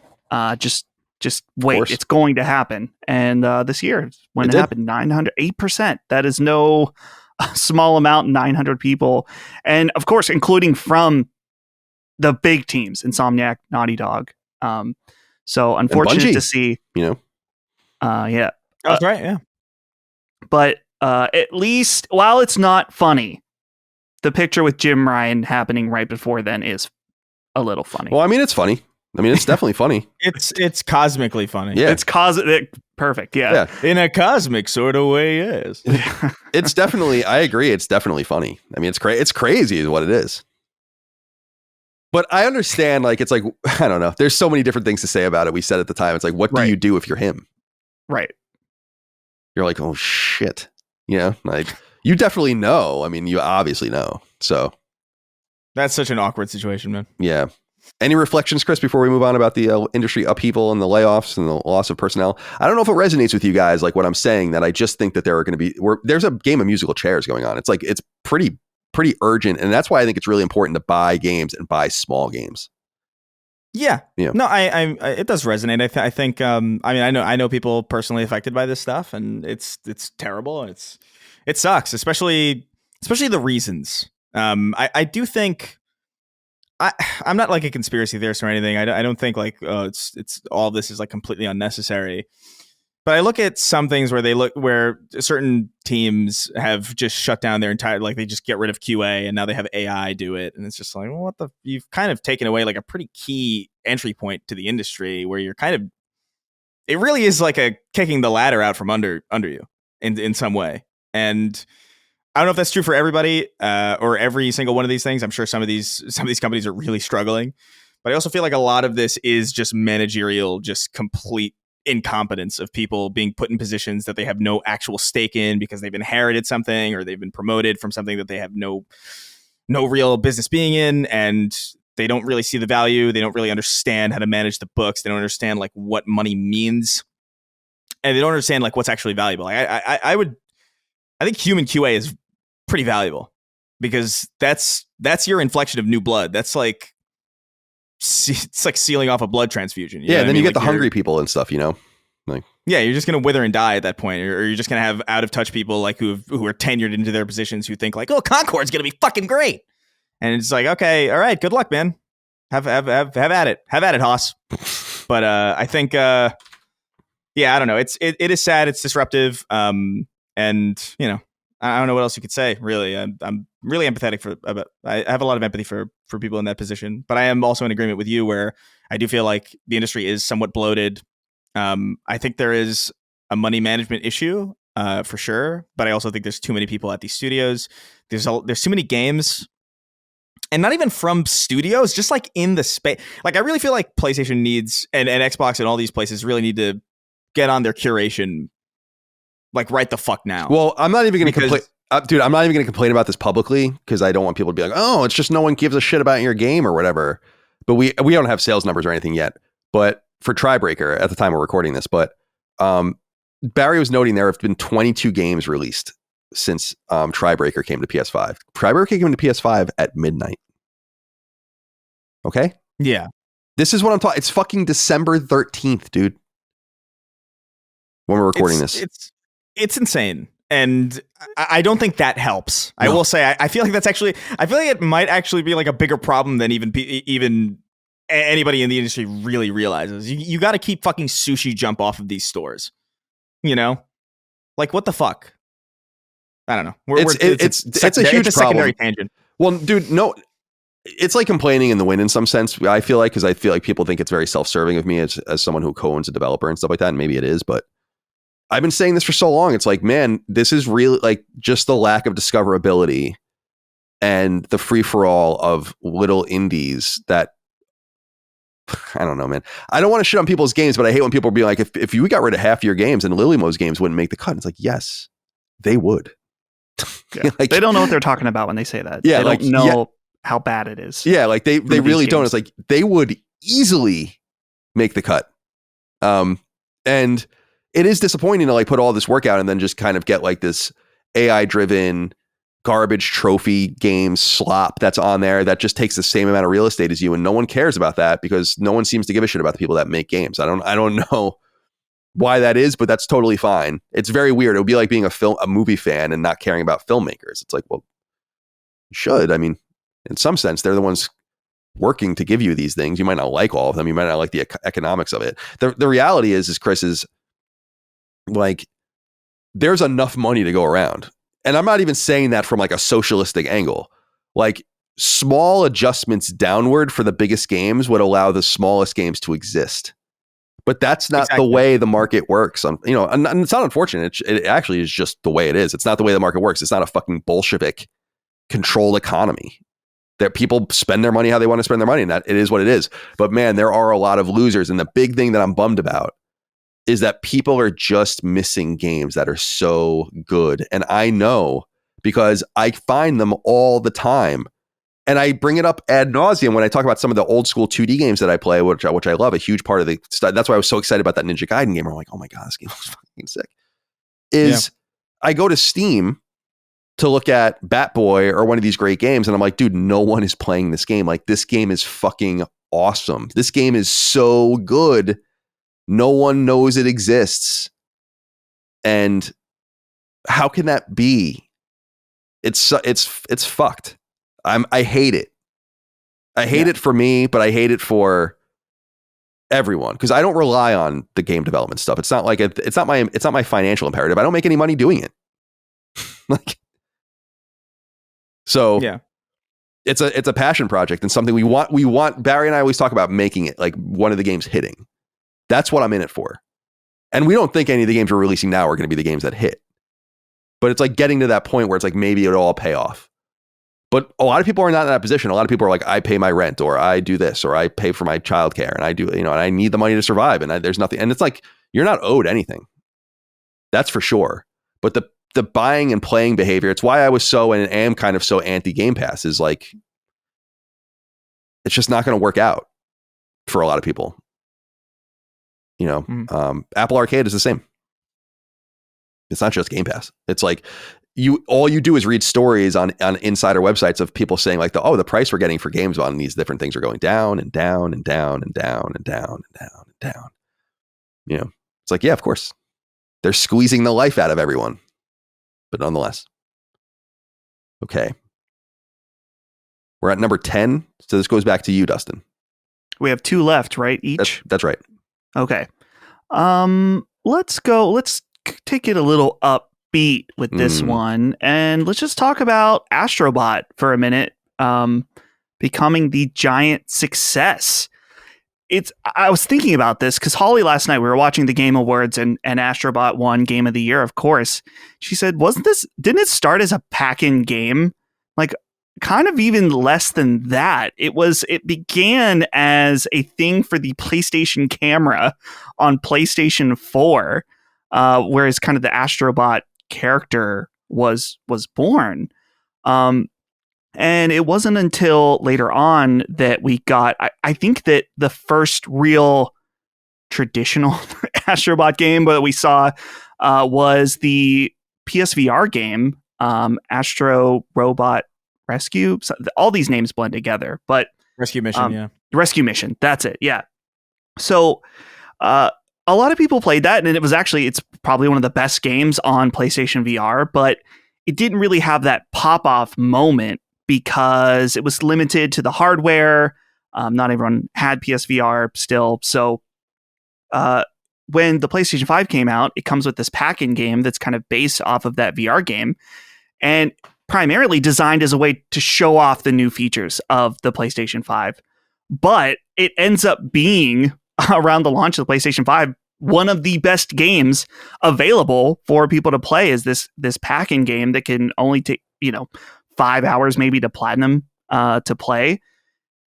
Just wait, it's going to happen. And this year, when it happened, 8%. That is no small amount, 900 people. And of course, including from the big teams, Insomniac, Naughty Dog. So unfortunate to see. Yeah. That's right, yeah. But at least, while it's not funny, the picture with Jim Ryan happening right before then is a little funny. Well, I mean, it's funny. I mean, it's definitely funny. It's cosmically funny. Yeah. It's perfect. Yeah. In a cosmic sort of way, yes. It's definitely, I agree. It's definitely funny. I mean, it's crazy is what it is. But I understand, like, it's like, I don't know. There's so many different things to say about it. We said at the time, it's like, what do you do if you're him? Right. You're like, oh, shit. Like, you definitely know. I mean, you obviously know. So. That's such an awkward situation, man. Yeah. Any reflections, Chris, before we move on about the industry upheaval and the layoffs and the loss of personnel? I don't know if it resonates with you guys, like what I'm saying, that I just think that there are going to be, there's a game of musical chairs going on. It's like, it's pretty urgent. And that's why I think it's really important to buy games and buy small games. Yeah. No, I it does resonate. I think, I mean, I know people personally affected by this stuff, and it's terrible. And it sucks, especially the reasons. I do think, I'm not like a conspiracy theorist or anything. I don't think like it's all this is like completely unnecessary. But I look at some things where certain teams have just shut down their entire, like they just get rid of QA and now they have AI do it, and it's just like, well, you've kind of taken away like a pretty key entry point to the industry where you're kind of, it really is like a kicking the ladder out from under you in some way. And I don't know if that's true for everybody or every single one of these things. I'm sure some of these companies are really struggling, but I also feel like a lot of this is just managerial, just complete incompetence of people being put in positions that they have no actual stake in because they've inherited something or they've been promoted from something that they have no real business being in, and they don't really see the value. They don't really understand how to manage the books. They don't understand like what money means, and they don't understand like what's actually valuable. I think human QA is pretty valuable because that's your inflection of new blood. That's like, it's like sealing off a blood transfusion. Yeah, and then you get the hungry people and stuff, like, yeah, you're just gonna wither and die at that point, or you're just gonna have out of touch people like who are tenured into their positions who think like, oh, Concord's gonna be fucking great, and it's like, okay, all right, good luck, man. Have at it, Haas. But I think, yeah, I don't know. It is sad. It's disruptive. And I don't know what else you could say, really. I'm really empathetic I have a lot of empathy for people in that position, but I am also in agreement with you where I do feel like the industry is somewhat bloated. I think there is a money management issue for sure, but I also think there's too many people at these studios. There's too many games, and not even from studios, just like in the space. Like, I really feel like PlayStation needs and Xbox and all these places really need to get on their curation. Like, right the fuck now. Well, I'm not even going to complain. Dude, I'm not even going to complain about this publicly because I don't want people to be like, oh, it's just no one gives a shit about your game or whatever. But we don't have sales numbers or anything yet. But for Tribreaker, at the time we're recording this, but Barry was noting there have been 22 games released since Tribreaker came to PS5. Tribreaker came to PS5 at midnight. Okay? Yeah. This is what I'm talking. It's fucking December 13th, dude. When we're recording this. It's insane. And I don't think that helps. No. I will say, I feel like that's actually, I feel like it might actually be like a bigger problem than even anybody in the industry really realizes. You got to keep fucking Sushi Jump off of these stores. Like, what the fuck? I don't know. It's a huge problem. Secondary tangent. Well, dude, no, it's like complaining in the wind in some sense. I feel like, because I feel like people think it's very self-serving of me as someone who co-owns a developer and stuff like that. And maybe it is, but I've been saying this for so long. It's like, man, this is really like just the lack of discoverability and the free for all of little indies that, I don't know, man. I don't want to shit on people's games, but I hate when people be like, if you got rid of half your games and Lilymo's games wouldn't make the cut. It's like, yes, they would. Yeah. Like, they don't know what they're talking about when they say that. Yeah, they don't know how bad it is. Yeah, like they really don't. It's like they would easily make the cut. And it is disappointing to like put all this work out and then just kind of get like this AI driven garbage trophy game slop that's on there that just takes the same amount of real estate as you, and no one cares about that because no one seems to give a shit about the people that make games. I don't know why that is, but that's totally fine. It's very weird. It would be like being a movie fan and not caring about filmmakers. It's like, well, you should. I mean, in some sense, they're the ones working to give you these things. You might not like all of them. You might not like the economics of it. The reality is Chris, is like, there's enough money to go around. And I'm not even saying that from like a socialistic angle. Like, small adjustments downward for the biggest games would allow the smallest games to exist. But that's not the way the market works. And it's not unfortunate. It actually is just the way it is. It's not the way the market works. It's not a fucking Bolshevik controlled economy that people spend their money how they want to spend their money. And that it is what it is. But man, there are a lot of losers. And the big thing that I'm bummed about is that people are just missing games that are so good. And I know because I find them all the time. And I bring it up ad nauseum when I talk about some of the old school 2D games that I play, which I love. A huge part of the stuff. That's why I was so excited about that Ninja Gaiden game. I'm like, oh my God, this game was fucking sick. I go to Steam to look at Bat Boy or one of these great games, and I'm like, dude, no one is playing this game. Like, this game is fucking awesome. This game is so good. No one knows it exists. And how can that be? It's fucked. I hate it. I hate it for me, but I hate it for everyone because I don't rely on the game development stuff. It's not like it's not my financial imperative. I don't make any money doing it. Like, so yeah, it's a passion project and something we want. Barry and I always talk about making it like one of the games hitting. That's what I'm in it for. And we don't think any of the games we're releasing now are going to be the games that hit. But it's like getting to that point where it's like maybe it'll all pay off. But a lot of people are not in that position. A lot of people are like, I pay my rent, or I do this, or I pay for my childcare, and I do, and I need the money to survive. And there's nothing. And it's like, you're not owed anything. That's for sure. But the buying and playing behavior, it's why I was so and am kind of so anti Game Pass, is like, it's just not going to work out for a lot of people. Apple Arcade is the same. It's not just Game Pass. It's like all you do is read stories on insider websites of people saying like the price we're getting for games on these different things are going down and down and down and down and down and down and down. It's like, yeah, of course. They're squeezing the life out of everyone. But nonetheless. Okay. We're at number 10. So this goes back to you, Dustin. We have 2 left, right? Each? That's right. Okay. Let's take it a little upbeat with this one, and let's just talk about Astrobot for a minute, becoming the giant success. I was thinking about this because Holly last night, we were watching the Game Awards and Astrobot won Game of the Year, of course. She said, didn't it start as a pack-in game? Like, kind of even less than that. It began as a thing for the PlayStation camera on PlayStation 4, whereas kind of the Astrobot character was born. And it wasn't until later on that we got, I think that the first real traditional Astrobot game that we saw was the PSVR game, Astro Robot Rescue. So all these names blend together, but Rescue Mission, Rescue Mission. That's it. Yeah. So a lot of people played that, and it's probably one of the best games on PlayStation VR, but it didn't really have that pop-off moment because it was limited to the hardware. Not everyone had PSVR still. So when the PlayStation 5 came out, it comes with this pack-in game that's kind of based off of that VR game, and primarily designed as a way to show off the new features of the PlayStation 5. But it ends up being, around the launch of the PlayStation 5, one of the best games available for people to play is this pack-in game that can only take, 5 hours maybe to platinum to play.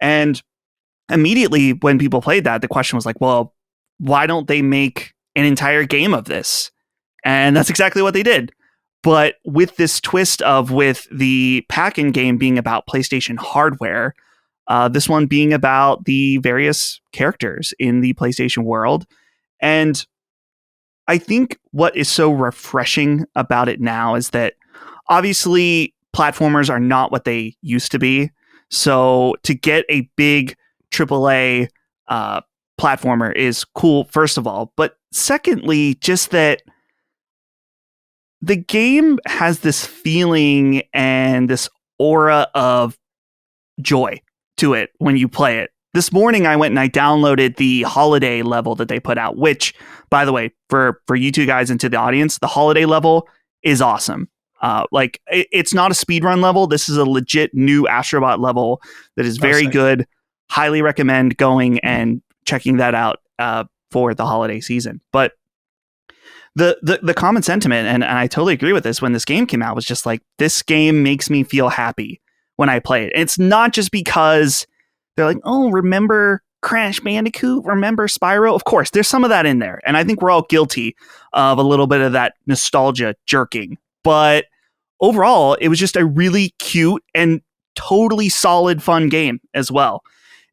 And immediately when people played that, the question was like, well, why don't they make an entire game of this? And that's exactly what they did. But with this twist of with the pack-in game being about PlayStation hardware, this one being about the various characters in the PlayStation world. And I think what is so refreshing about it now is that obviously platformers are not what they used to be. So to get a big AAA platformer is cool, first of all. But secondly, just that the game has this feeling and this aura of joy to it when you play it. This morning, I went and I downloaded the holiday level that they put out, which, by the way, for you two guys and to the audience, the holiday level is awesome. It's not a speedrun level. This is a legit new Astrobot level that is very good. Highly recommend going and checking that out for the holiday season. But the common sentiment, and I totally agree with this, when this game came out, was just like, this game makes me feel happy when I play it. And it's not just because they're like, oh, remember Crash Bandicoot? Remember Spyro? Of course, there's some of that in there. And I think we're all guilty of a little bit of that nostalgia jerking. But overall, it was just a really cute and totally solid, fun game as well.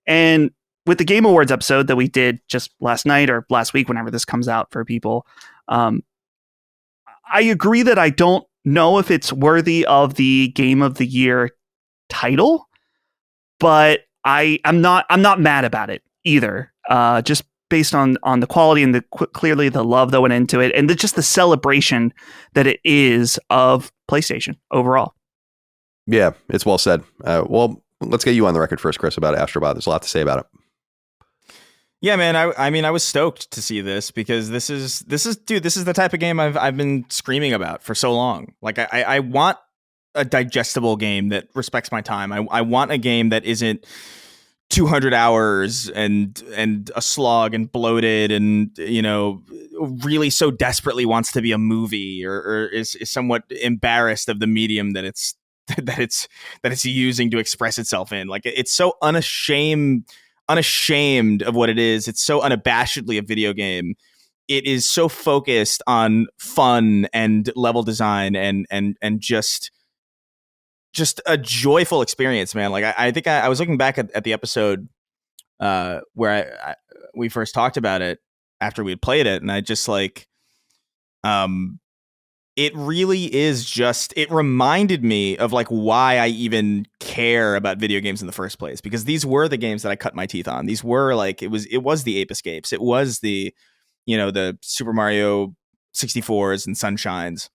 And with the Game Awards episode that we did just last night or last week, whenever this comes out for people, I agree that I don't know if it's worthy of the Game of the Year title, but I'm not mad about it either. Just based on the quality and clearly the love that went into it, and just the celebration that it is of PlayStation overall. Yeah, it's well said. Well, let's get you on the record first, Chris, about Astrobot. There's a lot to say about it. Yeah, man. I mean, I was stoked to see this because this is the type of game I've been screaming about for so long. Like, I want a digestible game that respects my time. I want a game that isn't 200 hours and a slog and bloated and, you know, really so desperately wants to be a movie or is somewhat embarrassed of the medium that it's using to express itself in. Like, it's so unashamed of what it is. It's so unabashedly a video game. It is so focused on fun and level design and just a joyful experience, man. Like, I think I was looking back at the episode where we first talked about it after we had played it, and I just like, it really is just, it reminded me of like why I even care about video games in the first place, because these were the games that I cut my teeth on. These were like, it was the Ape Escapes. It was the, you know, the Super Mario 64s and Sunshines.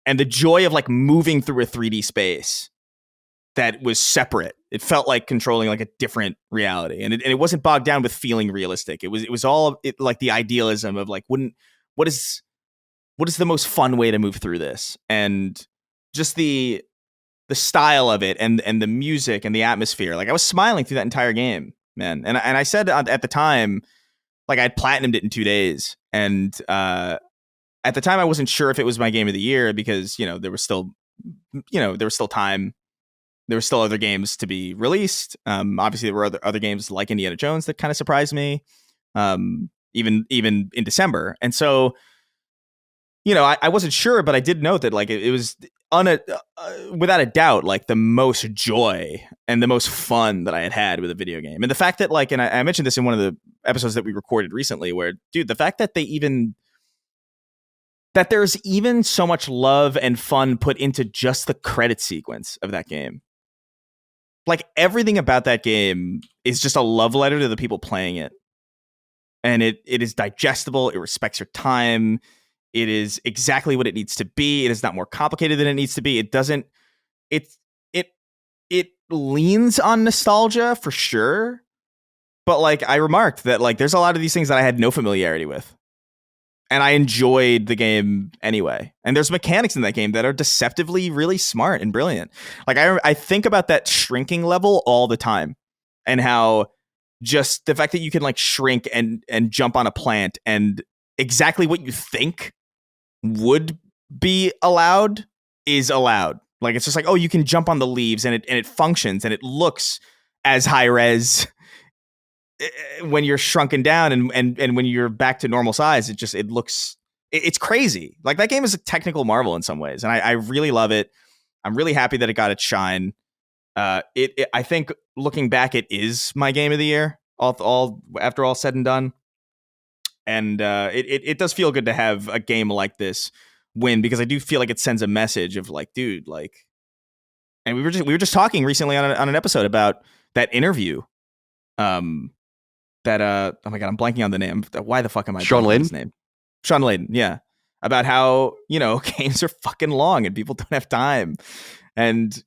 And the joy of like moving through a 3D space that was separate. It felt like controlling like a different reality. And it wasn't bogged down with feeling realistic. It was all like the idealism of like, what is the most fun way to move through this? And just the style of it and the music and the atmosphere. Like, I was smiling through that entire game, man. And I said at the time, like, I'd platinumed it in 2 days. And at the time, I wasn't sure if it was my game of the year because, you know, there was still time. There were still other games to be released. Obviously, there were other games like Indiana Jones that kind of surprised me, even in December. And so, you know, I wasn't sure, but I did note that like it was without a doubt like the most joy and the most fun that I had with a video game. And the fact that like, and I mentioned this in one of the episodes that we recorded recently, where, dude, the fact that there's even so much love and fun put into just the credit sequence of that game. Like, everything about that game is just a love letter to the people playing it. And it is digestible. It respects your time. It is exactly what it needs to be. It is not more complicated than it needs to be. It doesn't, it leans on nostalgia for sure. But like, I remarked that like, there's a lot of these things that I had no familiarity with. And I enjoyed the game anyway. And there's mechanics in that game that are deceptively really smart and brilliant. Like, I think about that shrinking level all the time, and how just the fact that you can like shrink and jump on a plant, and exactly what you think would be allowed is allowed. Like it's just like, oh, you can jump on the leaves and it functions and it looks as high res when you're shrunken down and when you're back to normal size. It looks it's crazy. Like that game is a technical marvel in some ways, and I really love it. I'm really happy that it got its shine. I think looking back, it is my game of the year. All after all said and done, and it does feel good to have a game like this win, because I do feel like it sends a message of like, dude, like, and we were just talking recently on an episode about that interview, that oh my god, I'm blanking on the name. Why the fuck am I Sean blanking on Layden? his name? Sean Layden, yeah, about how games are fucking long and people don't have time, and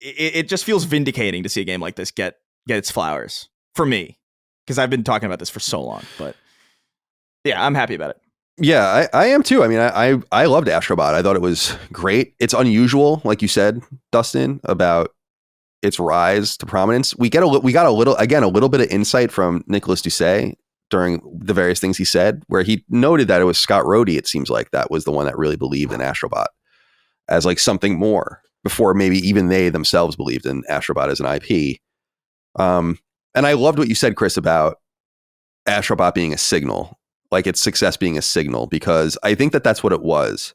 it just feels vindicating to see a game like this get its flowers for me, because I've been talking about this for so long. But yeah, I'm happy about it. Yeah, I am too. I mean, I loved Astrobot. I thought it was great. It's unusual, like you said, Dustin, about its rise to prominence. We got a little bit of insight from Nicolas Doucet during the various things he said, where he noted that it was Scott Rhodey, it seems like, that was the one that really believed in Astrobot as like something more, before maybe even they themselves believed in Astrobot as an IP. And I loved what you said, Chris, about Astrobot being a signal, like its success being a signal, because I think that that's what it was.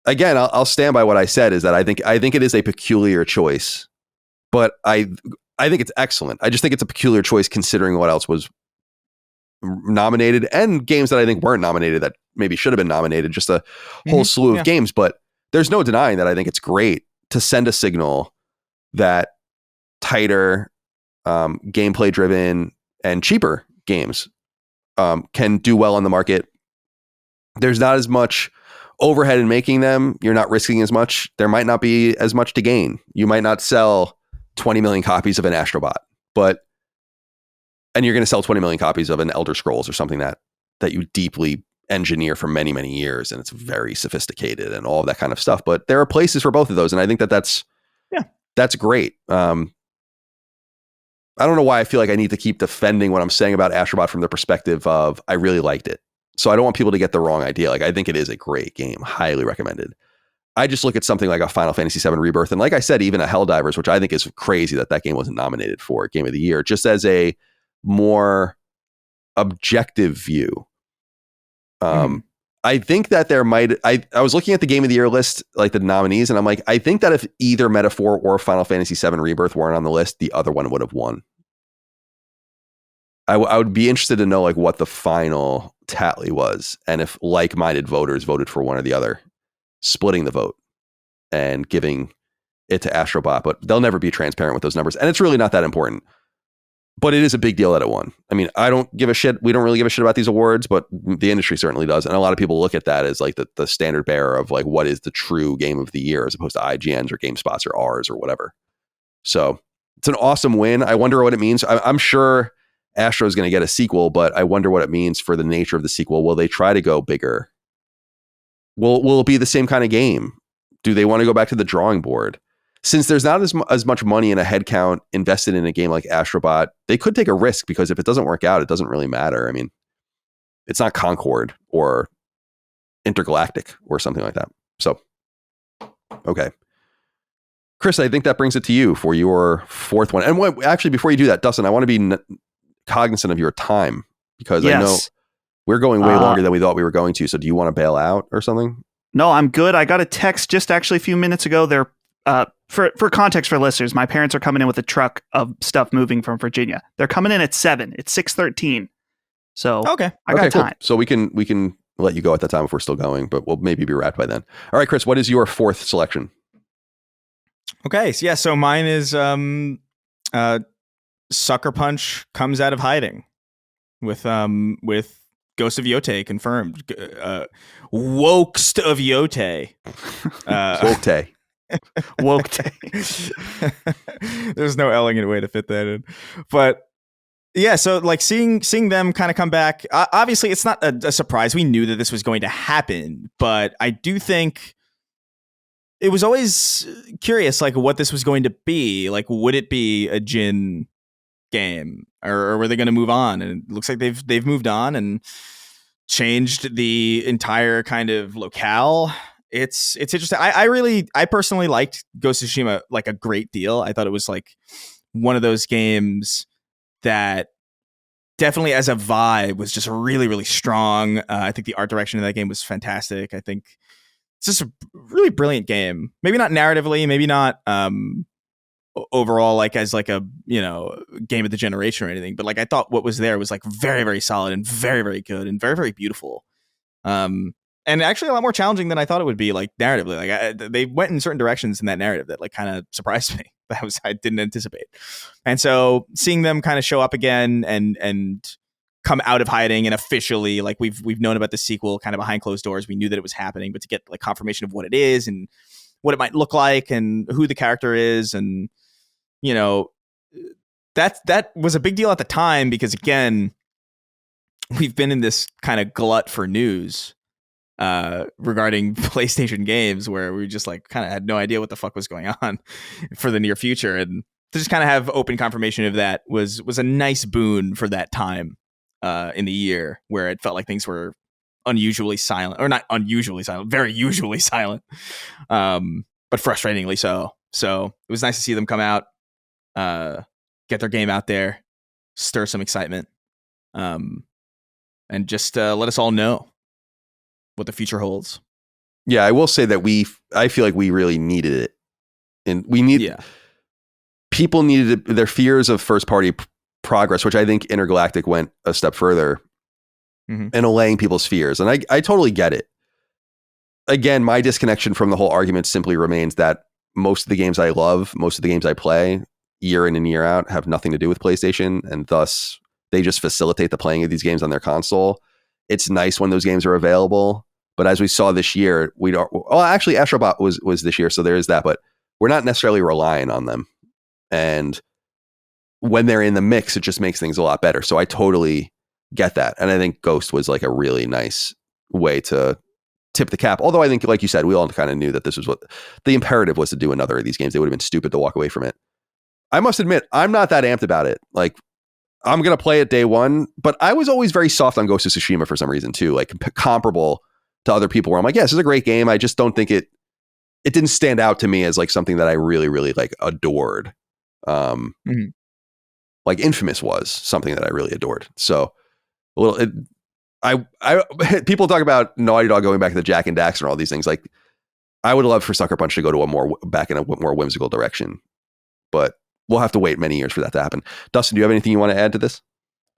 Again, I'll stand by what I said, is that I think it is a peculiar choice, but I think it's excellent. I just think it's a peculiar choice considering what else was nominated, and games that I think weren't nominated that maybe should have been nominated, just a whole slew of games. But there's no denying that I think it's great to send a signal that tighter, gameplay driven and cheaper games can do well on the market. There's not as much overhead in making them. You're not risking as much. There might not be as much to gain. You might not sell 20 million copies of an Astrobot, and you're going to sell 20 million copies of an Elder Scrolls or something that you deeply engineer for many, many years, and it's very sophisticated and all of that kind of stuff. But there are places for both of those, and I think that's great. I don't know why I feel like I need to keep defending what I'm saying about Astrobot from the perspective of I really liked it. So I don't want people to get the wrong idea. Like, I think it is a great game, highly recommended. I just look at something like a Final Fantasy VII Rebirth, and like I said, even a Helldivers, which I think is crazy that game wasn't nominated for Game of the Year, just as a more objective view. I think that there might, I was looking at the Game of the Year list, like the nominees, and I'm like, I think that if either Metaphor or Final Fantasy VII Rebirth weren't on the list, the other one would have won. I would be interested to know like what the final tally was, and if like-minded voters voted for one or the other, splitting the vote and giving it to Astrobot. But they'll never be transparent with those numbers, and it's really not that important. But it is a big deal that it won. I mean, I don't give a shit. We don't really give a shit about these awards, but the industry certainly does. And a lot of people look at that as like the standard bearer of like what is the true game of the year, as opposed to IGN's or GameSpot's or ours or whatever. So it's an awesome win. I wonder what it means. I'm sure Astro is going to get a sequel, but I wonder what it means for the nature of the sequel. Will they try to go bigger? Will it be the same kind of game? Do they want to go back to the drawing board? Since there's not as much money in a headcount invested in a game like Astrobot, they could take a risk, because if it doesn't work out, it doesn't really matter. I mean, it's not Concord or Intergalactic or something like that. So, okay. Chris, I think that brings it to you for your fourth one. And actually, before you do that, Dustin, I want to be cognizant of your time, because I know we're going way longer than we thought we were going to. So do you want to bail out or something? No, I'm good. I got a text just actually a few minutes ago. They're for context for listeners, my parents are coming in with a truck of stuff moving from Virginia. They're coming in at 7. It's 6:13. So okay, I got time. Cool. So we can let you go at that time if we're still going, but we'll maybe be wrapped by then. All right, Chris, what is your fourth selection? Okay, so yeah, so mine is Sucker Punch Comes Out of Hiding with Ghost of Yotei confirmed. Wokest of Yotei. Wokte. Wokte. There's no elegant way to fit that in. But yeah, so like seeing them kind of come back, obviously it's not a surprise. We knew that this was going to happen, but I do think it was always curious, like what this was going to be. Like, would it be a Jin game, or were they going to move on? And it looks like they've moved on and changed the entire kind of locale it's interesting. I personally liked Ghost of Tsushima like a great deal. I thought it was like one of those games that definitely as a vibe was just really, really strong. I think the art direction of that game was fantastic. I think it's just a really brilliant game. Maybe not narratively, maybe not overall like as like a, you know, game of the generation or anything, but like I thought what was there was like very, very solid and very, very good and very, very beautiful. And actually a lot more challenging than I thought it would be, like narratively. Like they went in certain directions in that narrative that like kind of surprised me. I didn't anticipate. And so seeing them kind of show up again and come out of hiding and officially, like we've known about the sequel kind of behind closed doors. We knew that it was happening, but to get like confirmation of what it is and what it might look like and who the character is, and you know, that was a big deal at the time because again, we've been in this kind of glut for news regarding PlayStation games where we just like kind of had no idea what the fuck was going on for the near future, and to just kind of have open confirmation of that was a nice boon for that time in the year where it felt like things were unusually silent, or not unusually silent, very usually silent, but frustratingly so. So it was nice to see them come out, get their game out there, stir some excitement, and just let us all know what the future holds. Yeah, I will say that I feel like we really needed it, and people needed their fears of first party progress, which I think Intergalactic went a step further in allaying people's fears, and I totally get it. Again, my disconnection from the whole argument simply remains that most of the games I love, most of the games I play year in and year out have nothing to do with PlayStation, and thus they just facilitate the playing of these games on their console. It's nice when those games are available, but as we saw this year, actually Astrobot was this year, so there is that, but we're not necessarily relying on them. And when they're in the mix, it just makes things a lot better. So I totally get that. And I think Ghost was like a really nice way to tip the cap. Although I think, like you said, we all kind of knew that this was what the imperative was, to do another of these games. They would have been stupid to walk away from it. I must admit, I'm not that amped about it. Like, I'm going to play it day one, but I was always very soft on Ghost of Tsushima for some reason too, like comparable to other people where I'm like, yeah, this is a great game. I just don't think it didn't stand out to me as like something that I really, really like adored. Like Infamous was something that I really adored. So people talk about Naughty Dog going back to the Jack and Daxter and all these things. Like, I would love for Sucker Punch to go to back in a more whimsical direction, but we'll have to wait many years for that to happen. Dustin, do you have anything you want to add to this?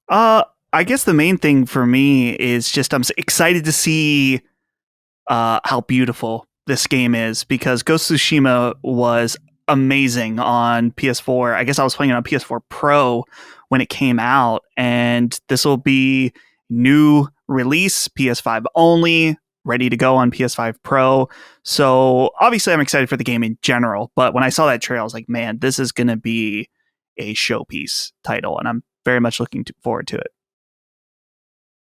I guess the main thing for me is just I'm excited to see how beautiful this game is, because Ghost of Tsushima was amazing on PS4. I guess I was playing it on PS4 Pro when it came out, and this will be new release, PS5 only, ready to go on PS5 Pro. So obviously I'm excited for the game in general, but when I saw that trailer, I was like, man, this is going to be a showpiece title, and I'm very much looking forward to it.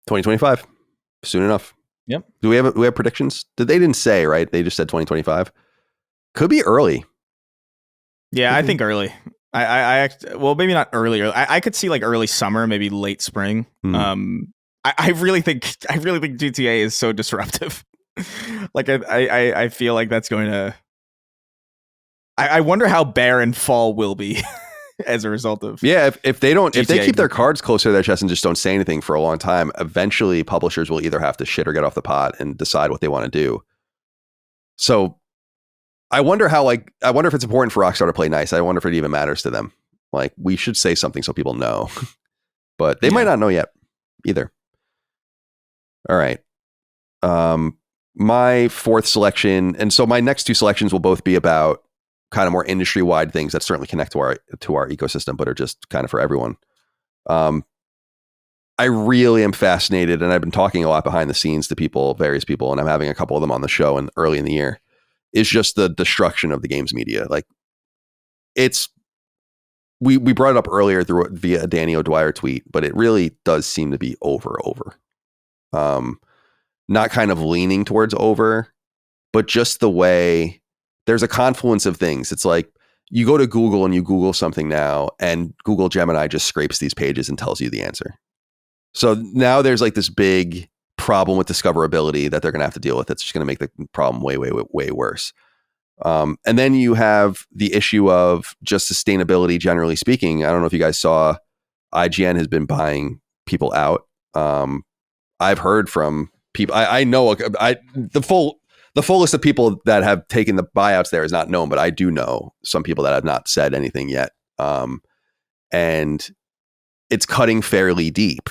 2025, soon enough. Yep. Do we have predictions? They didn't say, right? They just said 2025. Could be early. Yeah, I think early. Well, maybe not earlier. I could see like early summer, maybe late spring. I really think GTA is so disruptive. Like I feel like that's going to. I wonder how barren fall will be as a result of. Yeah, if they don't, GTA. if they keep their cards closer to their chest and just don't say anything for a long time, eventually publishers will either have to shit or get off the pot and decide what they want to do. So I wonder if it's important for Rockstar to play nice. I wonder if it even matters to them. Like, we should say something so people know, but they might not know yet either. All right. My fourth selection, and so my next two selections will both be about kind of more industry-wide things that certainly connect to our ecosystem, but are just kind of for everyone. I really am fascinated, and I've been talking a lot behind the scenes to various people, and I'm having a couple of them on the show and early in the year, is just the destruction of the games media. Like, we brought it up earlier via a Danny O'Dwyer tweet, but it really does seem to be over. Not kind of leaning towards over, but just the way there's a confluence of things. It's like you go to Google and you Google something now, and Google Gemini just scrapes these pages and tells you the answer. So now there's like this big problem with discoverability that they're going to have to deal with. It's just going to make the problem way, way, way, way worse. And then you have the issue of just sustainability, generally speaking. I don't know if you guys saw, IGN has been buying people out. I've heard from people. I know the full list of people that have taken the buyouts there is not known, but I do know some people that have not said anything yet. And it's cutting fairly deep.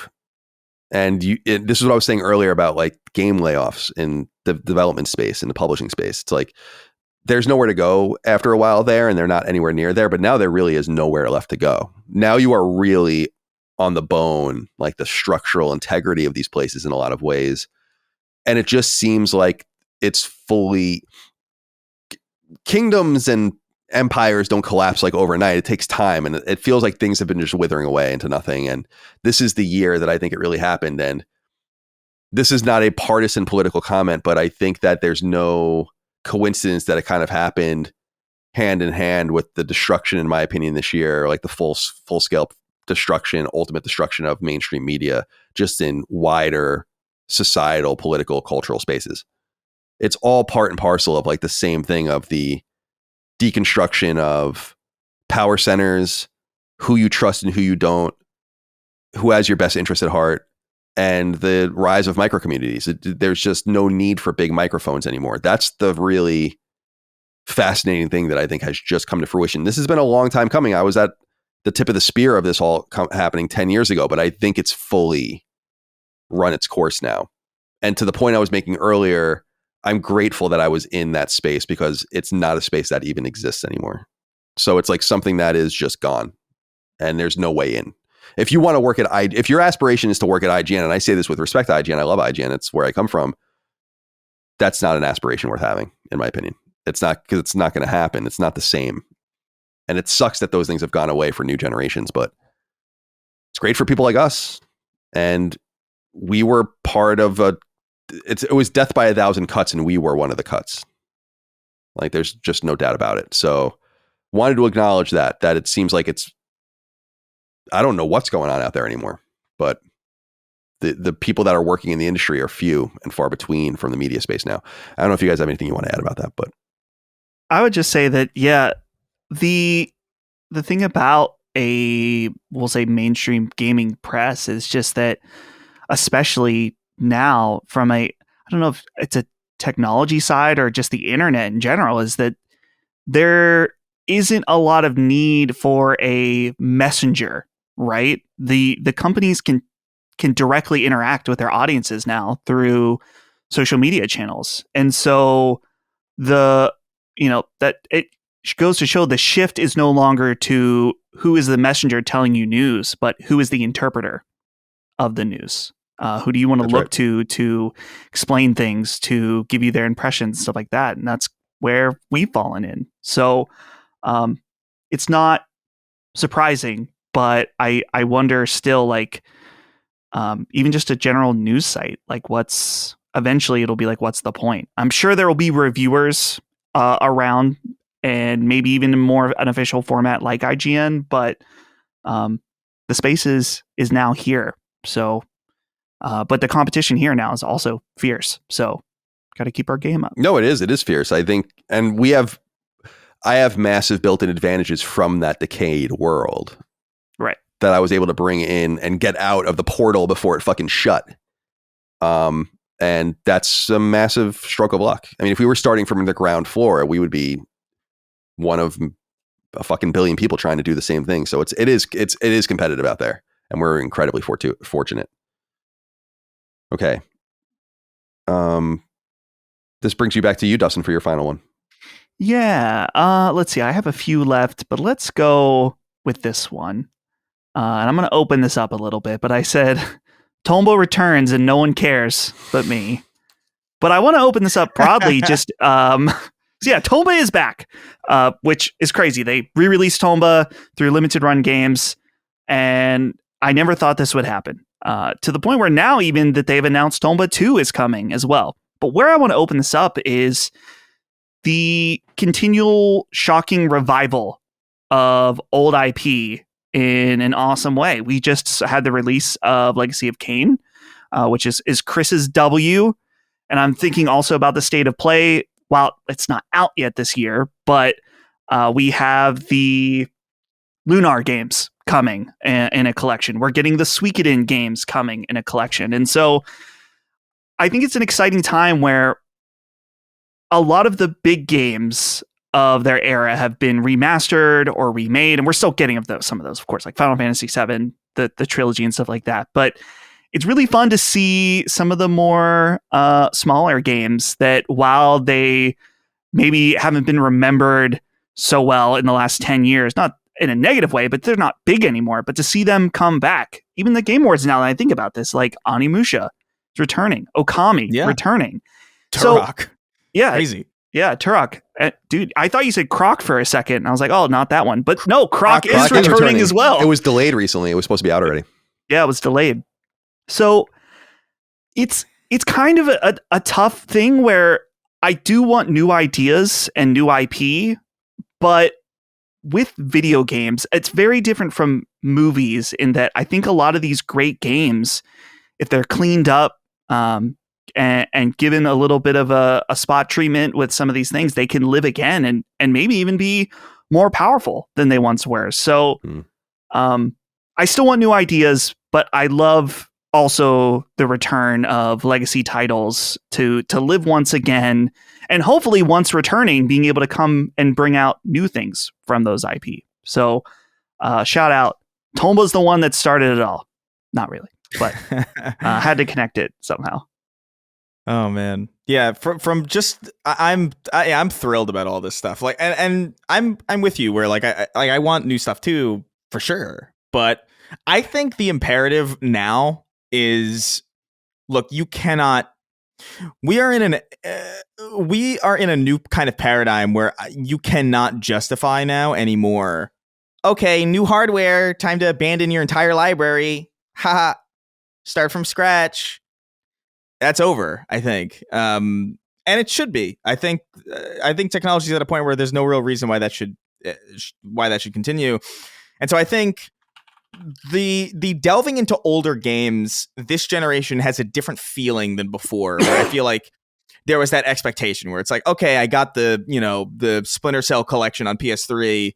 And this is what I was saying earlier about like game layoffs in the development space, in the publishing space. It's like there's nowhere to go after a while there, and they're not anywhere near there. But now there really is nowhere left to go. Now you are really on the bone, like the structural integrity of these places in a lot of ways. And it just seems like it's fully, kingdoms and empires don't collapse like overnight. It takes time, and it feels like things have been just withering away into nothing. And this is the year that I think it really happened. And this is not a partisan political comment, but I think that there's no coincidence that it kind of happened hand in hand with the destruction, in my opinion, this year, like the full scale destruction, ultimate destruction of mainstream media, just in wider societal, political, cultural spaces. It's all part and parcel of like the same thing of the deconstruction of power centers, who you trust and who you don't, who has your best interest at heart, and the rise of micro communities. There's just no need for big microphones anymore. That's the really fascinating thing that I think has just come to fruition. This has been a long time coming. I was at the tip of the spear of this all happening 10 years ago, but I think it's fully run its course now. And to the point I was making earlier, I'm grateful that I was in that space, because it's not a space that even exists anymore. So it's like something that is just gone and there's no way in. If you want to work at if your aspiration is to work at IGN, and I say this with respect to IGN, I love IGN, it's where I come from. That's not an aspiration worth having, in my opinion. It's not, because it's not going to happen. It's not the same. And it sucks that those things have gone away for new generations, but it's great for people like us. And we were part of it was death by 1,000 cuts, and we were one of the cuts. Like, there's just no doubt about it. So wanted to acknowledge that it seems like I don't know what's going on out there anymore, but the people that are working in the industry are few and far between from the media space now. I don't know if you guys have anything you want to add about that, but I would just say that, yeah, the thing about we'll say mainstream gaming press is just that, especially now from I don't know if it's a technology side or just the internet in general, is that there isn't a lot of need for a messenger, right? The companies can directly interact with their audiences now through social media channels. And so that it goes to show the shift is no longer to who is the messenger telling you news, but who is the interpreter of the news. Who do you want to look to explain things, to give you their impressions, stuff like that. And that's where we've fallen in. So it's not surprising, but I wonder still, like, even just a general news site, like eventually it'll be like, what's the point? I'm sure there will be reviewers around, and maybe even in more unofficial format like IGN, but the space is now here. So, but the competition here now is also fierce. So got to keep our game up. No, it is fierce, I think. And I have massive built-in advantages from that decayed world. Right. That I was able to bring in and get out of the portal before it fucking shut. And that's a massive stroke of luck. I mean, if we were starting from the ground floor, we would be one of a fucking billion people trying to do the same thing. So it is competitive out there, and we're incredibly fortunate. Okay. This brings you back to you, Dustin, for your final one. Yeah. Let's see. I have a few left, but let's go with this one. And I'm going to open this up a little bit, but I said Tomba returns and no one cares but me. But I want to open this up broadly. Just, so yeah, Tomba is back, which is crazy. They re-released Tomba through limited run games, and I never thought this would happen. To the point where now even that they've announced Tomba 2 is coming as well. But where I want to open this up is the continual shocking revival of old IP in an awesome way. We just had the release of Legacy of Kain, which is Chris's W. And I'm thinking also about the state of play. While it's not out yet this year, but we have the Lunar games coming in a collection. We're getting the Suikoden games coming in a collection. And so I think it's an exciting time where a lot of the big games of their era have been remastered or remade, and we're still getting some of those, of course, like Final Fantasy VII, the trilogy and stuff like that. But it's really fun to see some of the more smaller games that, while they maybe haven't been remembered so well in the last 10 years, not in a negative way, but they're not big anymore. But to see them come back, even the Game Awards, now that I think about this, like Onimusha is returning, Okami returning. Turok. So, yeah. Crazy. Yeah, Turok. Dude, I thought you said Croc for a second. And I was like, oh, not that one. But no, Croc is returning as well. It was delayed recently. It was supposed to be out already. Yeah, it was delayed. So it's kind of a tough thing where I do want new ideas and new IP, but with video games, it's very different from movies in that I think a lot of these great games, if they're cleaned up and given a little bit of a spot treatment with some of these things, they can live again and maybe even be more powerful than they once were. So I still want new ideas, but I love also the return of legacy titles to live once again, and hopefully once returning, being able to come and bring out new things from those IP. So shout out. Tomba's the one that started it all. Not really, but had to connect it somehow. Oh man. Yeah, from just I'm thrilled about all this stuff. Like and I'm with you where like I want new stuff too, for sure. But I think the imperative now is, look, you cannot. We are in a new kind of paradigm where you cannot justify now anymore. Okay, new hardware, time to abandon your entire library. Haha. Start from scratch. That's over, I think. And it should be. I think technology is at a point where there's no real reason why that should continue. And so I think the delving into older games this generation has a different feeling than before, where I feel like there was that expectation where it's like, okay, I got the Splinter Cell collection on PS3.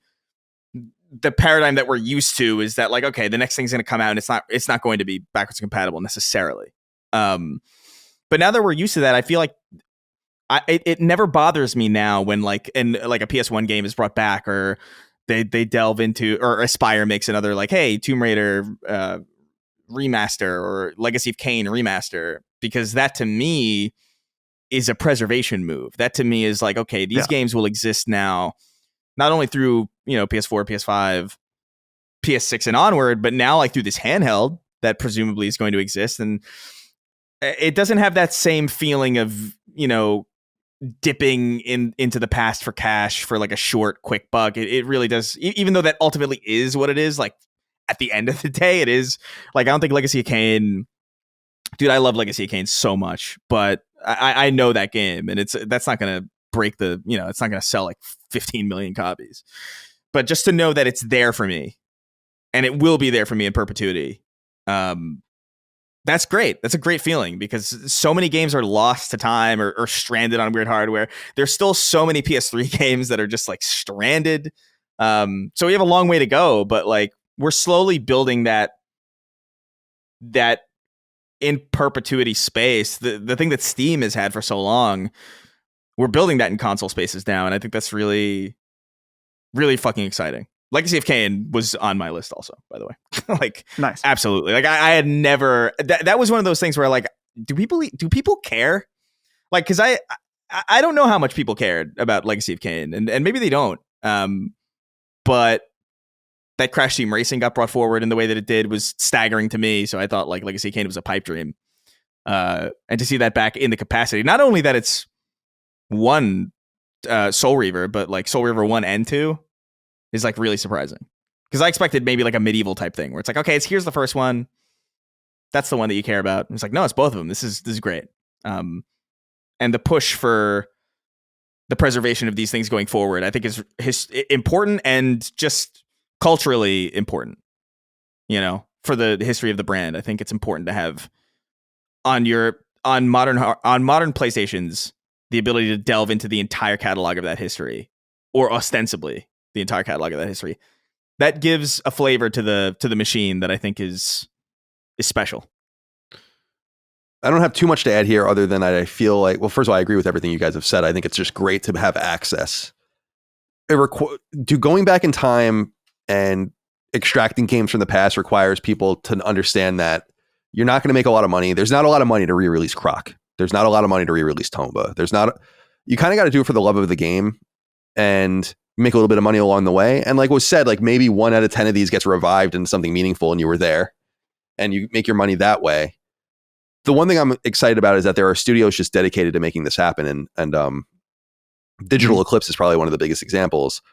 The paradigm that we're used to is that, like, okay, the next thing's going to come out and it's not going to be backwards compatible necessarily. But now that we're used to that, I feel like it never bothers me now when like a PS1 game is brought back, or they delve into, or Aspyr makes another, like, hey, Tomb Raider remaster or Legacy of Kain remaster, because that to me is a preservation move. That to me is like, okay, these games will exist now, not only through PS4, PS5, PS6 and onward, but now like through this handheld that presumably is going to exist. And it doesn't have that same feeling of dipping into the past for cash for like a short, quick buck. It really does, even though that ultimately is what it is. Like at the end of the day, it is like, I don't think Legacy of Kain, dude, I love Legacy of Kain so much, but I know that game, and that's not going to break the, it's not going to sell like 15 million copies, but just to know that it's there for me and it will be there for me in perpetuity. That's great. That's a great feeling, because so many games are lost to time or stranded on weird hardware. There's still so many PS3 games that are just like stranded. So we have a long way to go, but like we're slowly building that in perpetuity space. The thing that Steam has had for so long, we're building that in console spaces now. And I think that's really, really fucking exciting. Legacy of Kain was on my list also, by the way. Like, nice. Absolutely. Like I had never, that was one of those things where like, do people care? Like, cause I don't know how much people cared about Legacy of Kain, and maybe they don't. But that Crash Team Racing got brought forward in the way that it did was staggering to me. So I thought like Legacy of Kain was a pipe dream. And to see that back in the capacity, not only that it's one Soul Reaver, but like Soul Reaver 1 and 2 is like really surprising, because I expected maybe like a medieval type thing where it's like, okay, here's the first one, that's the one that you care about. And it's like, no, it's both of them. This is great. And the push for the preservation of these things going forward, I think is important, and just culturally important. For the history of the brand, I think it's important to have on modern PlayStations the ability to delve into the entire catalog of that history, or ostensibly the entire catalog of that history. That gives a flavor to the machine that I think is special. I don't have too much to add here other than I feel like, well, first of all, I agree with everything you guys have said. I think it's just great to have access. Going back in time and extracting games from the past requires people to understand that you're not going to make a lot of money. There's not a lot of money to re-release Croc. There's not a lot of money to re-release Tomba. You kind of got to do it for the love of the game and make a little bit of money along the way. And like was said, like maybe 1 out of 10 of these gets revived into something meaningful and you were there and you make your money that way. The one thing I'm excited about is that there are studios just dedicated to making this happen. And Digital Eclipse is probably one of the biggest examples.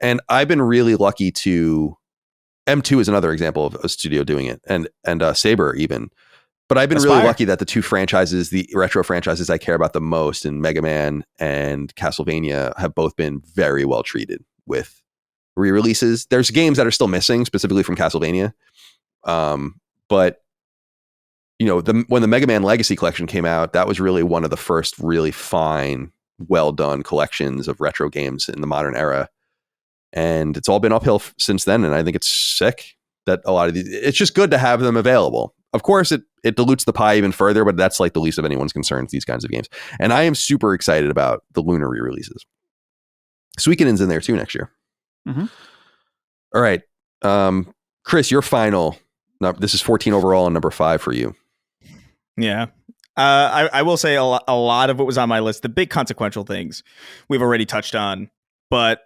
And I've been really lucky to, M2 is another example of a studio doing it, and Saber even. But I've been really lucky that the two franchises, the retro franchises I care about the most, in Mega Man and Castlevania, have both been very well treated with re-releases. There's games that are still missing, specifically from Castlevania. But you know, when the Mega Man Legacy Collection came out, that was really one of the first really fine, well done collections of retro games in the modern era. And it's all been uphill since then. And I think it's sick that a lot of these, it's just good to have them available. Of course, it dilutes the pie even further, but that's like the least of anyone's concerns, these kinds of games. And I am super excited about the Lunar re-releases. Suikanen's in there too next year. Mm-hmm. All right. Chris, your final. No, this is 14 overall and number 5 for you. Yeah. I will say a lot of what was on my list, the big consequential things we've already touched on, but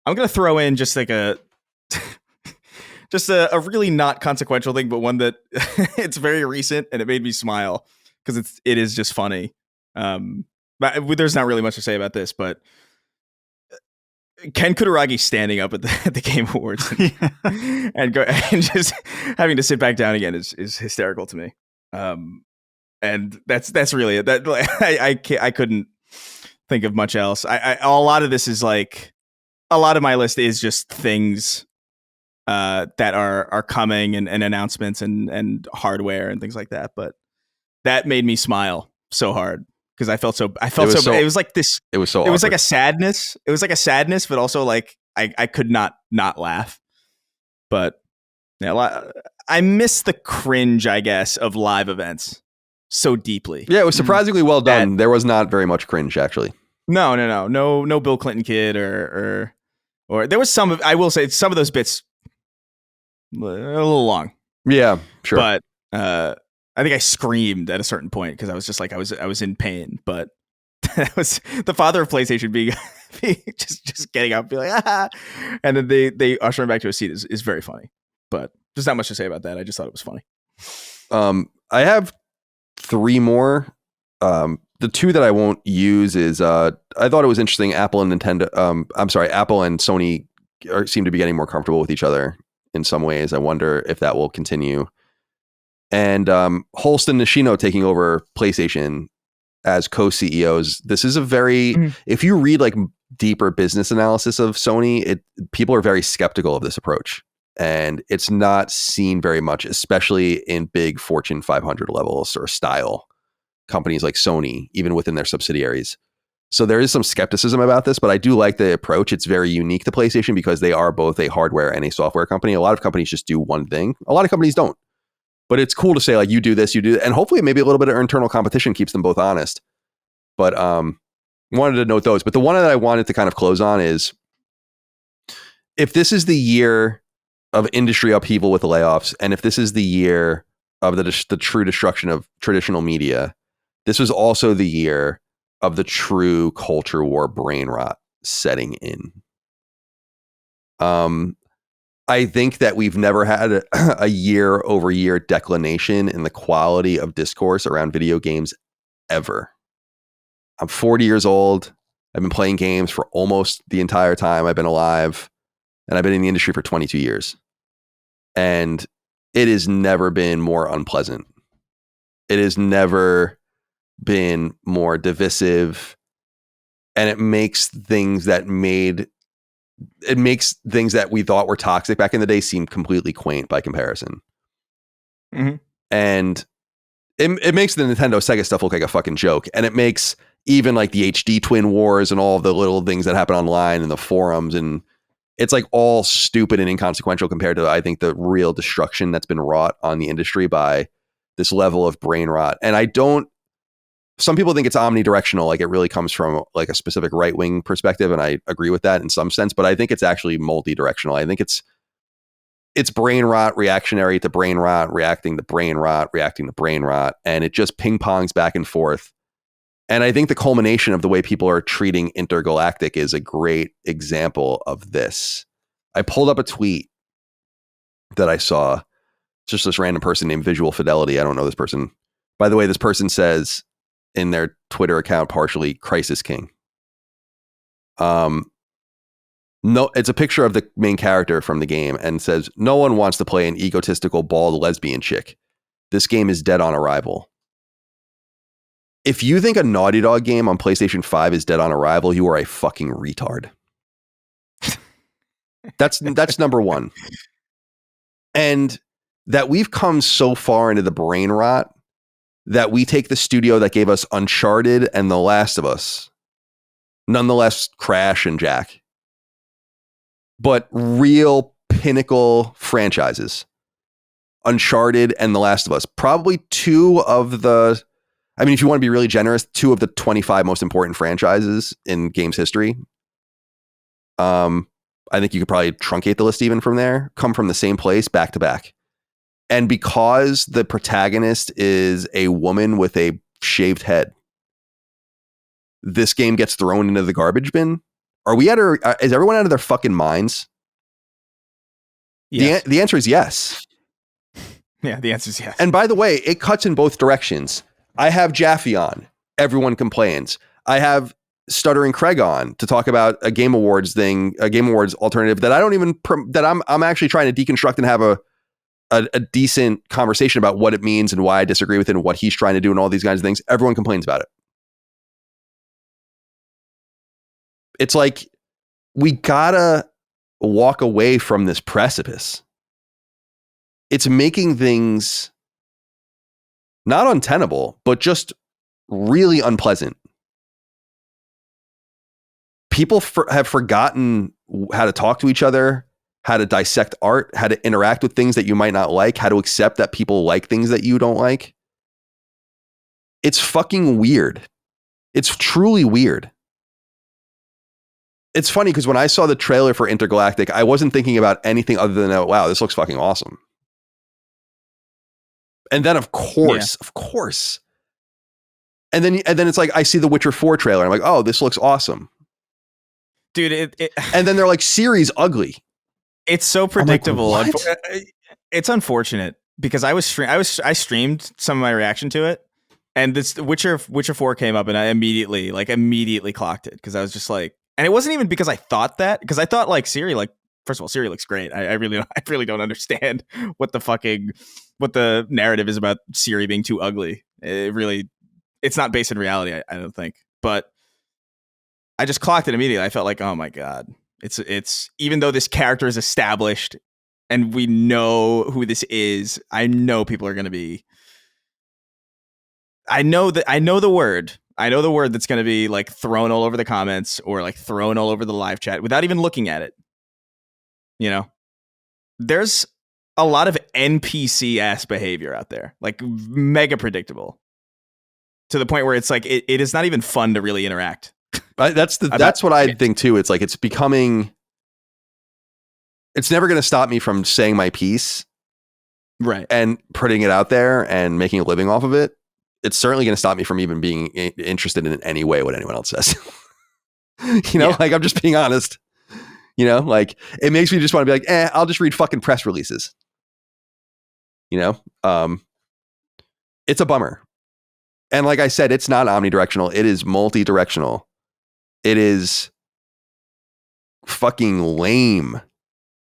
I'm going to throw in just like a really not consequential thing, but one that it's very recent and it made me smile because it is just funny. But there's not really much to say about this, but Ken Kutaragi standing up at the Game Awards and just having to sit back down again is hysterical to me. And that's really it. That I couldn't think of much else. A lot of this is like, a lot of my list is just things that are coming and announcements and hardware and things like that. But that made me smile so hard because it was like a sadness. It was like a sadness, but also like I could not laugh. But yeah, I miss the cringe, I guess, of live events so deeply. Yeah, it was surprisingly well done. There was not very much cringe, actually. No Bill Clinton kid or there was I will say some of those bits a little long. Yeah, sure. But I think I screamed at a certain point because I was just like I was in pain. But that was the father of PlayStation being just getting up, and being like, ah, and then they usher him back to a seat is very funny. But there's not much to say about that. I just thought it was funny. I have 3 more. The 2 that I won't use is I thought it was interesting. Apple and Sony seem to be getting more comfortable with each other in some ways. I wonder if that will continue. And Holston Nishino taking over PlayStation as co-CEOs. This is a very, if you read like deeper business analysis of Sony, people are very skeptical of this approach. And it's not seen very much, especially in big Fortune 500 levels or style companies like Sony, even within their subsidiaries. So there is some skepticism about this, but I do like the approach. It's very unique to PlayStation because they are both a hardware and a software company. A lot of companies just do one thing. A lot of companies don't. But it's cool to say, like, you do this, you do that. And hopefully maybe a little bit of internal competition keeps them both honest. But wanted to note those. But the one that I wanted to kind of close on is, if this is the year of industry upheaval with the layoffs, and if this is the year of the true destruction of traditional media, this was also the year of the true culture war brain rot setting in. I think that we've never had a year-over-year declination in the quality of discourse around video games ever. I'm 40 years old. I've been playing games for almost the entire time I've been alive, and I've been in the industry for 22 years. And it has never been more unpleasant. It has never been more divisive, and it makes things that we thought were toxic back in the day seem completely quaint by comparison. Mm-hmm. And it makes the Nintendo Sega stuff look like a fucking joke. And it makes even like the HD Twin Wars and all the little things that happen online and the forums, and it's like all stupid and inconsequential compared to, I think, the real destruction that's been wrought on the industry by this level of brain rot. And some people think it's omnidirectional, like it really comes from like a specific right-wing perspective, and I agree with that in some sense, but I think it's actually multi-directional. I think it's brain rot, reactionary to brain rot, reacting to brain rot, reacting to brain rot, and it just ping-pongs back and forth. And I think the culmination of the way people are treating Intergalactic is a great example of this. I pulled up a tweet that I saw, just this random person named Visual Fidelity. I don't know this person. By the way, this person says in their Twitter account, partially, Crisis King. No, it's a picture of the main character from the game and says, no one wants to play an egotistical, bald lesbian chick. This game is dead on arrival. If you think a Naughty Dog game on PlayStation 5 is dead on arrival, you are a fucking retard. That's number one. And that we've come so far into the brain rot that we take the studio that gave us Uncharted and The Last of Us, nonetheless Crash and Jack, but real pinnacle franchises, Uncharted and The Last of Us, probably two of the, I mean, if you want to be really generous, two of the 25 most important franchises in games history. I think you could probably truncate the list even from there, come from the same place back to back. And because the protagonist is a woman with a shaved head, this game gets thrown into the garbage bin. Is everyone out of their fucking minds? Yes. The answer is yes. Yeah, the answer is yes. And by the way, it cuts in both directions. I have Jaffe on. Everyone complains. I have Stuttering Craig on to talk about a Game Awards thing, a Game Awards alternative that I don't even, that I'm actually trying to deconstruct and have a decent conversation about what it means and why I disagree with it and what he's trying to do and all these kinds of things. Everyone complains about it. It's like, we gotta walk away from this precipice. It's making things not untenable, but just really unpleasant. People have forgotten how to talk to each other, how to dissect art, how to interact with things that you might not like, how to accept that people like things that you don't like. It's fucking weird. It's truly weird. It's funny because when I saw the trailer for Intergalactic, I wasn't thinking about anything other than, oh, wow, this looks fucking awesome. And then of course. And then it's like, I see the Witcher 4 trailer. I'm like, oh, this looks awesome. Dude, and then they're like, Siri's ugly. It's so predictable. Like, it's unfortunate because I streamed some of my reaction to it, and this Witcher 4 came up, and I immediately clocked it because I was just like, and it wasn't even because I thought that, because I thought like Siri, like, first of all, Siri looks great. I really don't understand what the narrative is about Siri being too ugly. It's not based in reality. I don't think, but I just clocked it immediately. I felt like, oh my God, it's even though this character is established and we know who this is, I know people are going to be, I know the word that's going to be like thrown all over the comments or like thrown all over the live chat without even looking at it. You know, there's a lot of NPC ass behavior out there, like mega predictable to the point where it's like, it is not even fun to really interact. That's what I think too. It's like, it's never going to stop me from saying my piece. Right. And putting it out there and making a living off of it. It's certainly going to stop me from even being interested in any way what anyone else says. Like, I'm just being honest. Like, it makes me just want to be like, I'll just read fucking press releases. It's a bummer. And like I said, it's not omnidirectional. It is multi-directional. It is fucking lame.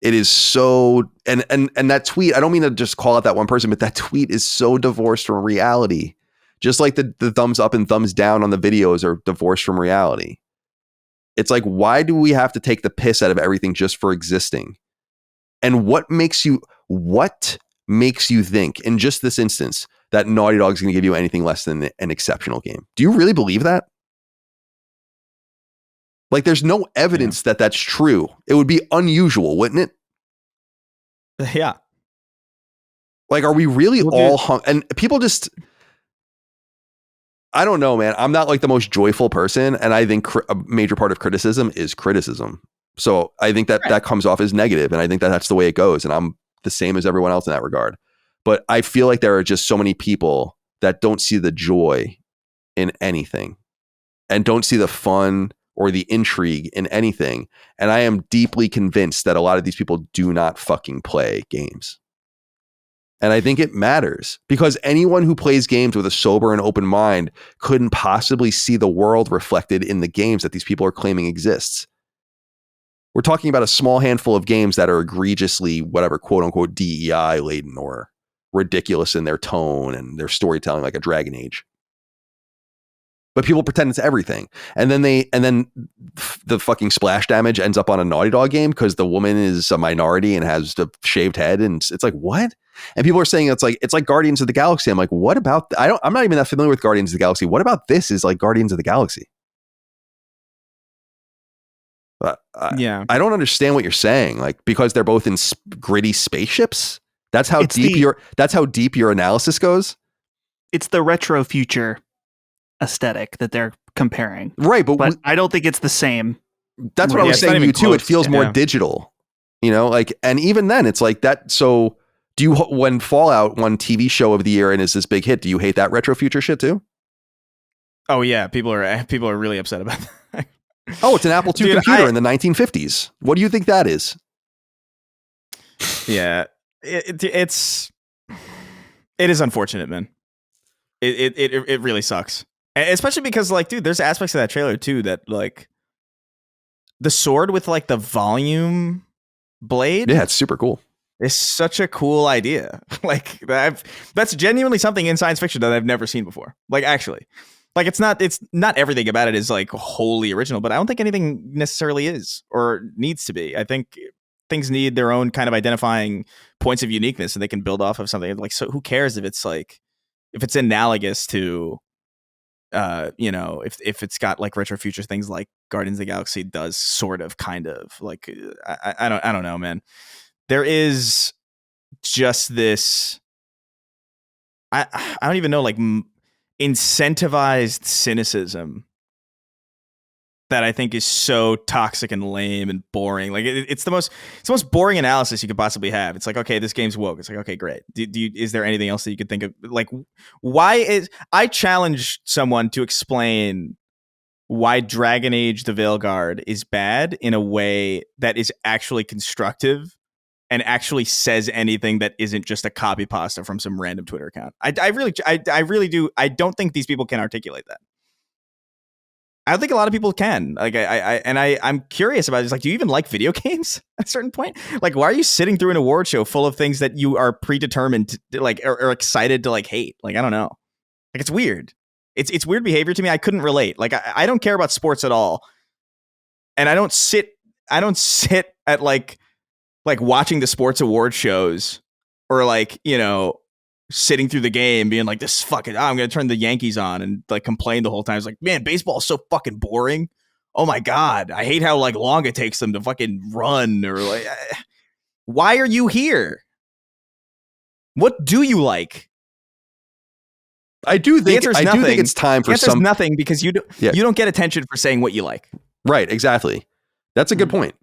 It is so, and that tweet, I don't mean to just call out that one person, but that tweet is so divorced from reality. Just like the thumbs up and thumbs down on the videos are divorced from reality. It's like, why do we have to take the piss out of everything just for existing? And what makes you think, in just this instance, that Naughty Dog's going to give you anything less than an exceptional game. Do you really believe that? Like, there's no evidence that that's true. It would be unusual, wouldn't it? Yeah. Like, are we really and people just, I don't know, man. I'm not like the most joyful person. And I think a major part of criticism is criticism. So I think that comes off as negative. And I think that that's the way it goes. And I'm the same as everyone else in that regard. But I feel like there are just so many people that don't see the joy in anything and don't see the fun or the intrigue in anything. And I am deeply convinced that a lot of these people do not fucking play games. And I think it matters because anyone who plays games with a sober and open mind couldn't possibly see the world reflected in the games that these people are claiming exists. We're talking about a small handful of games that are egregiously, whatever, quote unquote, DEI laden or ridiculous in their tone and their storytelling, like a Dragon Age. But people pretend it's everything. And then the fucking splash damage ends up on a Naughty Dog game because the woman is a minority and has a shaved head. And it's like, what? And people are saying it's like Guardians of the Galaxy. I'm like, what about, I'm not even that familiar with Guardians of the Galaxy. What about this is like Guardians of the Galaxy? I don't understand what you're saying. Like, because they're both in gritty spaceships. That's how deep your analysis goes. It's the retro future aesthetic that they're comparing, right? But I don't think it's the same. That's what I was saying to you too. It feels more digital, you know, like, and even then it's like that. So do you, when Fallout won TV show of the year and is this big hit, do you hate that retro future shit too? Oh yeah. People are really upset about that. Oh, it's an Apple II computer in the 1950s. What do you think that is? Yeah, it is unfortunate, man. It really sucks. Especially because, like, dude, there's aspects of that trailer too that, like, the sword with like the volume blade. Yeah, it's super cool. It's such a cool idea. Like, that's genuinely something in science fiction that I've never seen before. Like, actually, like, it's not everything about it is like wholly original, but I don't think anything necessarily is or needs to be. I think things need their own kind of identifying points of uniqueness, and they can build off of something. Like, so who cares if it's like, if it's analogous to, you know, if it's got like retro future things like Guardians of the Galaxy does, sort of, kind of like, I don't know, man. There is just this, I don't even know, like, incentivized cynicism that I think is so toxic and lame and boring. Like, it's the most boring analysis you could possibly have. It's like, okay, this game's woke. It's like, okay, great. Is there anything else that you could think of? Like, I challenge someone to explain why Dragon Age the Veilguard is bad in a way that is actually constructive and actually says anything that isn't just a copy pasta from some random Twitter account. I really do. I don't think these people can articulate that. I don't think a lot of people can. Like, I'm curious about it. It's like, do you even like video games at a certain point? Like, why are you sitting through an award show full of things that you are predetermined to, like, or excited to, like, hate? Like, I don't know. Like, it's weird. It's weird behavior to me. I couldn't relate. Like, I don't care about sports at all. And I don't sit at like watching the sports award shows or, like, you know, sitting through the game being like, this fucking, I'm going to turn the Yankees on and, like, complain the whole time. It's like, man, baseball is so fucking boring. Oh my God. I hate how, like, long it takes them to fucking run, or like, why are you here? What do you like? I do think it's time for some nothing, because you don't get attention for saying what you like. Right. Exactly. That's a good point.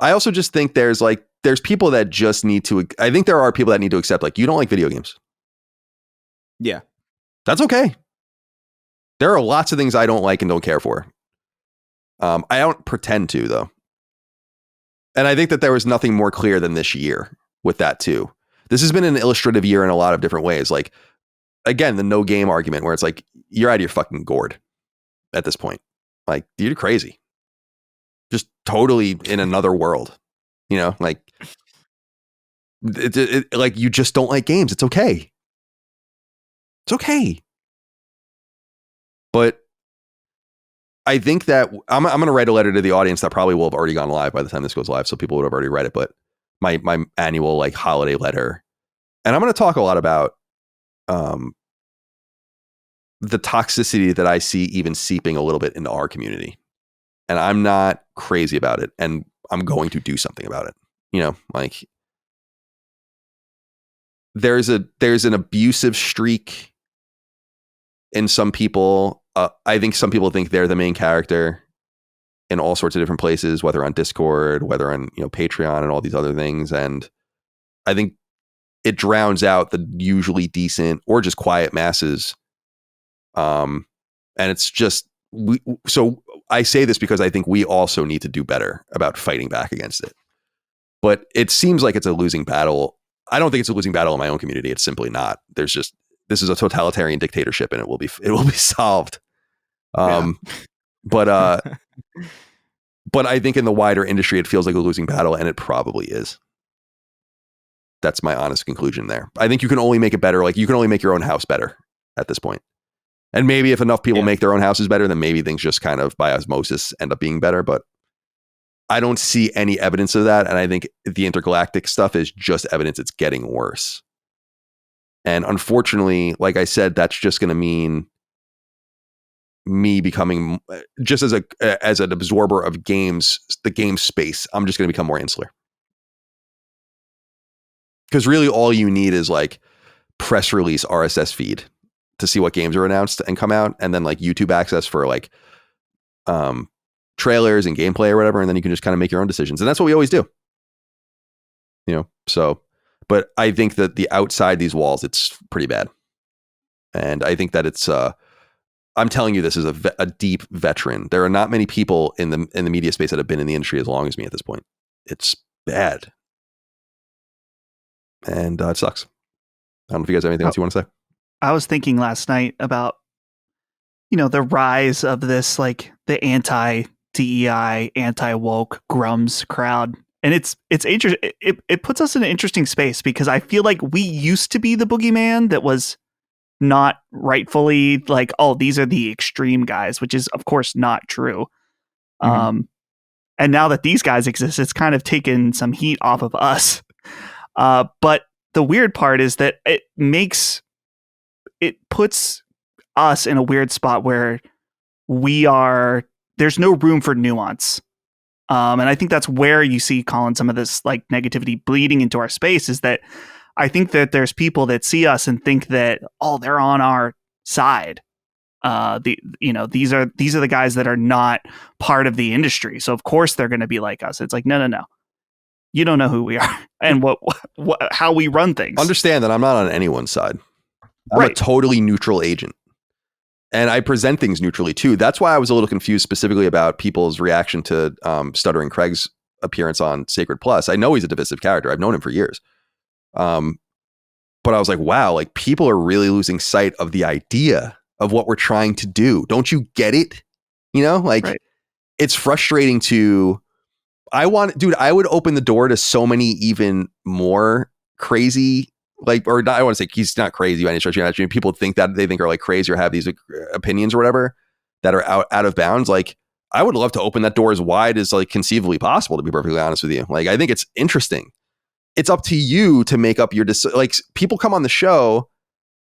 I also just think there's people that just need to, I think there are people that need to accept, like, you don't like video games. Yeah. That's okay. There are lots of things I don't like and don't care for. I don't pretend to, though. And I think that there was nothing more clear than this year with that too. This has been an illustrative year in a lot of different ways. Like, again, the no game argument, where it's like, you're out of your fucking gourd at this point. Like, you're crazy. Just totally in another world, you know, like, like, you just don't like games. It's okay. It's okay. But I think that I'm going to write a letter to the audience that probably will have already gone live by the time this goes live. So people would have already read it, but my annual, like, holiday letter. And I'm going to talk a lot about the toxicity that I see even seeping a little bit into our community. And I'm not crazy about it. And I'm going to do something about it. You know, like there's an abusive streak in some people. I think some people think they're the main character in all sorts of different places, whether on Discord, whether on, you know, Patreon and all these other things. And I think it drowns out the usually decent or just quiet masses. And it's just, so I say this because I think we also need to do better about fighting back against it. But it seems like it's a losing battle. I don't think it's a losing battle in my own community. It's simply not. There's just, this is a totalitarian dictatorship, and it will be solved. But I think in the wider industry, it feels like a losing battle, and it probably is. That's my honest conclusion there. I think you can only make it better. Like, you can only make your own house better at this point. And maybe if enough people make their own houses better, then maybe things just kind of by osmosis end up being better. But I don't see any evidence of that. And I think the intergalactic stuff is just evidence it's getting worse. And unfortunately, like I said, that's just going to mean me becoming, just as an absorber of games, the game space, I'm just going to become more insular. Because really all you need is like press release RSS feed to see what games are announced and come out, and then like YouTube access for like trailers and gameplay or whatever, and then you can just kind of make your own decisions. And that's what we always do. You know, so, but I think that the outside these walls, it's pretty bad. And I think that it's I'm telling you this as a deep veteran. There are not many people in the media space that have been in the industry as long as me at this point. It's bad. And it sucks. I don't know if you guys have anything else you want to say. I was thinking last night about, you know, the rise of this, like the anti-DEI, anti-woke grums crowd. And it's interesting. It puts us in an interesting space, because I feel like we used to be the boogeyman that was not rightfully like, oh, these are the extreme guys, which is of course not true. Mm-hmm. And now that these guys exist, it's kind of taken some heat off of us. But the weird part is that it puts us in a weird spot where there's no room for nuance. And I think that's where you see, Colin, some of this like negativity bleeding into our space, is that I think that there's people that see us and think that, oh, they're on our side. These are the guys that are not part of the industry. So of course they're going to be like us. It's like, no. You don't know who we are and how we run things. Understand that I'm not on anyone's side. I'm a totally neutral agent. And I present things neutrally too. That's why I was a little confused specifically about people's reaction to Stuttering Craig's appearance on Sacred Plus. I know he's a divisive character. I've known him for years. But I was like, wow, like people are really losing sight of the idea of what we're trying to do. Don't you get it? You know, like it's frustrating I would open the door to so many even more crazy, like, or I want to say he's not crazy by any stretch of the imagination. People think that they think are like crazy or have these opinions or whatever that are out of bounds. Like, I would love to open that door as wide as like conceivably possible, to be perfectly honest with you. Like, I think it's interesting. It's up to you to make up your like people come on the show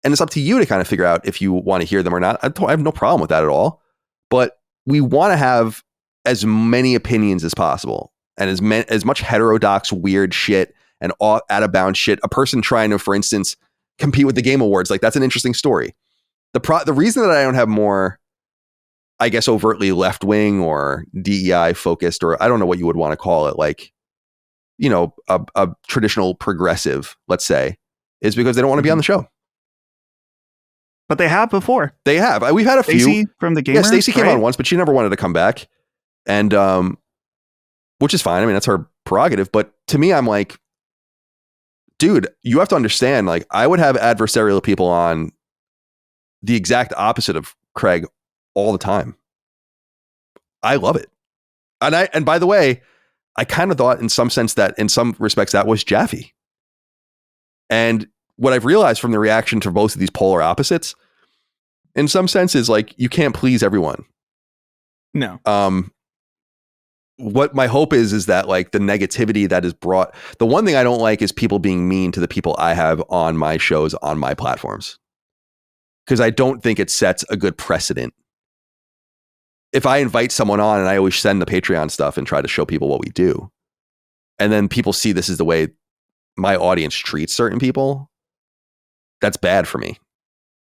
and it's up to you to kind of figure out if you want to hear them or not. I have no problem with that at all, but we want to have as many opinions as possible and as much heterodox weird shit and out of bounds shit. A person trying to, for instance, compete with the Game Awards, like that's an interesting story. The reason that I don't have more, I guess, overtly left wing or DEI focused, or I don't know what you would want to call it, like, you know, a traditional progressive, let's say, is because they don't want to be on the show. But they have before. They have. We've had a Stacey few from the Gamer. Yeah, Stacey came on once, but she never wanted to come back, and which is fine. I mean, that's her prerogative. But to me, I'm like, dude, you have to understand. Like, I would have adversarial people on the exact opposite of Craig all the time. I love it, and by the way, I kind of thought in some sense that in some respects that was Jaffe. And what I've realized from the reaction to both of these polar opposites, in some sense, is like you can't please everyone. No. what my hope is that like the negativity that is brought, the one thing I don't like is people being mean to the people I have on my shows, on my platforms. Because I don't think it sets a good precedent. If I invite someone on and I always send the Patreon stuff and try to show people what we do, and then people see this is the way my audience treats certain people, that's bad for me.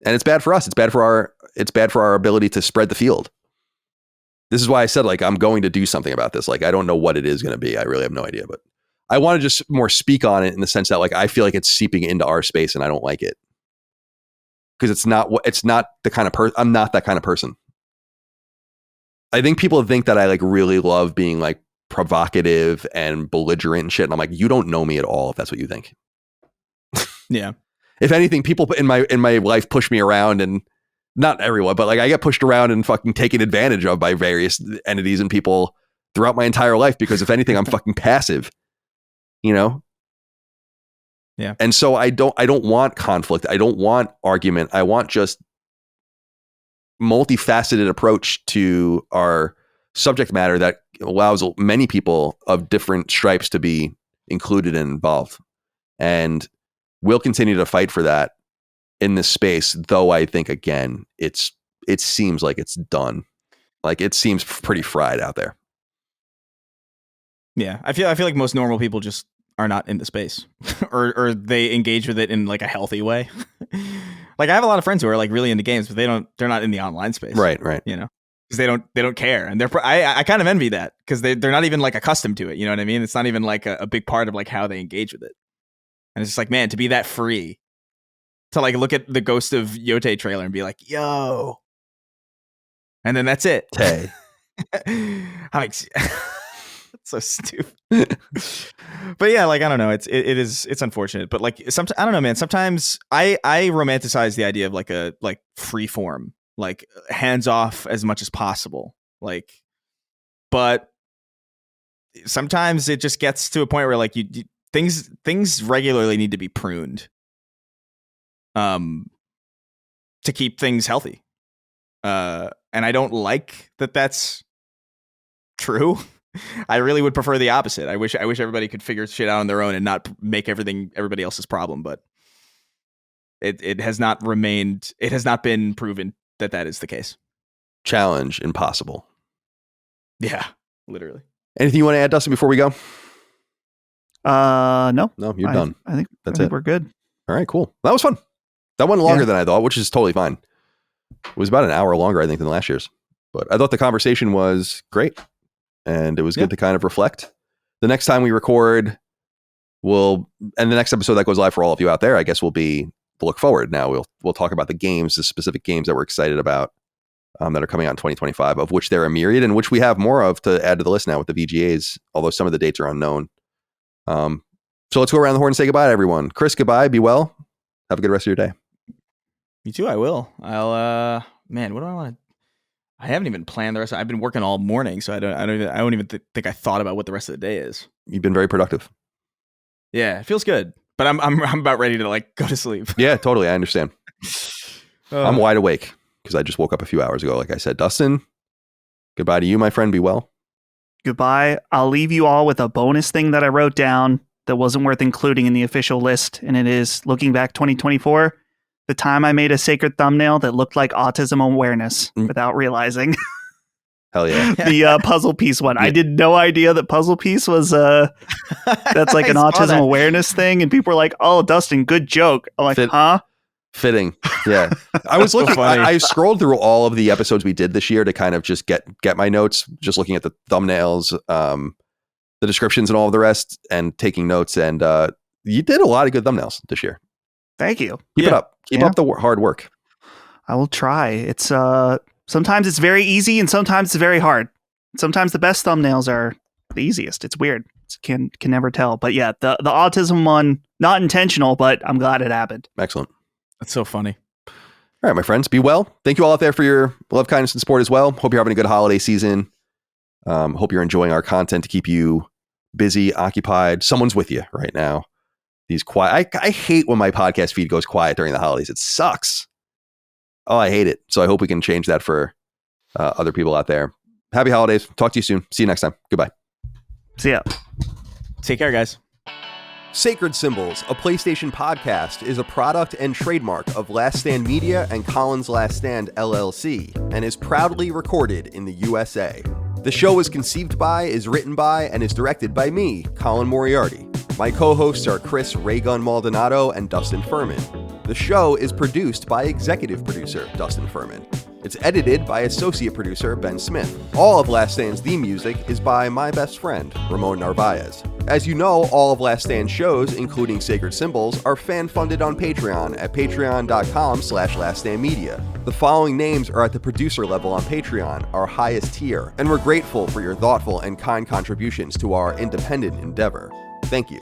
And it's bad for us. It's bad for our ability to spread the field. This is why I said, like, I'm going to do something about this. Like, I don't know what it is going to be. I really have no idea, but I want to just more speak on it in the sense that, like, I feel like it's seeping into our space and I don't like it. Because it's not the kind of person, I'm not that kind of person. I think people think that I like really love being like provocative and belligerent and shit. And I'm like, you don't know me at all if that's what you think. Yeah. If anything, people in my life push me around, and not everyone, but like I get pushed around and fucking taken advantage of by various entities and people throughout my entire life because if anything, I'm fucking passive, you know? Yeah. And so I don't want conflict. I don't want argument. I want just multifaceted approach to our subject matter that allows many people of different stripes to be included and involved. And we'll continue to fight for that in this space, though I think again it seems like it's done. Like it seems pretty fried out there. Yeah. I feel like most normal people just are not in the space or they engage with it in like a healthy way. Like I have a lot of friends who are like really into games, but they're not in the online space. Right. You know, because they don't care. And I kind of envy that because they're not even like accustomed to it. You know what I mean? It's not even like a big part of like how they engage with it. And it's just like, man, to be that free to like look at the Ghost of Yote trailer and be like, yo. And then that's it. Hey. I'm like, that's so stupid. But yeah, like I don't know, it's unfortunate, but like sometimes I don't know, man. Sometimes I romanticize the idea of like a free form, like hands off as much as possible. Like, but sometimes it just gets to a point where like you things regularly need to be pruned, to keep things healthy. And I don't like that that's true. I really would prefer the opposite. I wish everybody could figure shit out on their own and not make everything everybody else's problem. But it has not been proven that is the case. Challenge impossible. Yeah, literally. Anything you want to add, Dustin, before we go? No, you're done. I think we're good. All right, cool. That was fun. That went longer than I thought, which is totally fine. It was about an hour longer, I think, than last year's. But I thought the conversation was great. And it was good to kind of reflect. The next time we record, and the next episode that goes live for all of you out there, I guess will be the look forward. Now we'll talk about the specific games that we're excited about that are coming out in 2025, of which there are a myriad, and which we have more of to add to the list now with the VGAs, although some of the dates are unknown. So let's go around the horn and say goodbye to everyone. Chris, goodbye. Be well. Have a good rest of your day. You too. I will. I'll. Man, what do I want to? I haven't even planned the rest. I've been working all morning, so I don't even think I thought about what the rest of the day is. You've been very productive. Yeah, it feels good, but I'm about ready to like go to sleep. Yeah, totally. I understand. I'm wide awake because I just woke up a few hours ago. Like I said, Dustin, goodbye to you, my friend. Be well. Goodbye. I'll leave you all with a bonus thing that I wrote down that wasn't worth including in the official list, and it is looking back 2024. The time I made a sacred thumbnail that looked like autism awareness without realizing. Hell yeah. The puzzle piece one. Yeah. I did no idea that puzzle piece was that's like an autism awareness thing. And people were like, oh, Dustin, good joke. I'm like, huh? Fitting. Yeah. I was looking, I scrolled through all of the episodes we did this year to kind of just get my notes, just looking at the thumbnails, the descriptions and all of the rest, and taking notes. And you did a lot of good thumbnails this year. Thank you. Keep it up. Keep up the hard work. I will try. It's sometimes it's very easy and sometimes it's very hard. Sometimes the best thumbnails are the easiest. It's weird. Can never tell. But yeah, the autism one, not intentional, but I'm glad it happened. Excellent. That's so funny. All right, my friends, be well. Thank you all out there for your love, kindness, and support as well. Hope you're having a good holiday season. Hope you're enjoying our content to keep you busy, occupied. Someone's with you right now. These quiet. I hate when my podcast feed goes quiet during the holidays. It sucks. Oh, I hate it. So I hope we can change that for other people out there. Happy holidays. Talk to you soon. See you next time. Goodbye. See ya. Take care, guys. Sacred Symbols, a PlayStation podcast, is a product and trademark of Last Stand Media and Collins Last Stand LLC, and is proudly recorded in the USA. The show is conceived by, is written by, and is directed by me, Colin Moriarty. My co-hosts are Chris Raygun Maldonado and Dustin Furman. The show is produced by executive producer Dustin Furman. It's edited by associate producer Ben Smith. All of Last Stand's theme music is by my best friend, Ramon Narvaez. As you know, all of Last Stand's shows, including Sacred Symbols, are fan-funded on Patreon at patreon.com/laststandmedia. The following names are at the producer level on Patreon, our highest tier, and we're grateful for your thoughtful and kind contributions to our independent endeavor. Thank you.